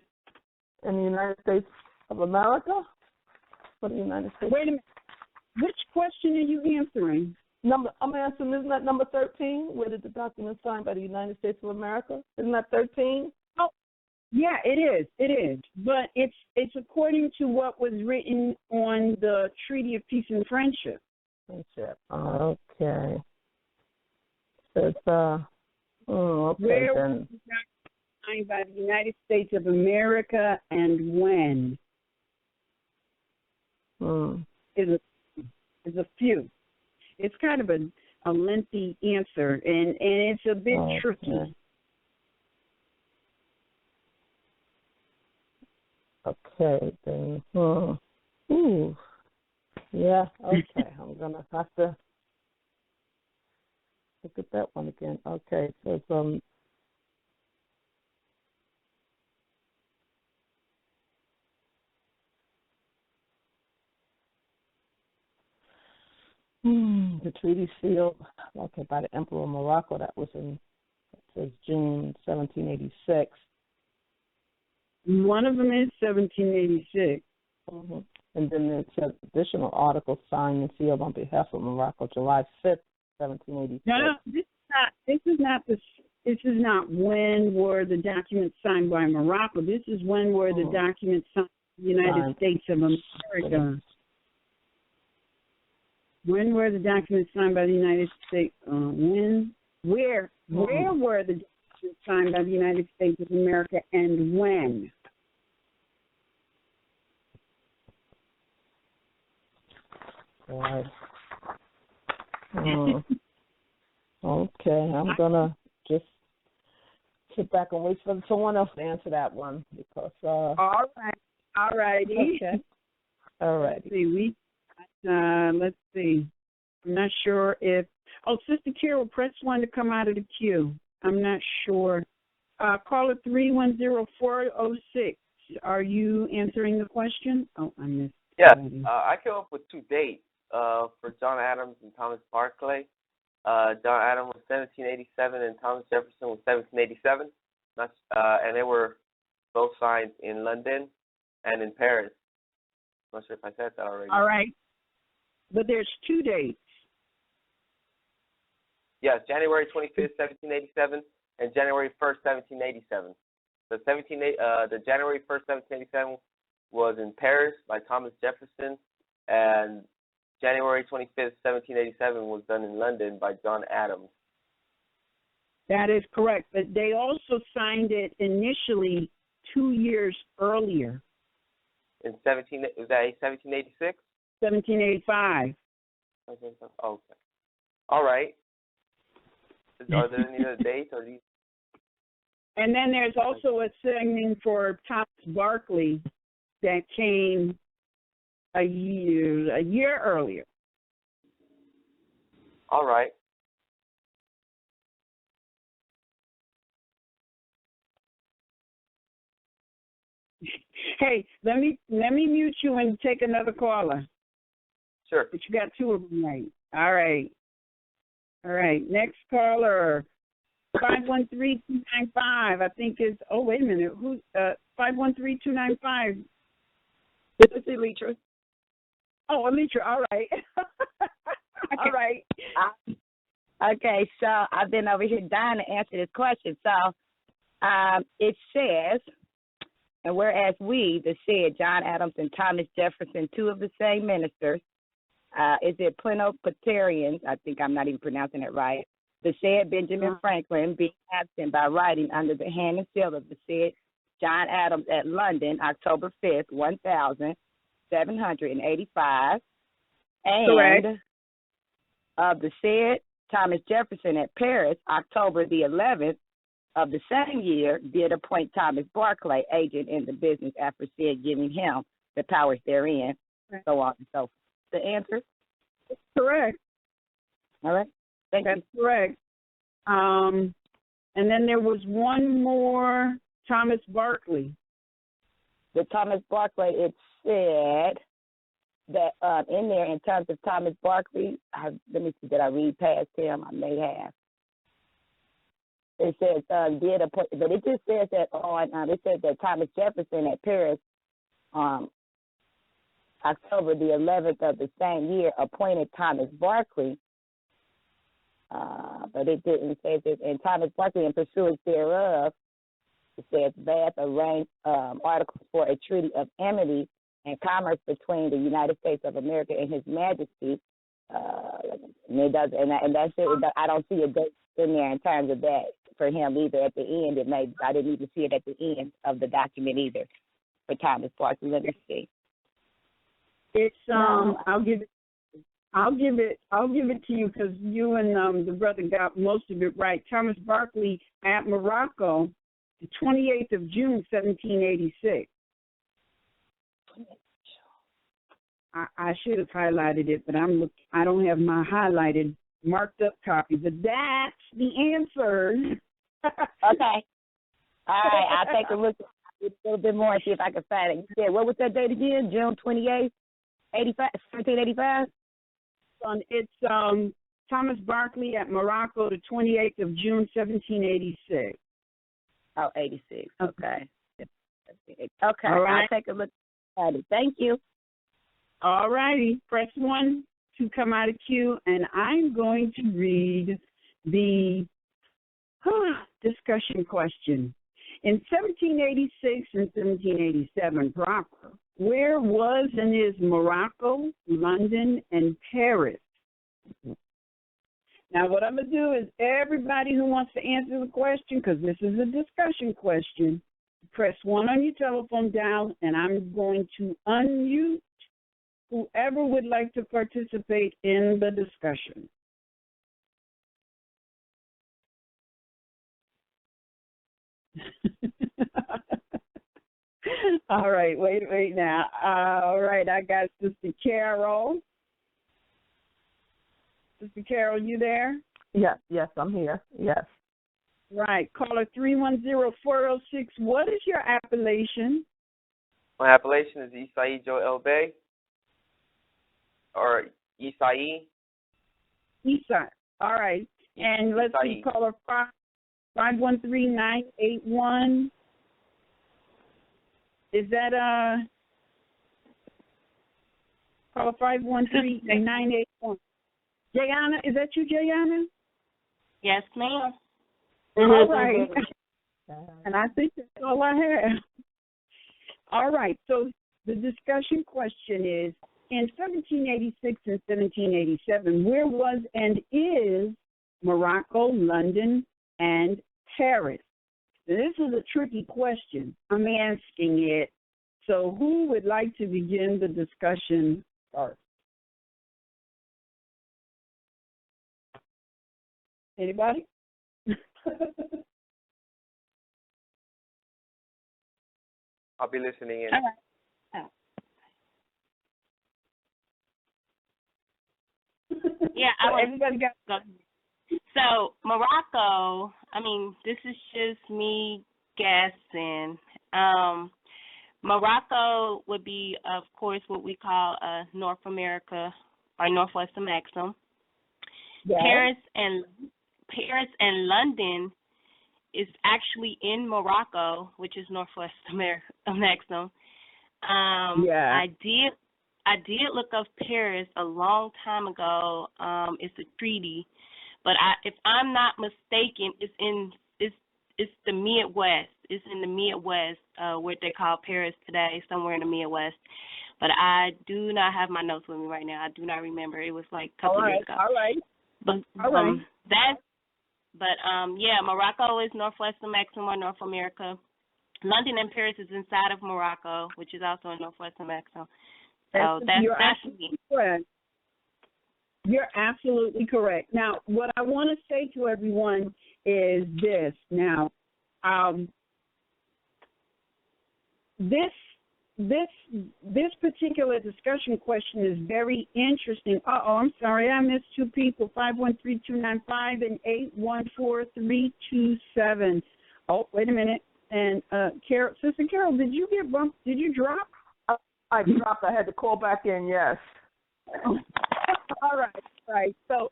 In the United States of America? For the United States. Wait a minute. Which question are you answering? I'm answering, isn't that number 13? Where did the document signed by the United States of America? Isn't that 13? Oh, Yeah, it is. It is. But it's according to what was written on the Treaty of Peace and Friendship. Friendship. Okay. So it's okay Where then. was it signed by the United States of America and when? Is a few. It's kind of a lengthy answer, and it's a bit tricky. Okay, then. Ooh. Yeah, okay. I'm going to have to look at that one again. Okay, so it's, the treaty sealed by the Emperor of Morocco, that was in, it says June 1786. One of them is 1786. Mm-hmm. And then there's additional articles signed and sealed on behalf of Morocco, July 5th, 1786. No, this is not when were the documents signed by Morocco. This is when were the documents signed by the United States of America. When were the documents signed by the United States? Where were the documents signed by the United States of America and when? Right. Okay, I'm gonna just sit back and wait for someone else to answer that one because. All righty. Okay. All right. Let's see. I'm not sure if. Oh, Sister Carol, press 1 to come out of the queue. I'm not sure. Caller 310-406. Are you answering the question? Oh, I missed. Yeah, I came up with two dates for John Adams and Thomas Barclay. John Adams was 1787 and Thomas Jefferson was 1787. And they were both signed in London and in Paris. I'm not sure if I said that already. All right. But there's two dates. Yes, January 25th, 1787 and January 1st, 1787. The January 1st, 1787 was in Paris by Thomas Jefferson, and January 25th, 1787 was done in London by John Adams. That is correct, but they also signed it initially 2 years earlier. In 1786? 1785. Okay. All right. Are there any other dates? Or these? And then there's also a signing for Thomas Barclay that came a year earlier. All right. Hey, let me mute you and take another caller. Sure. But you got two of them right. All right. Next caller, 513-295. I think is. Oh, wait a minute. Who's 513-295? This is Elitra. Oh, Elitra. All right. All right. Okay, so I've been over here dying to answer this question. So it says, and whereas we, the said John Adams and Thomas Jefferson, two of the same ministers, is it plenipotentiaries? I think I'm not even pronouncing it right. The said Benjamin Franklin being absent by writing under the hand and seal of the said John Adams at London, October 5th, 1785. And correct. Of the said Thomas Jefferson at Paris, October the 11th of the same year, did appoint Thomas Barclay agent in the business after said giving him the powers therein, so on and so forth. The answer? That's correct. All right. Thank you. That's correct. And then there was one more, Thomas Barclay. The Thomas Barclay, it said that in there, in terms of Thomas Barclay, let me see, did I read past him? I may have. It says did appoint, but it just says that on. It says that Thomas Jefferson at Paris, October the 11th of the same year, appointed Thomas Barclay. But it didn't say this. And Thomas Barclay, in pursuance thereof, It says Bath arranged articles for a treaty of amity and commerce between the United States of America and His Majesty. And it does, and that's it. I don't see a date in there in terms of that for him either. At the end, I didn't even see it at the end of the document either for Thomas Parks Literacy. It's I'll give it to you because you and the brother got most of it right. Thomas Barclay at Morocco, the 28th of June, 1786. I should have highlighted it, but I don't have my highlighted, marked up copy. But that's the answer. Okay. All right. I'll take a look at it a little bit more and see if I can find it. You said, what was that date again? June 28th, 1785? It's Thomas Barclay at Morocco, the 28th of June, 1786. Oh, 86. Okay. Okay. All right. I'll take a look at it. Thank you. All righty. Press 1 to come out of queue, and I'm going to read the discussion question. In 1786 and 1787 proper, where was and is Morocco, London, and Paris? Now, what I'm going to do is everybody who wants to answer the question, because this is a discussion question, press 1 on your telephone dial, and I'm going to unmute whoever would like to participate in the discussion. All right, wait now. All right, I got Sister Carol. Sister Carol, you there? Yes, I'm here. Yes. Right. Caller 310-406. What is your appellation? My appellation is Isai Joel Bey, or Isai. Isai. All right. And let's see, caller 513-981. Is that caller 513-981? Jayana, is that you, Jayana? Yes, ma'am. All right. And I think that's all I have. All right. So the discussion question is, in 1786 and 1787, where was and is Morocco, London, and Paris? Now, this is a tricky question. I'm asking it. So who would like to begin the discussion first? Anybody? I'll be listening in. All right. Yeah, everybody got. So Morocco, I mean, this is just me guessing. Morocco would be, of course, what we call North America or Northwestern Maxim. Yes. Paris and London is actually in Morocco, which is Northwest Maxim. I did look up Paris a long time ago. It's a treaty, but if I'm not mistaken, it's the Midwest. It's in the Midwest, what they call Paris today, somewhere in the Midwest. But I do not have my notes with me right now. I do not remember. It was like a couple years ago. All right. But Morocco is Northwestern Maxim or North America. London and Paris is inside of Morocco, which is also in Northwestern Maxim. So that's me. Correct. You're absolutely correct. Now, what I want to say to everyone is this. Now, this particular discussion question is very interesting. I'm sorry, I missed two people, 513-295 and 814-327. Oh, wait a minute. And Carol, Sister Carol, did you get bumped? Did you drop? I dropped. I had to call back in, yes. All right. So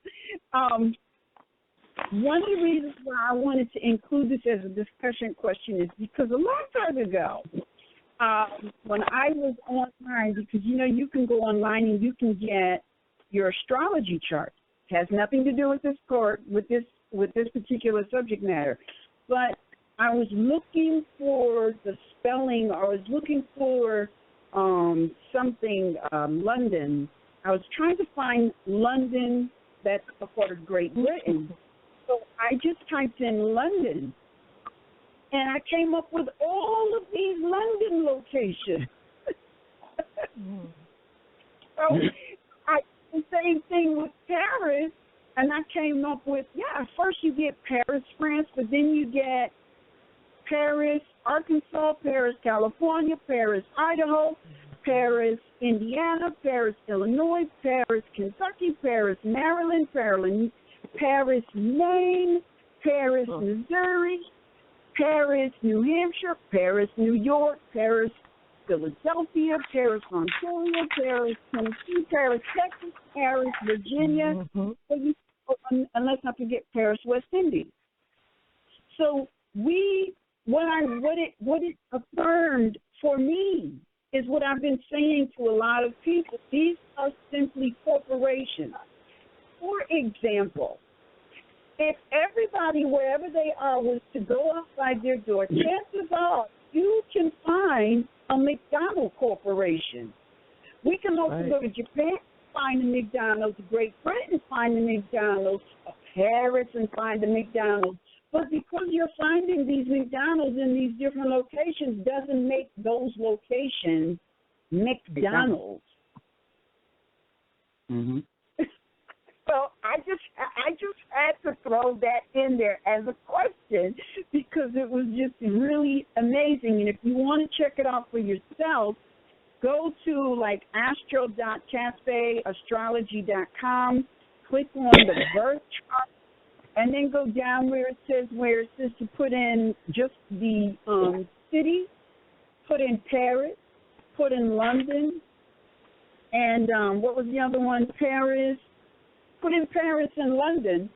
one of the reasons why I wanted to include this as a discussion question is because a long time ago, when I was online, because, you can go online and you can get your astrology chart. It has nothing to do with this court, with this particular subject matter. But I was looking for the spelling, or I was looking for something, London. I was trying to find London that's a part of Great Britain. So I just typed in London, and I came up with all of these London locations. So the same thing with Paris, and I came up with, first you get Paris, France, but then you get Paris, Arkansas, Paris, California, Paris, Idaho, Paris, Indiana, Paris, Illinois, Paris, Kentucky, Paris, Maryland, Paris, Maine, Paris, Missouri, Paris, New Hampshire, Paris, New York, Paris, Philadelphia, Paris, Ontario, Paris, Tennessee, Paris, Texas, Paris, Virginia, unless I forget Paris, West Indies. So what it affirmed for me is what I've been saying to a lot of people. These are simply corporations. For example, if everybody, wherever they are, was to go outside their door, chances are you can find a McDonald's corporation. We can also go to Japan, find a McDonald's, Great Britain, find a McDonald's, Paris, and find a McDonald's. But because you're finding these McDonald's in these different locations doesn't make those locations McDonald's. Mm-hmm. So I just had to throw that in there as a question because it was just really amazing. And if you want to check it out for yourself, go to like astro.cafeastrology.com, click on the birth chart, and then go down where it says to put in just the city, put in Paris, put in London, and what was the other one? Paris. Put in Paris and London.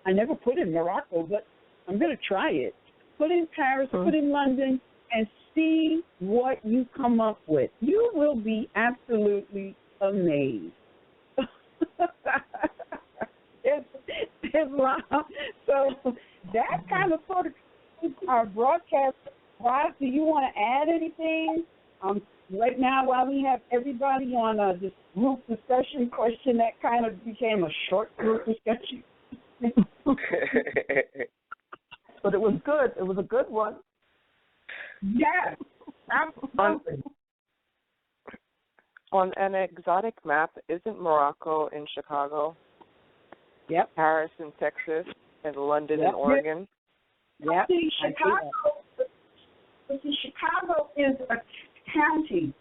I never put in Morocco, but I'm going to try it. Put in Paris, put in London, and see what you come up with. You will be absolutely amazed. So that kind of sort of our broadcast. Rob, do you want to add anything? Right now, while we have everybody on this group discussion question, that kind of became a short group discussion. But it was good. It was a good one. Yeah, absolutely. On an exotic map, isn't Morocco in Chicago? Yep. Paris in Texas, and London in Oregon? Yep. See, Chicago is a county,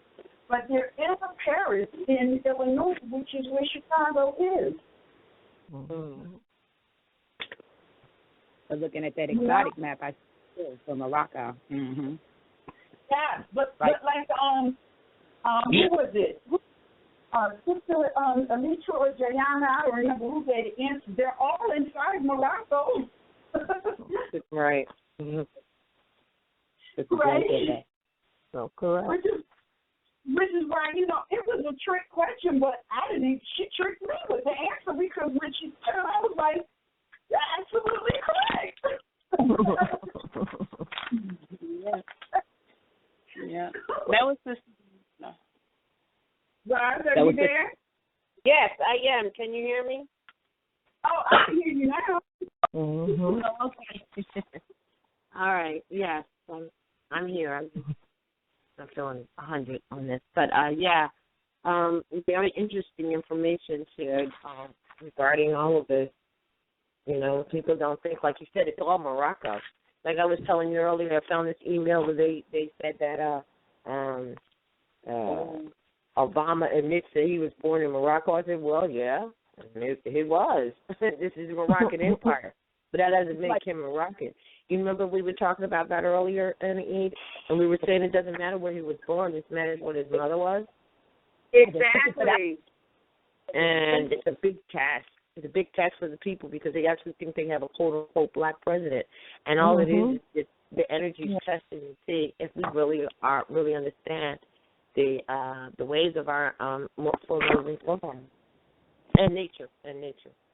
but there is a Paris in Illinois, which is where Chicago is. Mm-hmm. So looking at that exotic map, I see it for Morocco. Mm-hmm. Yeah, but like who was it? Sister Anitra or Jayana, I don't remember who gave the answer. They're all inside Morocco. Right. Mm-hmm. Right. So correct. Which is why, it was a trick question, but she tricked me with the answer because when she said it, I was like, you're absolutely correct. Yeah. That was the... Guys, are you there? Yes, I am. Can you hear me? Oh, I can hear you now. Mm-hmm. Oh, okay. All right. Yes, I'm here. I'm feeling 100 on this, but very interesting information shared regarding all of this. People don't think, like you said, it's all Morocco. Like I was telling you earlier, I found this email where they said that Obama admits that he was born in Morocco. I said, well, yeah, he was. This is the Moroccan Empire. But that doesn't make him Moroccan. You remember we were talking about that earlier, Annie, and we were saying it doesn't matter where he was born. It matters what his mother was. Exactly. And it's a big task. It's a big task for the people because they actually think they have a quote-unquote black president. And all it is the energy testing to see if we really understand the ways of our more forward-moving forefathers and nature.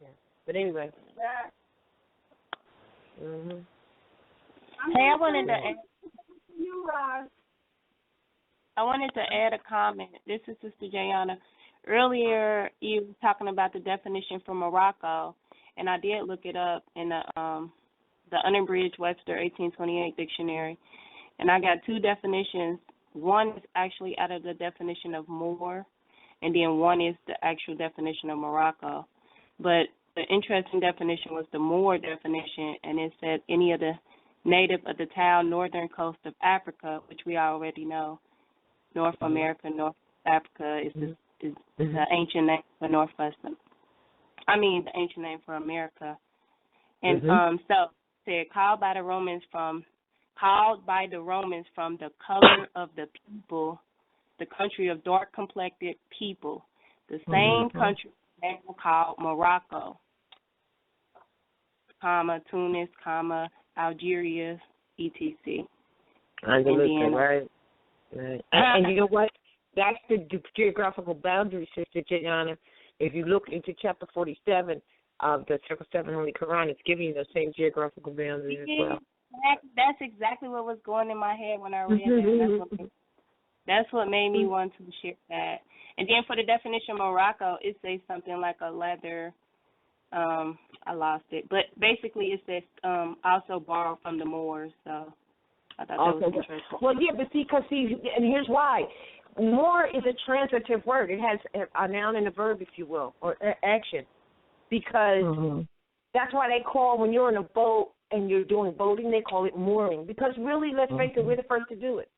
Yeah. But anyway. Yeah. Mm-hmm. Hey, I wanted to add a comment. This is Sister Jayana. Earlier, you were talking about the definition for Morocco, and I did look it up in the Unabridged Webster 1828 dictionary, and I got two definitions. One is actually out of the definition of Moor, and then one is the actual definition of Morocco. But the interesting definition was the Moor definition, and it said any of the native of the town northern coast of Africa, which we already know. North America, North Africa is the ancient name for the ancient name for America. And so said called by the Romans from the color of the people, the country of dark complected people, the same country they called Morocco, Tunis, Algeria, etc. Right. And you know what? That's the geographical boundary, Sister Jayana. If you look into chapter 47 of the Circle 7 Holy Quran, it's giving you those same geographical boundaries as well. That's exactly what was going in my head when I read that. That's what made me want to share that. And then for the definition of Morocco, it says something like a leather. I lost it, but basically it says also borrowed from the Moors. So I thought that was interesting. Well, yeah, but and here's why. Moor is a transitive word. It has a noun and a verb, if you will, or action, because that's why they call, when you're in a boat and you're doing boating, they call it mooring, because really, let's face it, we're the first to do it.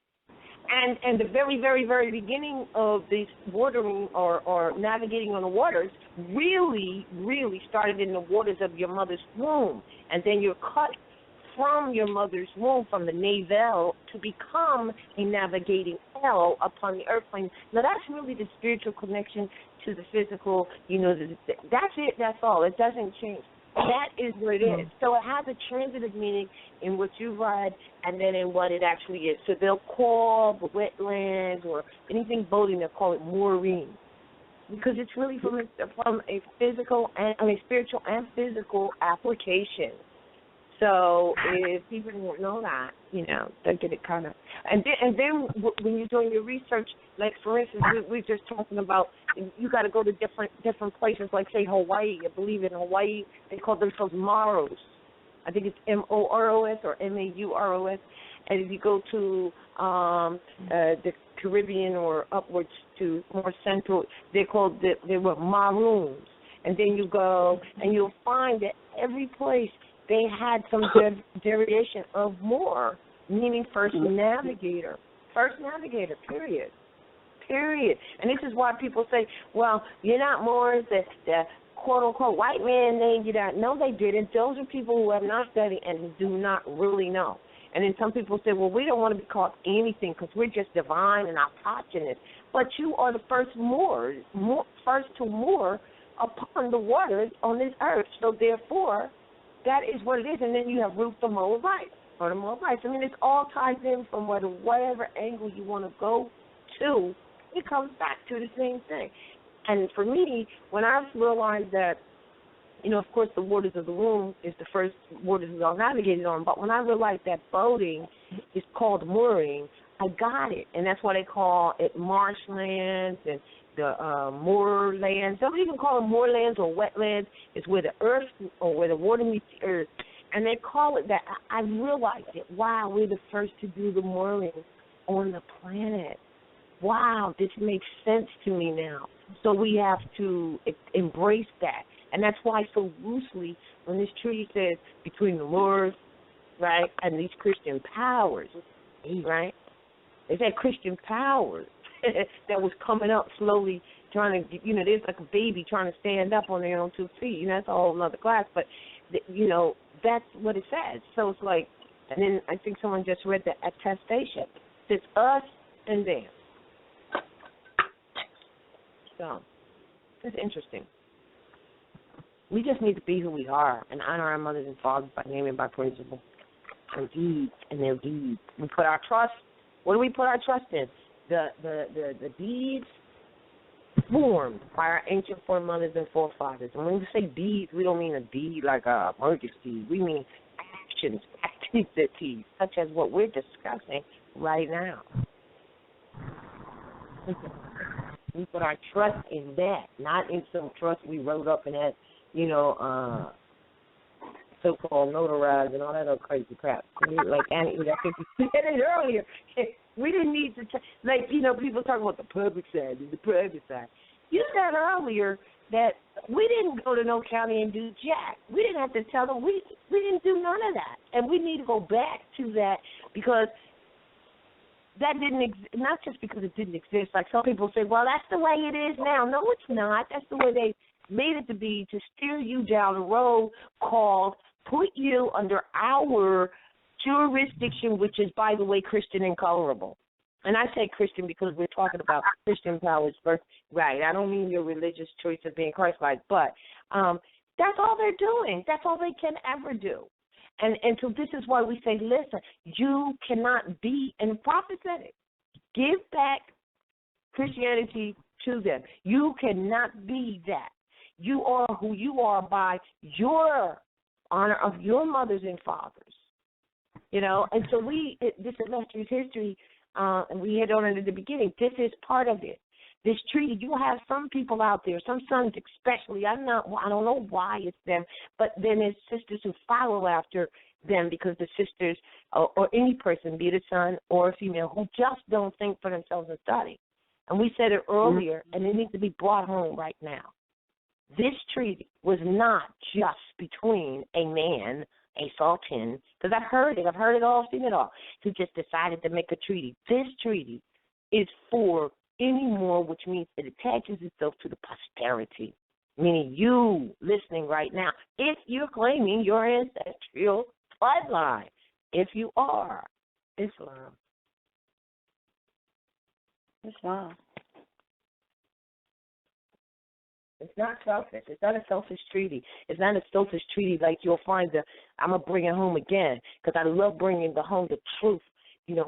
And the very, very, very beginning of this watering or navigating on the waters really, really started in the waters of your mother's womb. And then you're cut from your mother's womb, from the navel, to become a navigating L upon the earth plane. Now, that's really the spiritual connection to the physical. That's it. That's all. It doesn't change. That is what it is. So it has a transitive meaning in what you read and then in what it actually is. So they'll call the wetlands or anything boating, they'll call it mooring, because it's really from a spiritual and physical application. So if people don't know that, they get it kind of. And then when you're doing your research, like for instance, we're just talking about, you got to go to different places, like say Hawaii. I believe in Hawaii they call themselves Maros. I think it's Moros or Mauros. And if you go to the Caribbean or upwards to more central, they were Maroons. And then you go and you'll find that every place they had some derivation of Moor, meaning first navigator. First navigator, period. And this is why people say, well, you're not Moors, the quote-unquote white man named you that. No, they didn't. Those are people who have not studied and do not really know. And then some people say, well, we don't want to be called anything because we're just divine and autochthonous. But you are the first Moors, first to moor upon the waters on this earth. So therefore, that is what it is. And then you have Ruth the Moabite or the Moabites. I mean, it's all ties in from whatever angle you want to go to. It comes back to the same thing. And for me, when I realized that, of course, the waters of the womb is the first waters that I navigated on, but when I realized that boating is called mooring, I got it. And that's why they call it marshlands and the moorlands. Some even call them moorlands or wetlands. It's where the earth or where the water meets the earth. And they call it that. I realized it. Wow, we're the first to do the mooring on the planet. Wow, this makes sense to me now. So we have to embrace that. And that's why so loosely when this treaty says between the Moors, right, and these Christian powers, right, they said Christian powers that was coming up slowly trying to, there's like a baby trying to stand up on their own 2 feet. That's a whole other class. But, that's what it says. So it's like, and then I think someone just read the attestation. It's us and them. So it's interesting. We just need to be who we are and honor our mothers and fathers by name and by principle. Their deeds and their deeds. We put our trust. What do we put our trust in? The deeds formed by our ancient foremothers and forefathers. And when we say deeds, we don't mean a deed like a murder deed. We mean actions, entities, such as what we're discussing right now. We put our trust in that, not in some trust we wrote up and had, so-called notarized and all that other crazy crap. Like Annie, I think we said it earlier. We didn't need to, people talk about the public side and the private side. You said earlier that we didn't go to no county and do jack. We didn't have to tell them. We didn't do none of that. And we need to go back to that because that didn't not just because it didn't exist. Like some people say, well, that's the way it is now. No, it's not. That's the way they made it to be, to steer you down a road called put you under our jurisdiction, which is, by the way, Christian intolerable. And I say Christian because we're talking about Christian powers first. Right. I don't mean your religious choice of being Christ-like, but that's all they're doing. That's all they can ever do. And so this is why we say, listen, you cannot be, and the prophet said it, give back Christianity to them. You cannot be that. You are who you are by your honor of your mothers and fathers. And so this illustrious history, and we hit on it at the beginning, this is part of it. This treaty, you have some people out there, some sons especially, I don't know why it's them, but then there's sisters who follow after them because the sisters, or any person, be it a son or a female, who just don't think for themselves and study. And we said it earlier, and it needs to be brought home right now. This treaty was not just between a man, a sultan, because I've heard it all, seen it all, who just decided to make a treaty. This treaty is for any more, which means it attaches itself to the posterity, meaning you listening right now, if you're claiming your ancestral bloodline, if you are Islam. It's not selfish. It's not a selfish treaty. It's not a selfish treaty like you'll find I'm going to bring it home again because I love bringing home the truth.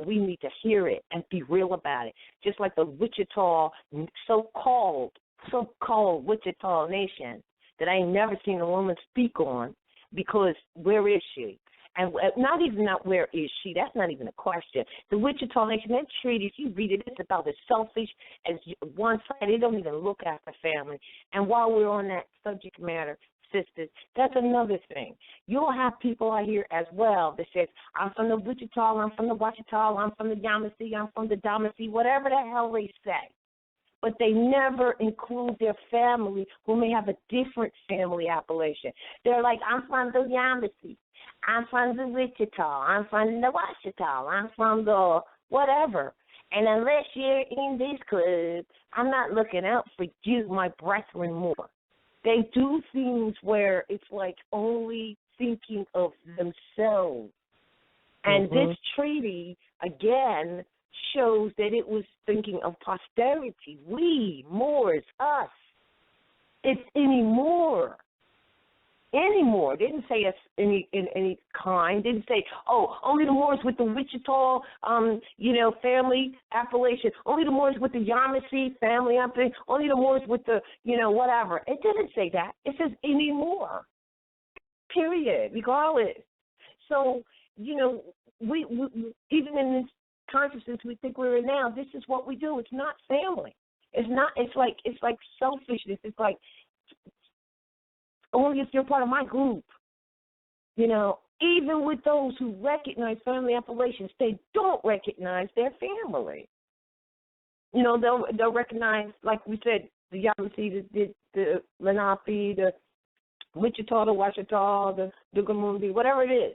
We need to hear it and be real about it. Just like the Wichita, so-called Wichita nation that I ain't never seen a woman speak on because where is she? And not where is she. That's not even a question. The Wichita Nation, that treaty, if you read it, it's about as selfish as one side. They don't even look after family. And while we're on that subject matter, sisters, that's another thing. You'll have people out here as well that says, I'm from the Wichita, I'm from the Wachita, I'm from the Yamasee, I'm from the Damasee, whatever the hell they say. But they never include their family who may have a different family appellation. They're like, I'm from the Yamasee. I'm from the Wichita. I'm from the Wachita. I'm from the whatever. And unless you're in this club, I'm not looking out for you, my brethren, more. They do things where it's like only thinking of themselves. And this treaty, again, shows that it was thinking of posterity. We, Moors, us. It's anymore. Anymore. They didn't say us in any kind. They didn't say, only the Moors with the Wichita, family appellation. Only the Moors with the Yamasee family appellation. Only the Moors with the, whatever. It didn't say that. It says anymore. Period. Regardless. So, we even in this consciousness we think we're in now, this is what we do. It's not family. It's not. It's like selfishness. It's like only if you're part of my group. Even with those who recognize family appellations, they don't recognize their family. They'll recognize, like we said, the Yamasee, the Lenape, the Wichita, the Wachita, the Dugamundi, whatever it is.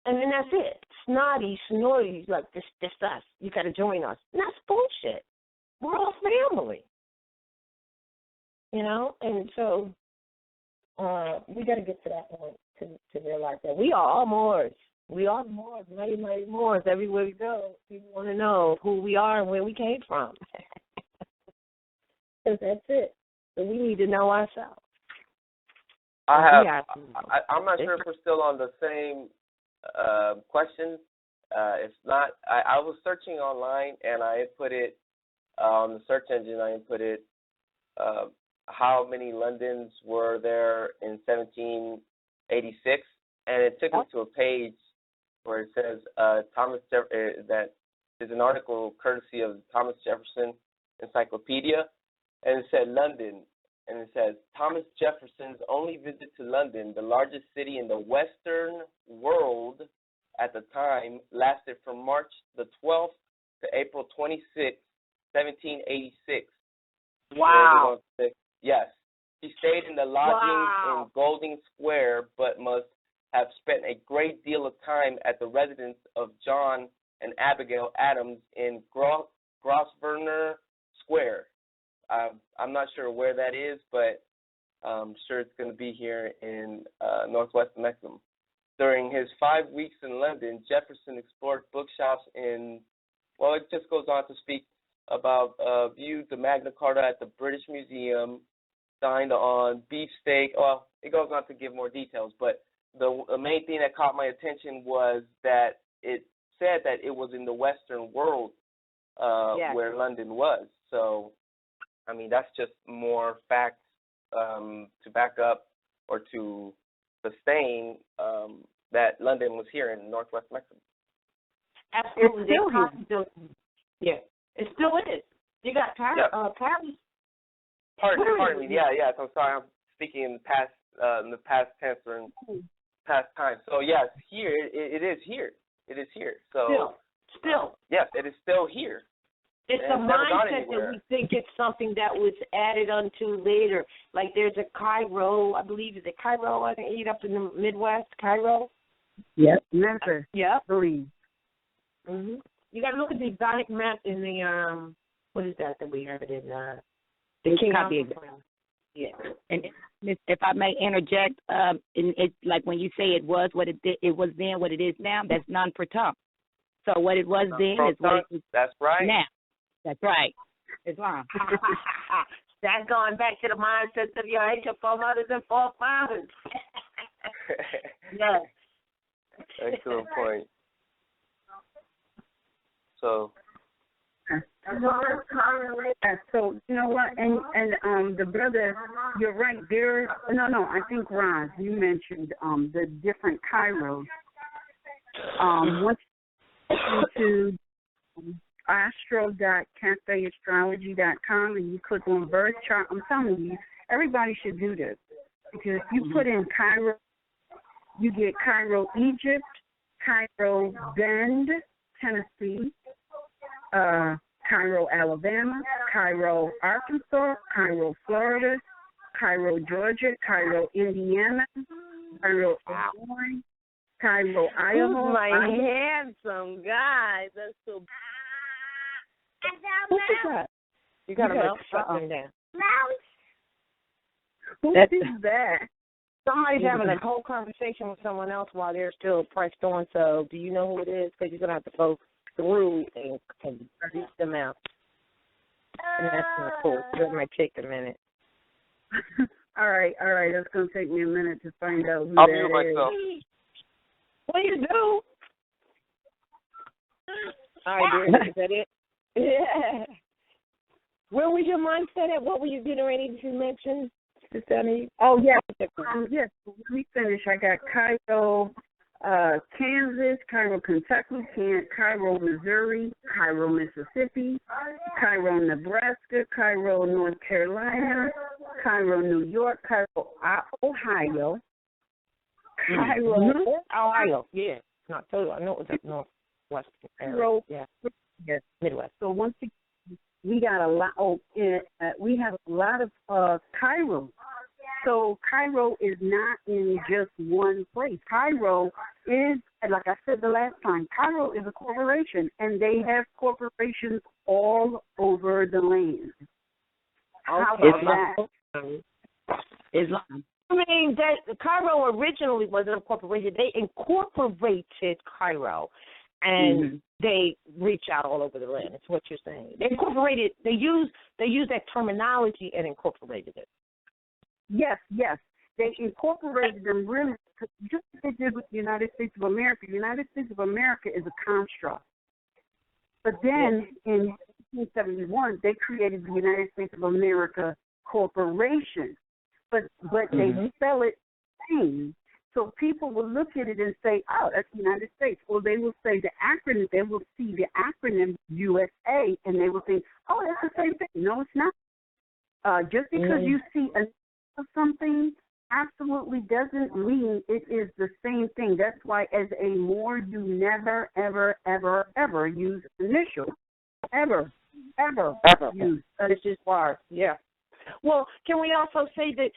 And then that's it. Snotty, snorty, like this us. You got to join us. And that's bullshit. We're all family. And so we got to get to that point to realize that we are all Moors. We are Moors, mighty, mighty Moors. Everywhere we go, people want to know who we are and where we came from. Because that's it. So we need to know ourselves. I'm not sure if we're still on the same question. If not, I was searching online and I put it on the search engine. I put it how many Londons were there in 1786, and it took me to a page where it says that is an article courtesy of Thomas Jefferson Encyclopedia, and it said London, and it says Thomas Jefferson's only visit to London, the largest city in the Western world at the time, lasted from March the 12th to April 26th, 1786. Wow. Yes. She stayed in the lodgings in Golding Square, but must have spent a great deal of time at the residence of John and Abigail Adams in Grosvenor Square. I'm not sure where that is, but I'm sure it's going to be here in northwest Mexico. During his 5 weeks in London, Jefferson explored bookshops it just goes on to speak about viewed the Magna Carta at the British Museum, signed on beefsteak. Well, it goes on to give more details, but the main thing that caught my attention was that it said that it was in the Western world where London was. So, I mean, that's just more facts to back up or to sustain that London was here in northwest Mexico. Absolutely. It still is. You got Paris. Pardon me. Yeah. I'm sorry. I'm speaking in the past tense or in past time. So yes, here it is here. It is here. So still. Yes, it is still here. It's a mindset that we think it's something that was added onto later. Like there's a Cairo, I believe, is it Cairo? I think up in the Midwest, Cairo. Yep, Memphis. Yep. Believe. Mhm. You got to look at the exotic map in the what is that we have it in the King James. Yeah. And if I may interject, it's like when you say it was what it was then, what it is now. That's non-proton. So what it was then is what it is now. That's right. Islam. That's going back to the mindset of your ancient foremothers and forefathers. Yes. Excellent point. So you know what, and the brother, you're right. I think Ron, you mentioned the different Kairos. Once you go to astro.cafeastrology.com and you click on birth chart, I'm telling you, everybody should do this, because if you put in Cairo, you get Cairo, Egypt, Cairo, Bend, Tennessee, Cairo, Alabama, Cairo, Arkansas, Cairo, Florida, Cairo, Georgia, Cairo, Indiana, Cairo, Illinois, Cairo, Iowa. My handsome guy. That's so. Who's that? You got to shut them down. Who is that? Somebody's having a whole conversation with someone else while they're still pressed on. So, do you know who it is? Because you're gonna have to go through and reach them out. And that's not cool. It might take a minute. All right. It's gonna take me a minute to find out who I'll that mute is. myself. What do you do? All right, dear. Is that it? Yeah. Where was your mindset at? What were you getting ready to mention? Oh, yes. Yes. Let me finish. I got Cairo, Kansas, Cairo, Kentucky, Cairo, Missouri, Cairo, Mississippi, Cairo, Nebraska, Cairo, North Carolina, Cairo, New York, Cairo, Ohio, Cairo, Ohio. Yeah. Not totally. I know it was up northwest area. Cairo, yeah. Yes. Midwest. So once again, we got a lot. We have a lot of Cairo. So Cairo is not in just one place. Cairo is, like I said the last time, Cairo is a corporation, and they have corporations all over the land. How about that? Islam. I mean, Cairo originally wasn't a corporation. They incorporated Cairo, and they reach out all over the land. That's what you're saying. They incorporated. They use that terminology and incorporated it. Yes. They incorporated them really, just as they did with the United States of America. The United States of America is a construct. But then in 1971, they created the United States of America Corporation. But they spell it the same. So people will look at it and say, oh, that's the United States. Or they will say the acronym, they will see the acronym USA, and they will think, oh, that's the same thing. No, it's not. Just because you see something absolutely doesn't mean it is the same thing. That's why as a Moor, you never, ever, ever, ever use initials. Ever use. This is why, yeah. Well, can we also say that,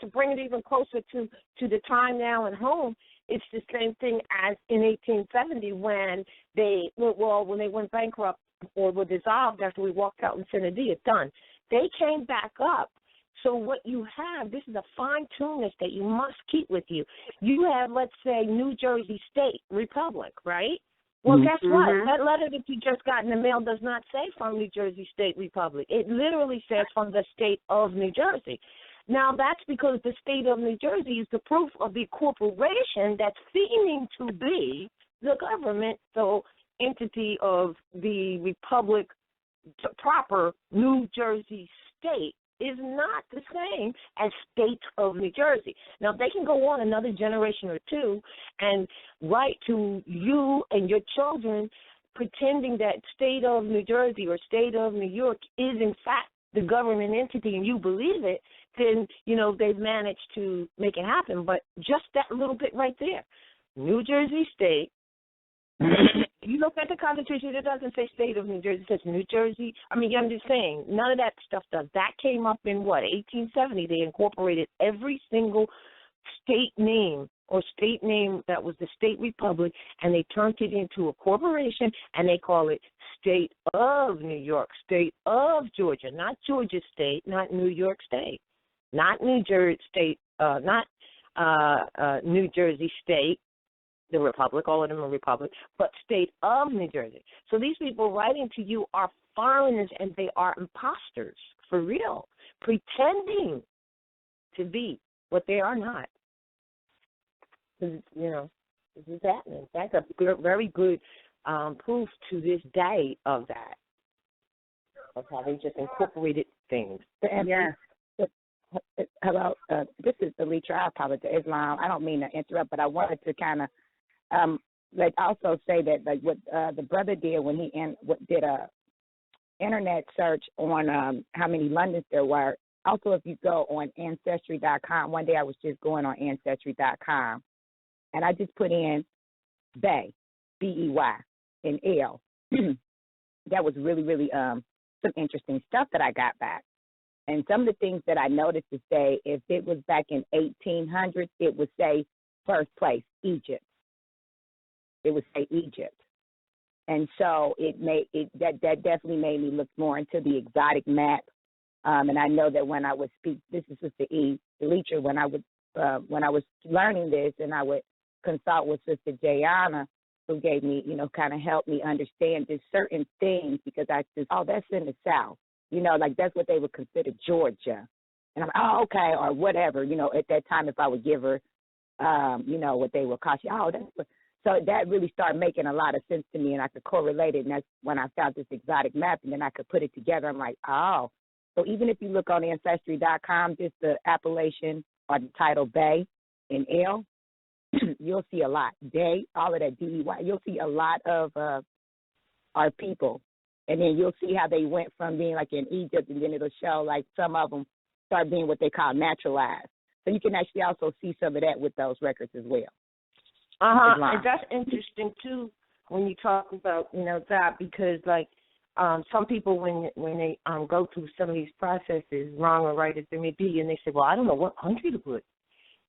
to bring it even closer to the time now and home, it's the same thing as in 1870 when they went bankrupt or were dissolved after we walked out in Senadia, done. They came back up. So what you have, this is a fine-tunedness that you must keep with you. You have, let's say, New Jersey State Republic, right? Well, guess what? That letter that you just got in the mail does not say from New Jersey State Republic. It literally says from the state of New Jersey. Now, that's because the state of New Jersey is the proof of the corporation that's seeming to be the government, so entity of the republic, proper New Jersey State, is not the same as state of New Jersey. Now, they can go on another generation or two and write to you and your children pretending that state of New Jersey or state of New York is, in fact, the government entity and you believe it, then, they've managed to make it happen. But just that little bit right there, New Jersey State, you look at the Constitution, it doesn't say state of New Jersey, it says New Jersey. I'm just saying, none of that stuff does. That came up in 1870. They incorporated every single state name that was the state republic, and they turned it into a corporation, and they call it State of New York, State of Georgia, not Georgia State, not New York State, not New Jersey State, not New Jersey State, the republic, all of them are republic, but state of New Jersey. So these people writing to you are foreigners, and they are imposters, for real, pretending to be what they are not. This is happening. That's a very good proof to this day of that, of how they just incorporated things. Yes. Hello, this is Alitra. I apologize, Islam. I don't mean to interrupt, but I wanted to kind of also say that what the brother did when he did a internet search on how many Londons there were. Also, if you go on Ancestry.com, one day I was just going on Ancestry.com, and I just put in Bay, B-E-Y, and L. That was really, really some interesting stuff that I got back. And some of the things that I noticed to say, if it was back in 1800s, it would say first place, Egypt. It would say Egypt. And so that definitely made me look more into the exotic map. And I know that when I would speak, this is Sister E, the teacher, when I was learning this, and I would consult with Sister Jayana, who gave me, kind of helped me understand just certain things, because I just, that's in the South. That's what they would consider Georgia. And I'm like, okay, or whatever, at that time, if I would give her, what they would call you, that's what. So that really started making a lot of sense to me, and I could correlate it, and that's when I found this exotic map, and then I could put it together. I'm like, oh. So even if you look on Ancestry.com, just the appellation or the title Bay and L, you'll see a lot. Day, all of that D-E-Y, you'll see a lot of our people. And then you'll see how they went from being like in Egypt, and then it'll show like some of them start being what they call naturalized. So you can actually also see some of that with those records as well. And that's interesting too when you talk about that, because like some people when they go through some of these processes, wrong or right as they may be, and they say, well, I don't know what country to put.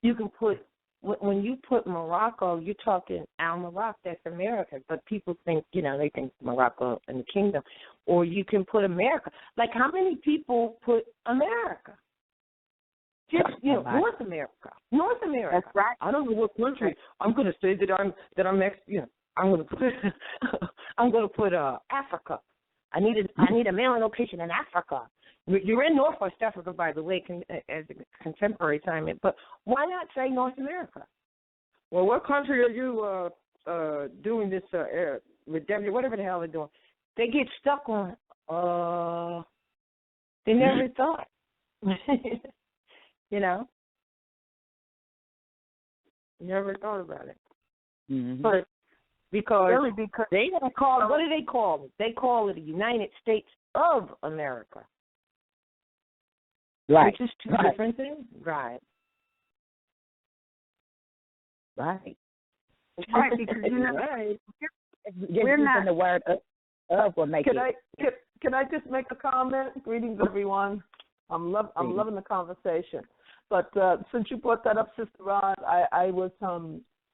You can put, when you put Morocco, you're talking Al Moroc, that's America, but people think they think Morocco and the kingdom, or you can put America. Like how many people put America? Just North America. That's right. I don't know what country. I'm going to say that I'm I'm going to put I'm going to put Africa. I need a mailing location in Africa. You're in Northwest Africa, by the way, as a contemporary time. But why not say North America? Well, what country are you doing this redemption? Whatever the hell they're doing, they get stuck on. They never thought. Never thought about it. Mm-hmm. But because Really, they don't call, what do they call it? They call it the United States of America. Right. Which is two different things. Right. Right. Right, because Right. we're not. The word of will make Can I just make a comment? Greetings, everyone. I'm loving the conversation. But since you brought that up, Sister Rod, I was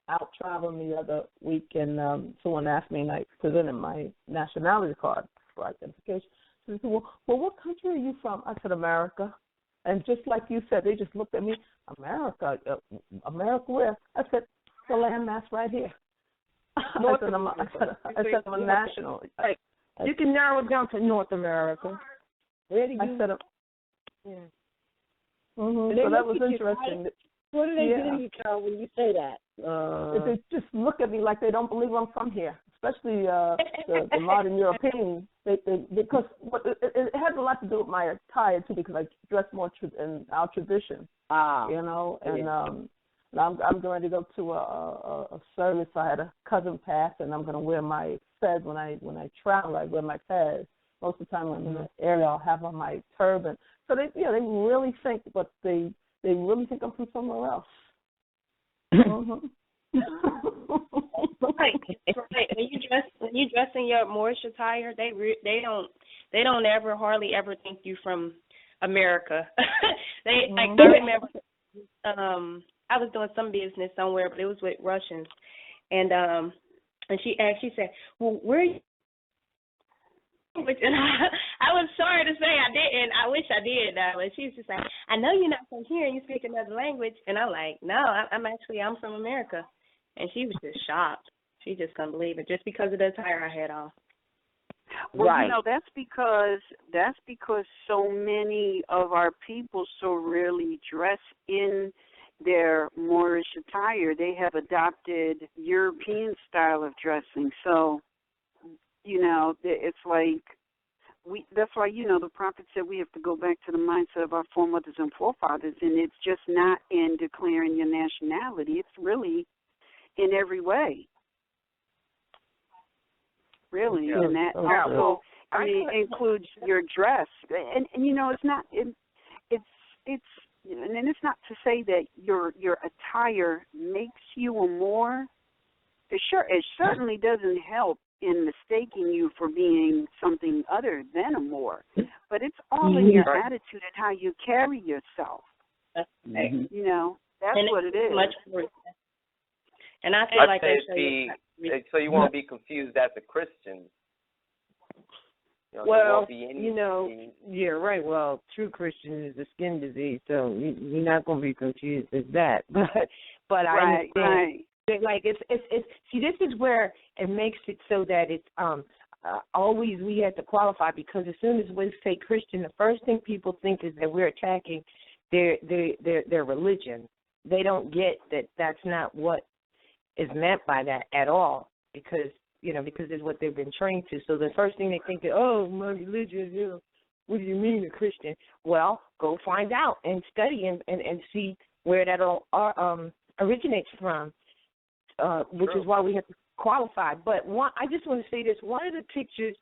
out traveling the other week, and someone asked me, and I presented my nationality card for identification. So they said, well, what country are you from? I said, America. And just like you said, they just looked at me, America, America where? I said, the landmass right here. I said, I'm a national. Right. You can narrow it down to North America. Where do you? I said, yeah. Mm-hmm. So that was interesting. What do they do to you, Carol, when you say that? They just look at me like they don't believe I'm from here, especially the modern Europeans. Because it has a lot to do with my attire too, because I dress more in our tradition. You know, and I'm going to go to a service. I had a cousin pass, and I'm going to wear my fez when I travel. I wear my fez. Most of the time when I'm in the area, I'll have on my turban. So they really think, but they really think I'm from somewhere else. Mm-hmm. Right. When you dress in your Moorish attire, they don't ever hardly ever think you from America. I remember I was doing some business somewhere, but it was with Russians, and she said, well, where are you? And I was sorry to say I didn't. I wish I did, but she was just like, I know you're not from here and you speak another language. And I'm like, no, I'm from America. And she was just shocked. She just couldn't believe it, just because of the attire I had on. Well, Right. you know, that's because so many of our people so rarely dress in their Moorish attire. They have adopted European style of dressing. So, you know, it's like that's why, you know, the prophet said we have to go back to the mindset of our foremothers and forefathers, and it's just not in declaring your nationality. It's really in every way. Really. Yeah, and that also includes your dress. And you know, it's not and it's not to say that your attire makes you a Moor. It certainly doesn't help in mistaking you for being something other than a Moor. But it's all in your attitude and how you carry yourself. Mm-hmm. You know, that's what it is. Much more. And I feel like so you won't be confused as a Christian. You know, Well, be yeah, right. Well, true Christian is a skin disease, so you're not going to be confused as that. But I understand. Right. Like it's see, this is where it makes it so that it's always we have to qualify, because as soon as we say Christian, the first thing people think is that we're attacking their religion. They don't get that that's not what is meant by that at all, because it's what they've been trained to. So the first thing they think is, oh, my religion, what do you mean a Christian? Well, go find out and study and see where that all originates from. Which is why we have to qualify. But I just want to say this. One of the pictures,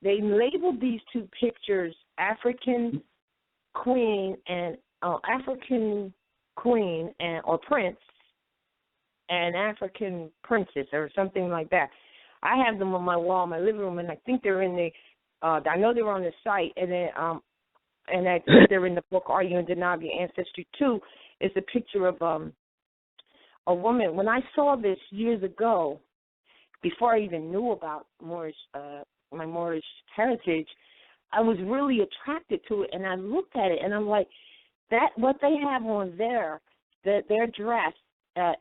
they labeled these two pictures African queen or prince and African princess or something like that. I have them on my wall in my living room, and I think they're in the I know they're on the site, and then and I think they're in the book Are You in Denial of Your Ancestry Too. It's a picture of a woman. When I saw this years ago, before I even knew about Moorish, my Moorish heritage, I was really attracted to it, and I looked at it, and I'm like, that what they have on there, their dress,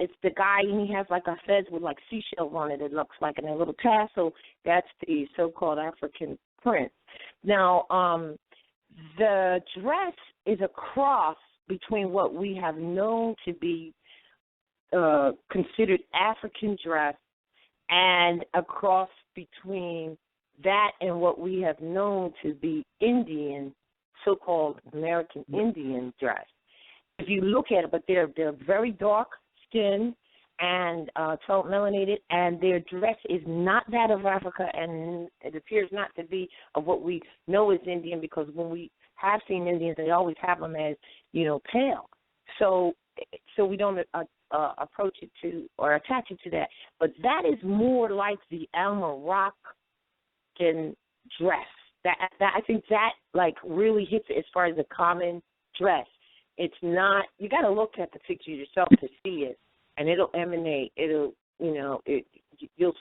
it's the guy, and he has like a fez with like seashells on it, it looks like, and a little tassel. That's the so-called African prince. Now, the dress is a cross between what we have known to be considered African dress and a cross between that and what we have known to be Indian, so-called American Indian dress. If you look at it, but they're very dark skin, and 12 melanated, and their dress is not that of Africa, and it appears not to be of what we know is Indian, because when we have seen Indians, they always have them as, pale. So we don't approach it to or attach it to that. But that is more like the Moroccan dress. That I think that really hits it as far as the common dress. It's not. You got to look at the picture yourself to see it, and it'll emanate. You'll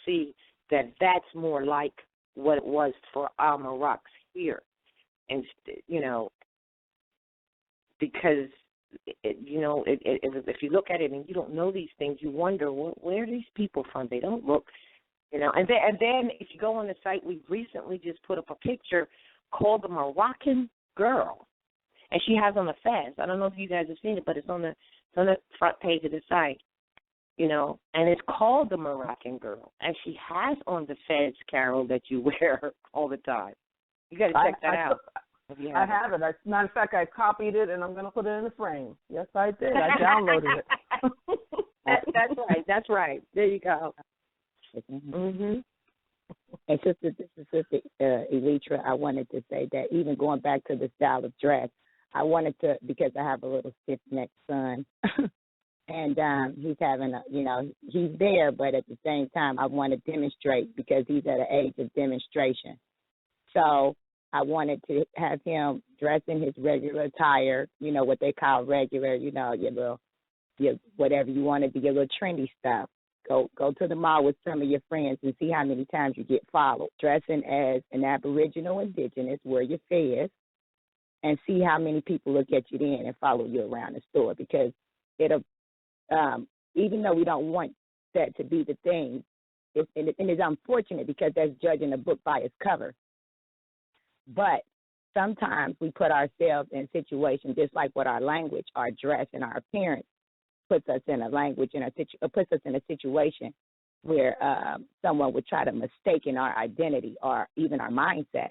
see that that's more like what it was for our Morocs here, and because if you look at it and you don't know these things, you wonder where are these people from? They don't look, And then if you go on the site, we recently just put up a picture called the Moroccan Girl, and she has on the fez. I don't know if you guys have seen it, but it's on the front page of the site, and it's called the Moroccan Girl, and she has on the fez, Carol, that you wear all the time. You got to check that out. I have it. As a matter of fact, I copied it, and I'm going to put it in the frame. Yes, I did. I downloaded it. That's right. There you go. Mm-hmm. And Sister Elytra, I wanted to say that even going back to the style of dress, I wanted to, because I have a little stiff-necked son, and he's having he's there, but at the same time, I want to demonstrate because he's at an age of demonstration. So I wanted to have him dress in his regular attire, what they call regular, your whatever you want to be, your little trendy stuff. Go to the mall with some of your friends and see how many times you get followed. Dressing as an Aboriginal Indigenous, wear your fez, and see how many people look at you then and follow you around the store, because it'll, even though we don't want that to be the thing, and it's unfortunate because that's judging a book by its cover. But sometimes we put ourselves in situations just like with our language, our dress, and our appearance puts us in a language and puts us in a situation where someone would try to mistake our identity or even our mindset.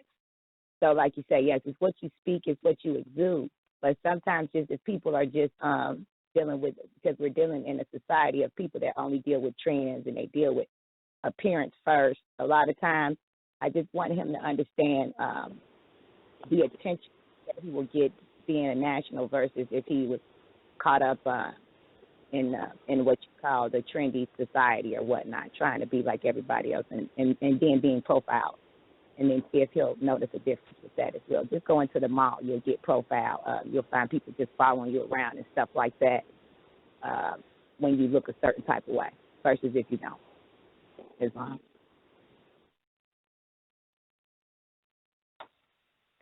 So, like you say, yes, it's what you speak, it's what you exude. But sometimes just if people are just dealing with, because we're dealing in a society of people that only deal with trends and they deal with appearance first. A lot of times, I just want him to understand the attention that he will get being a national versus if he was caught up in what you call the trendy society or whatnot, trying to be like everybody else and then being profiled. And then see if he'll notice a difference with that as well. Just go into the mall, you'll get profiled. You'll find people just following you around and stuff like that when you look a certain type of way versus if you don't. Islam.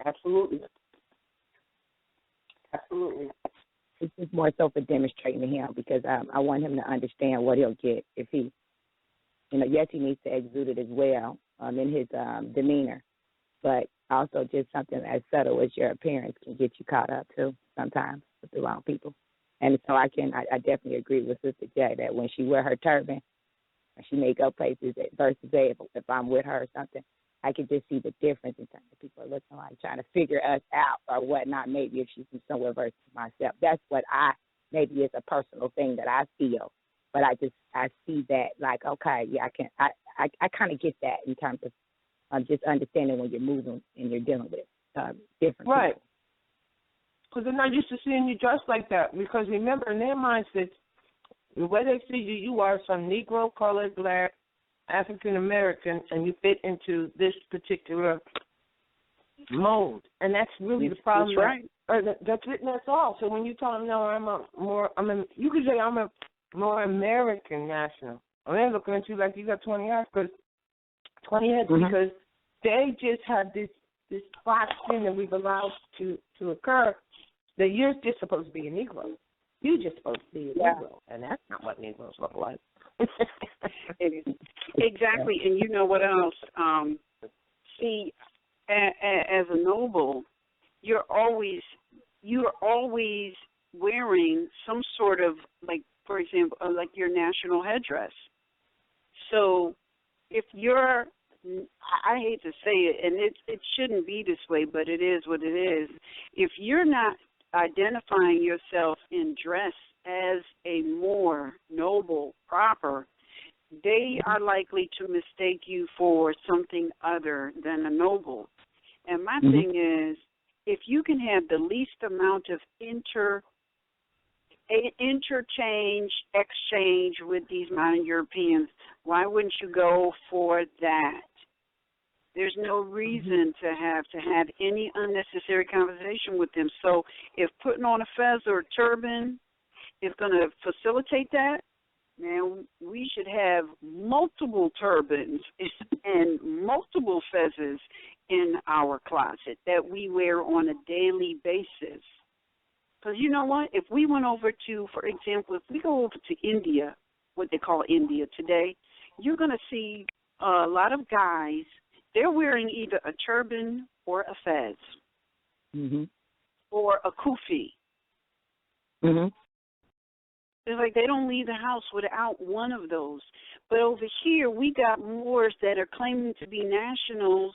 Absolutely. It's just more so for demonstrating to him because I want him to understand what he'll get if he, yes, he needs to exude it as well in his demeanor, but also just something as subtle as your appearance can get you caught up too sometimes with the wrong people. And so I definitely agree with Sister J that when she wear her turban, and she may go places versus if I'm with her or something, I can just see the difference in terms of people are looking like trying to figure us out or whatnot, maybe if she's from somewhere versus myself. That's what maybe is a personal thing that I feel. But I see that like, okay, yeah, I kind of get that in terms of just understanding when you're moving and you're dealing with different right. people. Because they're not used to seeing you dressed like that. Because remember, in their mindsets, the way they see you, you are some Negro, colored, black, African American, and you fit into this particular mold, and that's really the problem. That's right. That's it. That's all. So when you tell them, no, you could say I'm a more American national. And they're looking at you like you got 20 heads because they just have this box thing that we've allowed to occur that you're just supposed to be a Negro. You're just supposed to be a Negro, and that's not what Negroes look like. Exactly, and you know what else? See, as a noble, you're always wearing some sort of, like, for example, like your national headdress. So if you're, I hate to say it, and it shouldn't be this way, but it is what it is. If you're not identifying yourself in dress as a Moor, noble, proper, they are likely to mistake you for something other than a noble. And my thing is, if you can have the least amount of interchange, exchange with these modern Europeans, why wouldn't you go for that? There's no reason to have any unnecessary conversation with them. So if putting on a fez or a turban is going to facilitate that, man, we should have multiple turbans and multiple fezzes in our closet that we wear on a daily basis. Because you know what? If we went over to, for example, if we go over to India, what they call India today, you're going to see a lot of guys, they're wearing either a turban or a fez or a kufi. It's like they don't leave the house without one of those. But over here, we got Moors that are claiming to be nationals,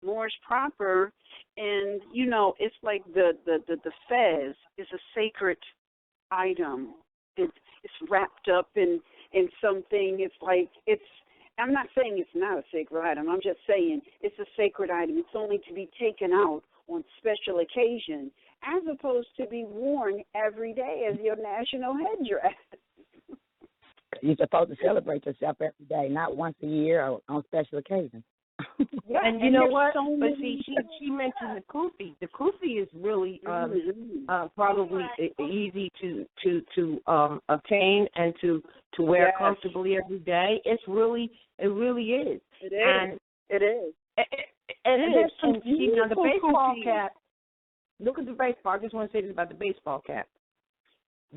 Moors proper, and, you know, it's like the fez is a sacred item. It's wrapped up in something. It's like I'm not saying it's not a sacred item. I'm just saying it's a sacred item. It's only to be taken out on special occasion, as opposed to be worn every day as your national headdress. You're supposed to celebrate yourself every day, not once a year or on special occasions. Yeah, and you know what? But see, she mentioned the kufi. The kufi is really probably easy to obtain and to wear comfortably every day. It really is. It is. And it is. It is. And see, now the baseball cap. Look at the baseball. I just want to say this about the baseball cap.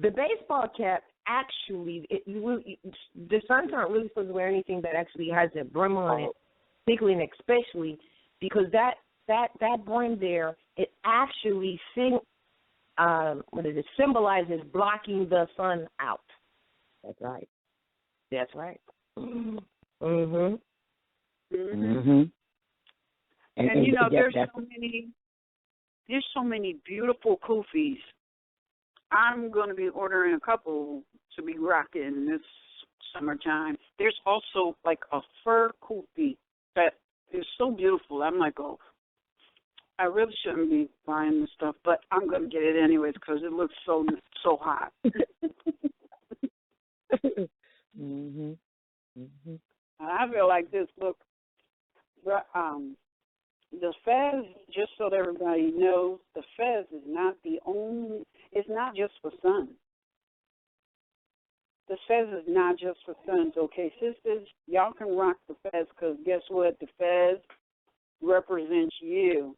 The baseball cap actually, the sons aren't really supposed to wear anything that actually has a brim on it. Particularly and especially because that brim there, it actually symbolizes blocking the sun out. That's right. That's right. And you know, there's so many beautiful kufis. I'm going to be ordering a couple to be rocking this summertime. There's also like a fur kufi that is so beautiful. I'm like, oh, I really shouldn't be buying this stuff, but I'm going to get it anyways because it looks so hot. I feel like this look, the fez, just so that everybody knows, the fez is not it's not just for sons. The fez is not just for sons, okay? Sisters, y'all can rock the fez because guess what? The fez represents you.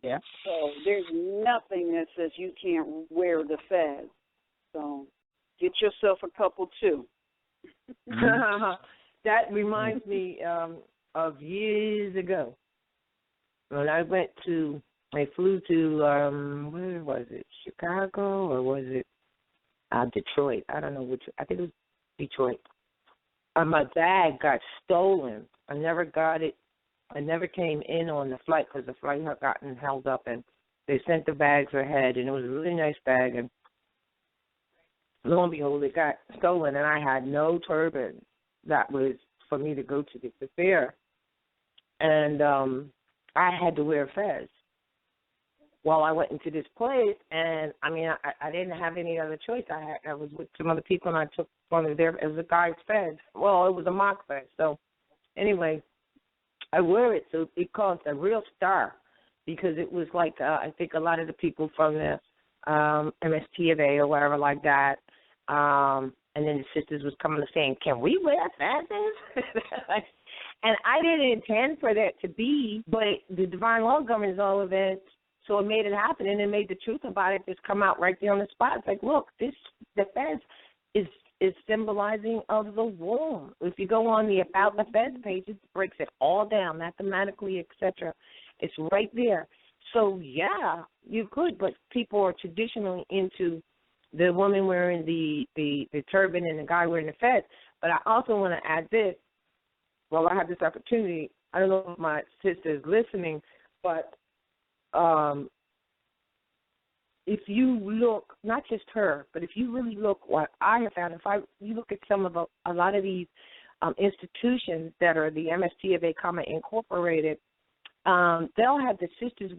Yeah. So there's nothing that says you can't wear the fez. So get yourself a couple too. That reminds me of years ago when I flew to, where was it, Chicago or was it? Detroit. I don't know which. I think it was Detroit. My bag got stolen. I never got it. I never came in on the flight because the flight had gotten held up, and they sent the bags ahead, and it was a really nice bag. And lo and behold, it got stolen, and I had no turban that was for me to go to the fair, and I had to wear a fez. Well, I went into this place, and, I mean, I didn't have any other choice. I was with some other people, and I took one of their, it was a guy's fez. Well, it was a mock fez. So, anyway, I wear it, so it caused a real star because it was like, I think a lot of the people from the MSTA or whatever like that, and then the sisters was coming and saying, can we wear fezes? And I didn't intend for that to be, but the divine law governs all of it. So it made it happen, and it made the truth about it just come out right there on the spot. It's like, look, the fez is symbolizing of the womb. If you go on the About the Fez page, it breaks it all down mathematically, etc. It's right there. So, yeah, you could, but people are traditionally into the woman wearing the turban and the guy wearing the fez. But I also want to add this. While I have this opportunity, I don't know if my sister is listening, but if you look, not just her, but if you really look what I have found, you look at some of a lot of these institutions that are the MST of A, Incorporated, they'll have the sisters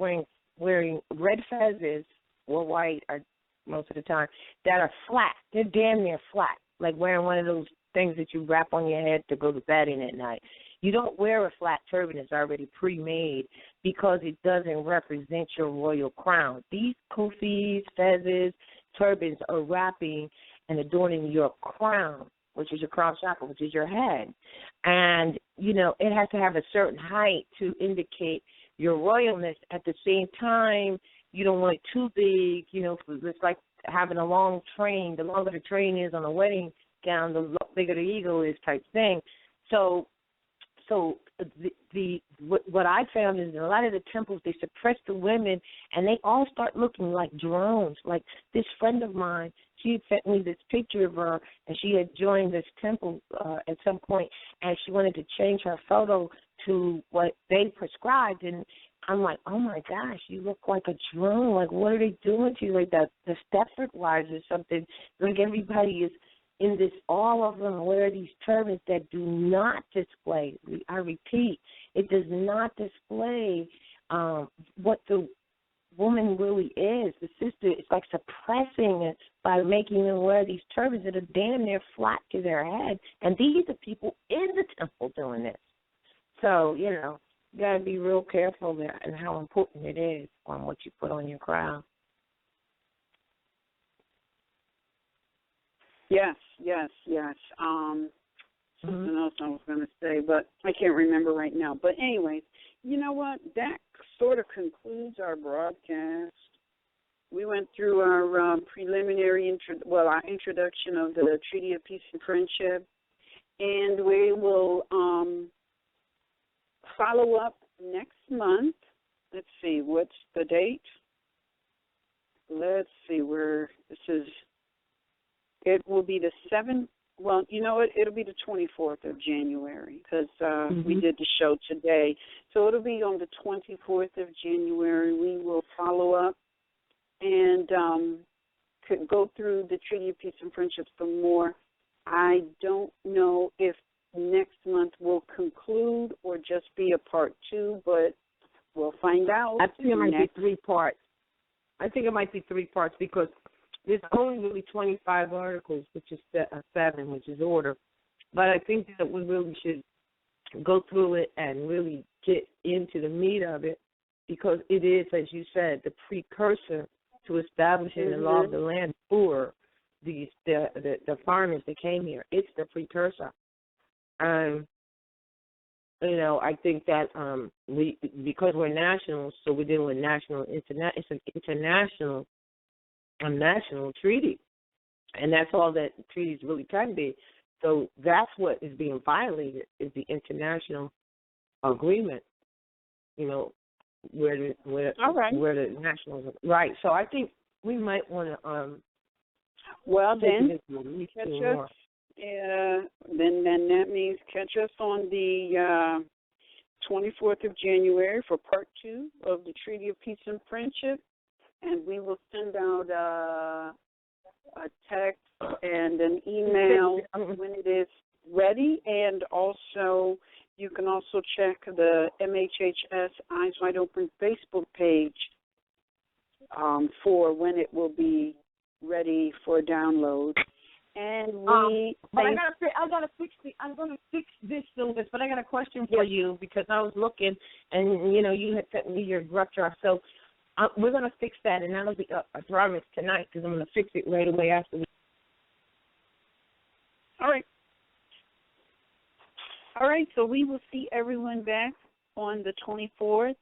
wearing red fezzes or white or most of the time that are flat. They're damn near flat, like wearing one of those things that you wrap on your head to go to bed in at night. You don't wear a flat turban that's already pre-made because it doesn't represent your royal crown. These kufis, fezzes, turbans are wrapping and adorning your crown, which is your crown chakra, which is your head. And, you know, it has to have a certain height to indicate your royalness. At the same time, you don't want it too big, you know, it's like having a long train. The longer the train is on a wedding gown, the bigger the eagle is type thing. So what I found is in a lot of the temples, they suppress the women, and they all start looking like drones. Like this friend of mine, she had sent me this picture of her, and she had joined this temple at some point, and she wanted to change her photo to what they prescribed, and I'm like, oh my gosh, you look like a drone. Like, what are they doing to you? Like the Stepford wives or something. Like everybody is in this, all of them wear these turbans that do not display, I repeat, it does not display what the woman really is. The sister is like suppressing it by making them wear these turbans that are damn near flat to their head. And these are people in the temple doing this. So, you know, you got to be real careful there and how important it is on what you put on your crown. Yes. Something else I was going to say, but I can't remember right now. But anyways, you know what? That sort of concludes our broadcast. We went through our preliminary, our introduction of the Treaty of Peace and Friendship, and we will follow up next month. Let's see, what's the date? Let's see, it will be the 7th. Well, you know what? It'll be the 24th of January because we did the show today. So it'll be on the 24th of January. We will follow up and go through the Treaty of Peace and Friendship some more. I don't know if next month will conclude or just be a part 2, but we'll find out. I think it might be 3 parts. Because there's only really 25 articles, which is 7, which is order. But I think that we really should go through it and really get into the meat of it because it is, as you said, the precursor to establishing the law of the land for the foreigners that came here. It's the precursor. You know, I think that because we're nationals, so we're dealing with it's an international national treaty, and that's all that treaties really can be. So that's what is being violated is the international agreement. You know, where the nationals are. Right. So I think we might want to. Well, then catch us. Then that means catch us on the 24th of January for part 2 of the Treaty of Peace and Friendship. And we will send out a text and an email when it is ready. And also, you can also check the MHHS Eyes Wide Open Facebook page for when it will be ready for download. And but I'm gonna fix this syllabus. But I got a question for you because I was looking, and you know, you had sent me your rough draft. So we're gonna fix that, and that'll be a promise tonight because I'm gonna fix it right away after. All right. So we will see everyone back on the 24th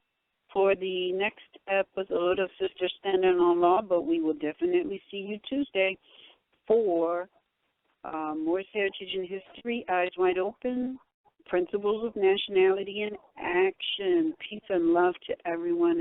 for the next episode of Sisters Standing on Law. But we will definitely see you Tuesday for Moor's Heritage and History, Eyes Wide Open, Principles of Nationality in Action. Peace and love to everyone.